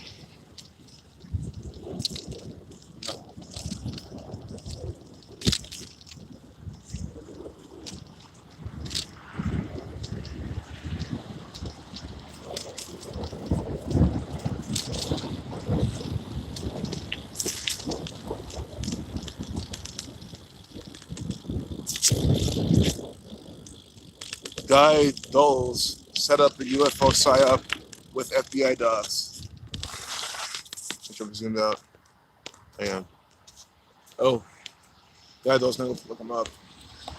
Guy Dulles set up the UFO psyop with FBI dogs. Which I'm zoomed out. I am. Oh, Guy Dulles, now look him up.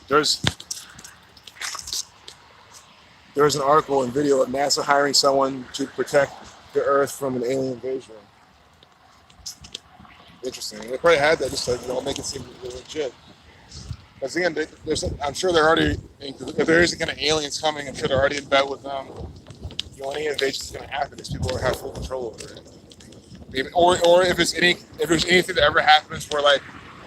There's an article and video of NASA hiring someone to protect the Earth from an alien invasion. Interesting. They probably had that just to make it seem legit. Because again, I'm sure they're already, if there is kind of aliens coming, I'm sure they're already in bed with them. Any invasion is going to happen is people will have full control over it. Maybe, or if there's anything that ever happens where like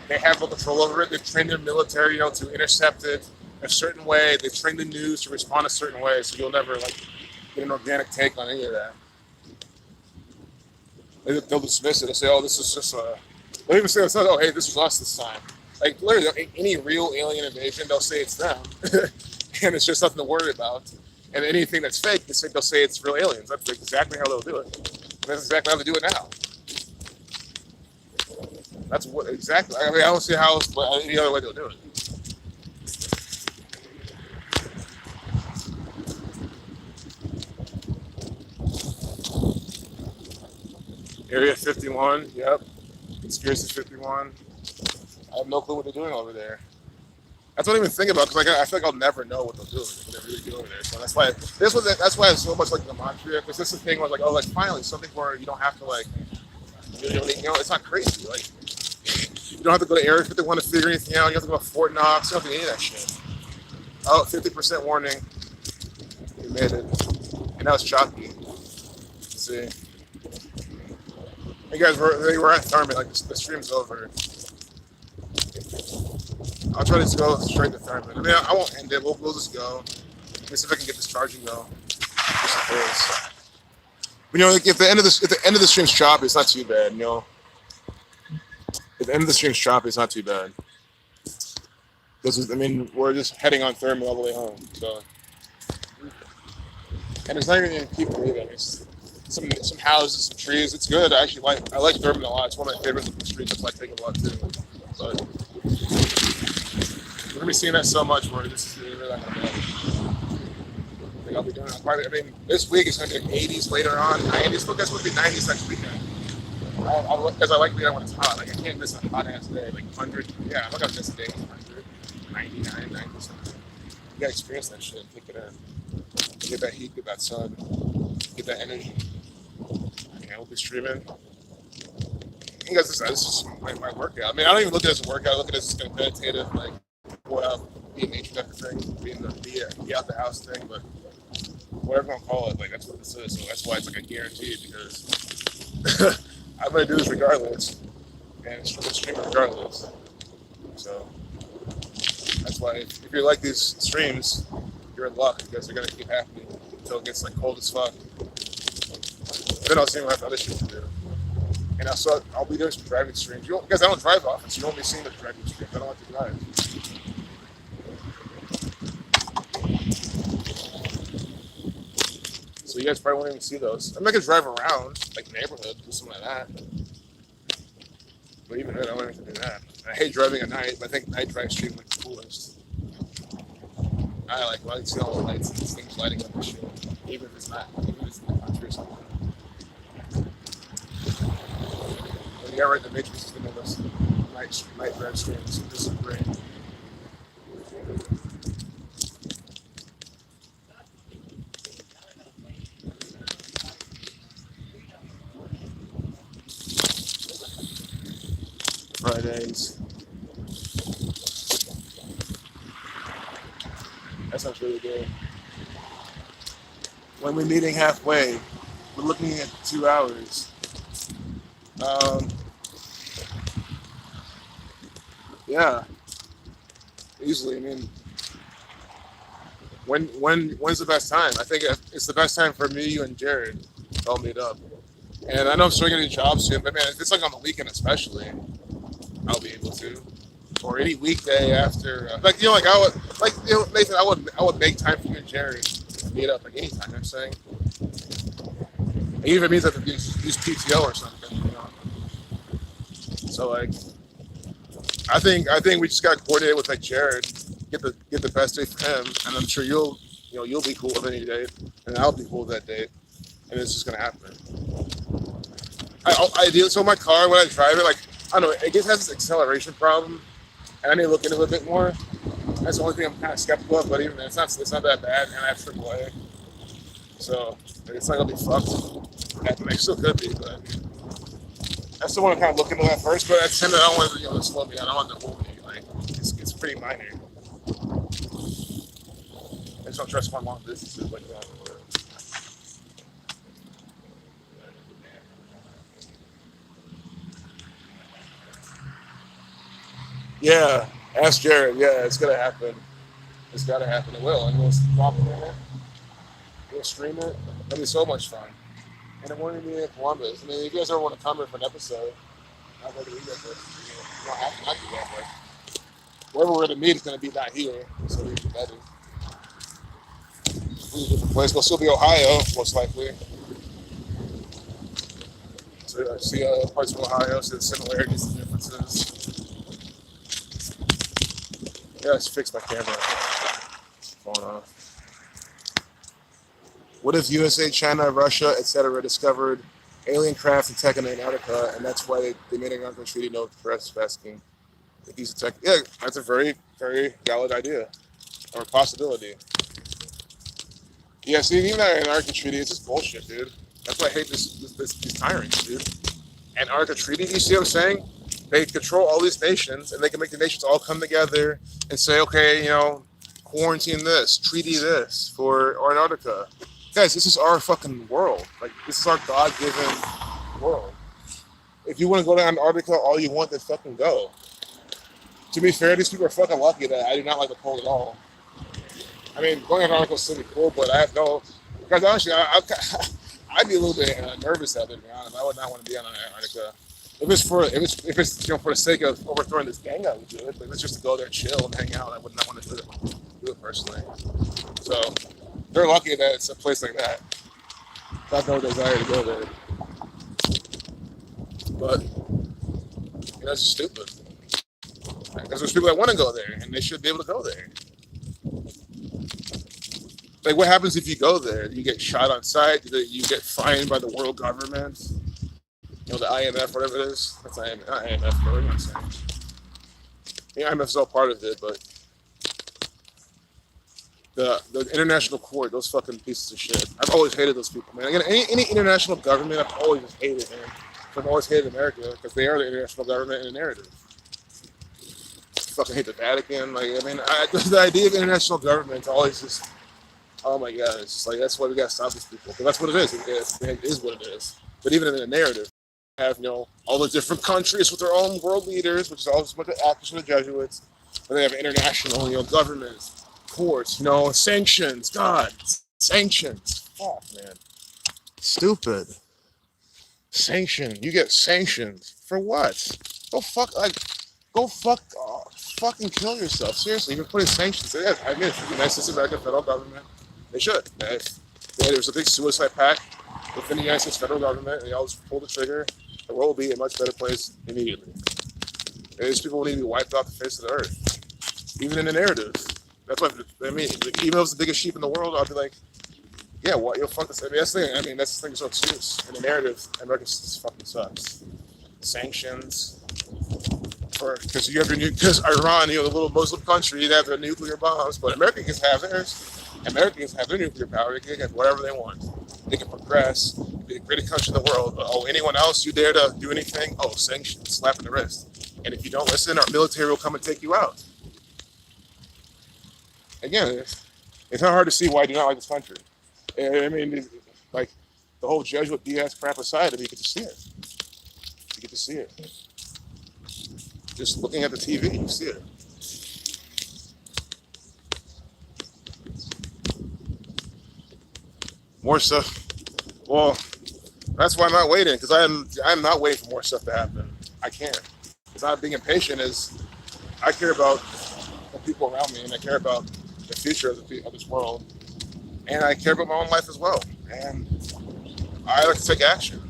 they have full control over it, they've trained their military, to intercept it a certain way. They've trained the news to respond a certain way, so you'll never like get an organic take on any of that. They'll dismiss it. They'll say, "Oh, this is just a." They'll even say, "Oh, hey, this was us this time." Like literally, any real alien invasion, they'll say it's them, and it's just nothing to worry about. And anything that's fake, they'll say it's real aliens. That's exactly how they'll do it. And that's exactly how they do it now. That's what exactly. I mean, I don't see how any other way they'll do it. Area 51. Yep. Conspiracy 51. I have no clue what they're doing over there. That's what I even think about because I feel like I'll never know what they'll do when they really do over there. So that's why it's so much like the mantra because this is the thing where like finally something where you don't have to it's not crazy like you don't have to go to Area 51 to figure anything out. You don't have to go to Fort Knox. You don't have to do any of that shit. Oh, 50% warning. We made it, and that was choppy. Let's see. You guys we're at Thurman. Like the stream's over. I'll try to just go straight to Thurman. I mean, I won't end it. We'll just go. Let me see if I can get this charging though. But like if the end of the stream's choppy, it's not too bad. If the end of the stream's choppy, it's not too bad. Because we're just heading on Thurman all the way home. So, and there's not even any people either. It's some houses, some trees. It's good. I like Thurman a lot. It's one of my favorite streets. That's why I take a lot too. But we're gonna be seeing that so much where this is really not gonna be. I think I'll be doing it. This week it's gonna be 80s later on, 90s. But guess what? It'll be 90s next weekend. Because I like being when it's hot. Like I can't miss a hot ass day. Like 100. Yeah, I'm not gonna miss a day with 100, 99, 90 something. You gotta experience that shit. Take it in. Get that heat, get that sun, get that energy. Okay, we'll be streaming. I guess this is my workout. I mean, I don't even look at it as a workout. I look at it as just a meditative, like, go out, be in nature type of thing, be out the house thing. But whatever I'm call it, like that's what this is. So that's why it's like a guarantee because I'm gonna do this regardless, and it's streaming regardless. So that's why if you like these streams, you're in luck because they're gonna keep happening until it gets like cold as fuck. Then I'll see what I have other shit to do. And I'll be doing some driving streams. Because I don't drive often, so you won't be seeing the driving streams. I don't like to drive. So you guys probably won't even see those. I'm not gonna drive around, like neighborhood, do something like that. But even then, I won't even do that. I hate driving at night, but I think night drive streams like the coolest. I like seeing all the lights and things lighting up and shit. Even if it's not, even if it's in the country or something. But yeah, right. The Matrix is gonna listen. Night red streams. This is great. Fridays. That sounds really good. When we're meeting halfway, we're looking at 2 hours. Um, yeah, easily. I mean, when's the best time? I think it's the best time for me, you, and Jared to all meet up. And I know I'm starting getting jobs soon, but man, if it's like on the weekend especially, I'll be able to. Or any weekday after, like like I would, like Nathan, I would make time for you and Jared to meet up like anytime. I'm saying, even if it means I have to use PTO or something. So like, I think we just got to coordinate with like Jared, get the best date for him, and I'm sure you'll be cool with any date, and I'll be cool with that date, and it's just gonna happen. I deal so my car when I drive it, like I don't know, it just has this acceleration problem, and I need to look into it a bit more. That's the only thing I'm kind of skeptical of, but even then, it's not that bad, and I have AAA, so like, it's not gonna be fucked. I still could be, but I still want to kind of look into that first. But at the same time, I don't want to slow me down. I want to hold me. Like it's pretty minor. I just don't trust my long distances like that. Yeah, ask Jared. Yeah, it's gonna happen. It's gotta happen. It will. And we'll drop it in it. We'll stream it. It'll be so much fun. And it won't even be in Columbus. I mean, if you guys ever want to come here for an episode, I'd like to be there for you don't have to not do that, but wherever we're gonna meet is gonna be not here. So we can better. We'll a different place. We'll still be Ohio, most likely. So see parts of Ohio, see the similarities and differences. Yeah, let's fix my camera. It's falling off. What if USA, China, Russia, etc. discovered alien craft and tech in Antarctica, and that's why they made an Antarctica treaty no trespassing? The piece of tech. Yeah, that's a very, very valid idea or possibility. Yeah, see, even that Antarctica treaty, it's just bullshit, dude. That's why I hate these tyrants, dude. Antarctica treaty, you see what I'm saying? They control all these nations, and they can make the nations all come together and say, okay, quarantine this, treaty this for Antarctica. Guys, this is our fucking world. Like, this is our God-given world. If you want to go to Antarctica all you want, then fucking go. To be fair, these people are fucking lucky that I do not like the cold at all. I mean, going to Antarctica is still cool, but I have no... Because honestly, I'd be a little bit nervous out there, to be honest. I would not want to be on Antarctica. If it's for the sake of overthrowing this gang, I would do it. But if it's just to go there, chill, and hang out, I would not want to do it personally. So they're lucky that it's a place like that. I have no desire to go there. But that's stupid. Because there's people that want to go there, and they should be able to go there. Like, what happens if you go there? You get shot on sight? You get fined by the world government? The IMF, whatever it is. That's IMF, not IMF, but what am I saying? The IMF is all part of it, but the international court, those fucking pieces of shit. I've always hated those people, man. Again, any international government, I've always just hated, man. I've always hated America because they are the international government in a narrative. I fucking hate the Vatican. Like, I mean, the idea of international government is always just, oh my god, it's just like, that's why we gotta stop these people. Because that's what it is. It is what it is. But even in the narrative, have all the different countries with their own world leaders, which is all just a bunch of actors from the Jesuits. And they have international, governments, courts, sanctions. God, sanctions. Fuck, man. Stupid. Sanction. You get sanctioned for what? Fucking kill yourself. Seriously, you're putting sanctions. Yeah, I mean, it's the United States of America federal government. They should. There's a big suicide pact within the United States federal government, and they all just pull the trigger. The world will be a much better place immediately. And these people will need to be wiped off the face of the earth, even in the narrative. That's what I mean. Even if it was the biggest sheep in the world, I'd be like, yeah, what? You'll fuck this. I mean, that's the thing. I mean, that's the thing. So excuse in the narrative, America just fucking sucks. Sanctions for because you have your because Iran, the little Muslim country, they have their nuclear bombs, but America can have theirs. Americans have their nuclear power. They can get whatever they want. They can progress, be the greatest country in the world. But, oh, anyone else you dare to do anything? Oh, sanctions, slap in the wrist. And if you don't listen, our military will come and take you out. Again, it's not hard to see why I do not like this country. I mean, like the whole Jesuit BS crap aside, you get to see it. You get to see it. Just looking at the TV, you see it. More stuff. Well, that's why I'm not waiting, because I'm not waiting for more stuff to happen. I can't. It's not being impatient. Is I care about the people around me, and I care about the future of this world, and I care about my own life as well. And I like to take action.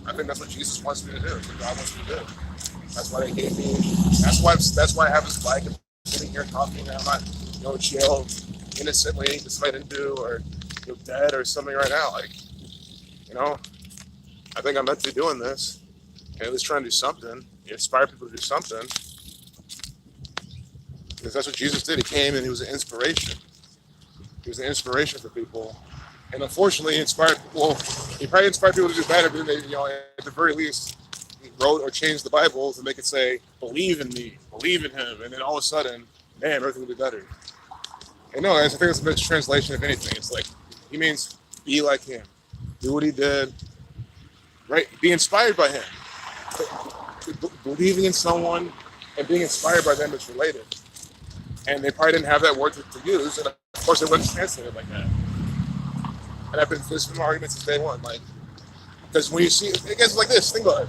I think that's what Jesus wants me to do. That's what God wants me to do. That's why they gave me. That's why I have this bike and sitting here talking. And I'm not, jailed innocently, just I didn't do, or dead or something right now. Like, I think I'm meant to be doing this, and at least trying to do something, inspire people to do something. Because that's what Jesus did. He came and he was an inspiration. He was an inspiration for people. And unfortunately, he probably inspired people to do better, but then they, at the very least, he wrote or changed the Bible to make it say, believe in me, believe in him. And then all of a sudden, man, everything will be better. And no, I think it's a mistranslation of anything. It's like, he means be like him. Do what he did. Right? Be inspired by him. Believing in someone and being inspired by them is related. And they probably didn't have that word to use. And of course, they wouldn't translate it like that. And I've been listening to arguments since day one. Like, because when you see, it gets like this. Think about it.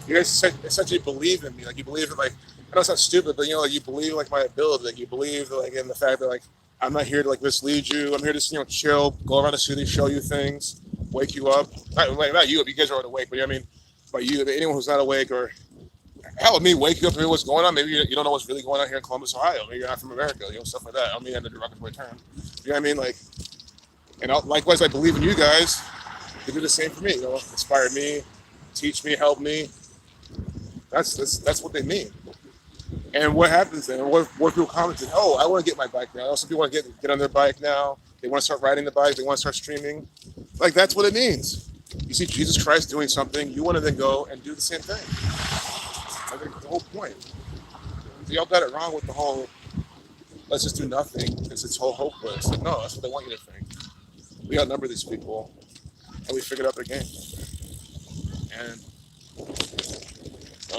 You guys essentially believe in me. Like, you believe in, like, I know it's not stupid, but, like, you believe, like, my ability. Like, you believe, like, in the fact that, like, I'm not here to, like, mislead you. I'm here to, chill, go around the city, show you things, wake you up. Not you, you guys are already awake, but, but you, anyone who's not awake, or hell, me wake you up and what's going on. Maybe you don't know what's really going on here in Columbus, Ohio. Maybe you're not from America, stuff like that. I don't mean that in a derogatory term. You know what I mean? Like, and likewise, I believe in you guys to do the same for me. Inspire me, teach me, help me. That's what they mean. And what happens then? What people commented? Oh, I want to get my bike now. Some people want to get on their bike now. They want to start riding the bike. They want to start streaming. Like, that's what it means. You see Jesus Christ doing something, you want to then go and do the same thing. I think the whole point. Y'all got it wrong with the whole, let's just do nothing because it's whole hopeless. Like, no, that's what they want you to think. We outnumber these people, and we figured out their game. And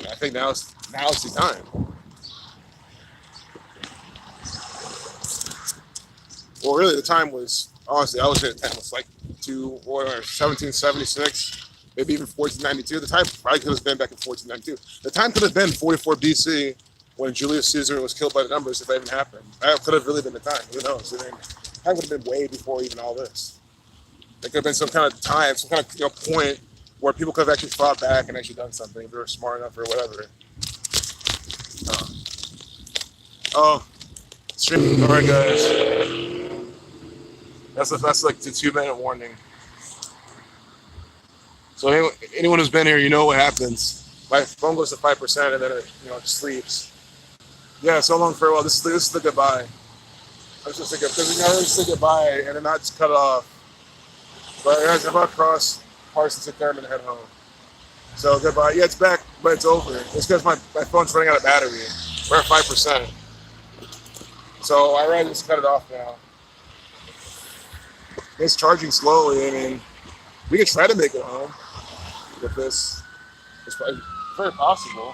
I think now's the time. Well, really, the time was, honestly, I was at 10. It was like 1776, maybe even 1492. The time probably could have been back in 1492. The time could have been 44 BC when Julius Caesar was killed by the numbers, if that even happened. That could have really been the time. Who knows? I mean, that would have been way before even all this. There could have been some kind of time, some kind of point where people could have actually fought back and actually done something if they were smart enough or whatever. Streaming. All right, guys. That's like the 2-minute warning. So anyone who's been here, you know what happens. My phone goes to 5% and then it sleeps. Yeah, so long, farewell. This is the goodbye. I was just thinking, because we never say goodbye and then not just cut it off. But I'm about to cross Parsons and Thurman and head home. So goodbye. Yeah, it's back, but it's over. It's because my phone's running out of battery. We're at 5%. So I rather just cut it off now. It's charging slowly. I mean, we could try to make it home with this. It's very possible.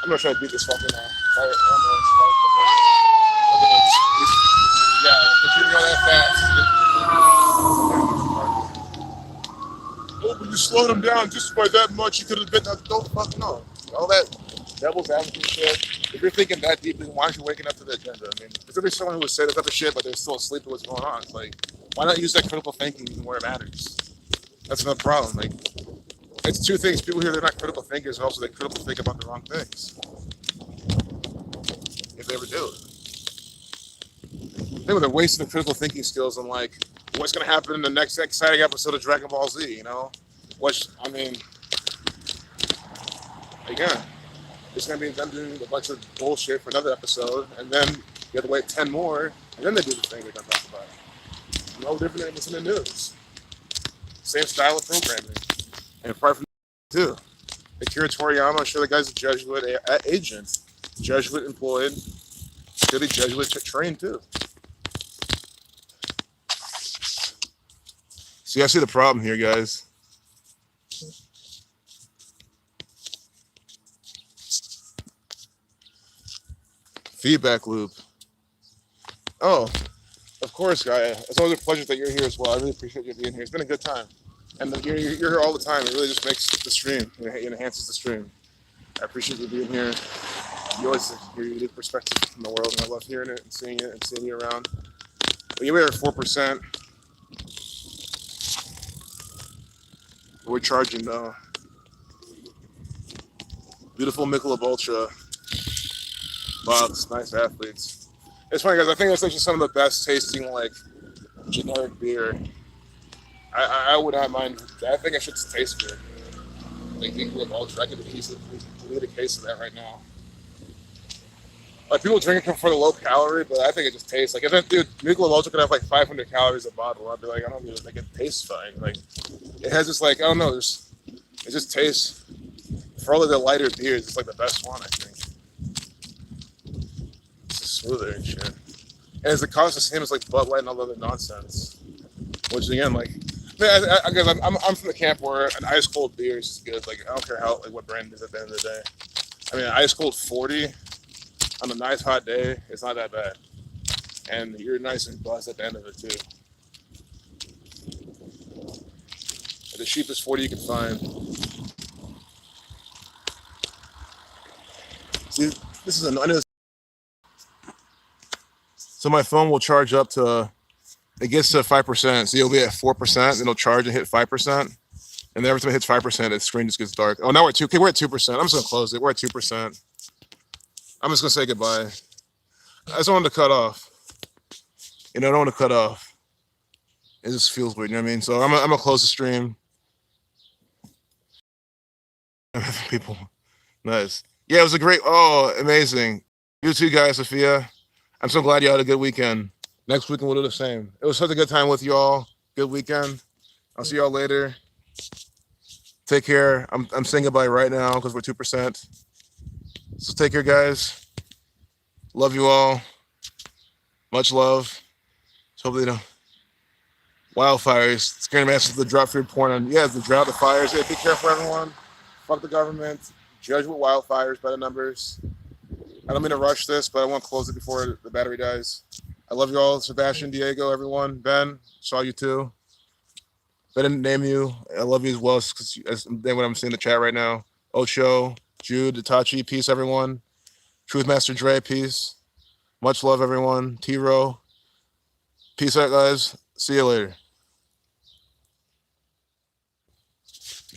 I'm gonna try to beat this fucking now. Yeah, because you go that fast. Oh, but you slowed him down just by that much. You could have been. Don't fucking know. All that devil's advocate shit. If you're thinking that deeply, why aren't you waking up to the agenda? I mean, there's gonna be someone who would say that type of shit, but they're still asleep to what's going on. It's like, why not use that critical thinking where it matters? That's another problem. Like, it's two things. People here, they're not critical thinkers, and also they critical think about the wrong things. if they ever do it. I think they're wasting the critical thinking skills on like what's gonna happen in the next exciting episode of Dragon Ball Z, you know? Which I mean, again, it's gonna be them doing a bunch of bullshit for another episode, and then you have to wait 10 more, and then they do the thing they're gonna talk about. No different than what's in the news. Same style of programming. And apart from that, too, Akira Toriyama, I'm sure the guy's a Jesuit agent, Jesuit employed, should be Jesuit trained too. See, I see the problem here, guys. Feedback loop. Oh, of course, guy. It's always a pleasure that you're here as well. I really appreciate you being here. It's been a good time. And you're here all the time. It really just makes the stream. It enhances the stream. I appreciate you being here. You always have your unique perspective from the world, and I love hearing it and seeing you around. But you were at 4%. We're charging though. Beautiful Michelob Ultra. Bugs, nice athletes. It's funny, guys. I think it's actually some of the best tasting like generic beer. I would not mind. I think I should taste good. Like Michelob Ultra. I could get a case of that right now. Like people drink it for the low calorie, but I think it just tastes like. If that dude Michelob Ultra could have like 500 calories a bottle, I'd be like, I don't even think it tastes fine. Like it has this like I don't know. It just tastes. For all of the lighter beers, it's like the best one I think. It's just smoother and shit. And it's the cost the same as like Bud Light and all the other nonsense. Which again, like, I guess I'm from the camp where an ice cold beer is just good. Like I don't care how like what brand it is at the end of the day. I mean, an ice cold 40 on a nice hot day, it's not that bad. And you're nice and buzzed at the end of it too. The cheapest 40 you can find. See, this is I know. So my phone will charge up to, it gets to 5%. So you'll be at 4%, and it'll charge and hit 5%. And then every time it hits 5%, the screen just gets dark. Oh, now we're at 2. Okay, we're at 2%. I'm just gonna close it. We're at 2%. I'm just gonna say goodbye. I just wanted to cut off. You know, I don't want to cut off. It just feels weird, you know what I mean? So I'm gonna close the stream. People, nice. Yeah, it was a great. Oh, amazing. You too, guys, Sophia. I'm so glad you had a good weekend. Next weekend we'll do the same. It was such a good time with y'all. Good weekend. I'll see y'all later. Take care. I'm saying goodbye right now because we're 2%. So take care, guys. Love you all. Much love. So hopefully, wildfires. It's going to mess with the drought food porn. And yeah, the drought, the fires. Yeah, be careful, everyone. Fuck the government. Jesuit wildfires by the numbers. I don't mean to rush this, but I want to close it before the battery dies. I love you all. Sebastian, Diego, everyone. Ben, saw you too. Ben didn't name you. I love you as well because that's what I'm seeing in the chat right now. Ocho, Jude, Itachi, peace, everyone. Truth Master Dre, peace. Much love, everyone. T-Row. Peace out, guys. See you later.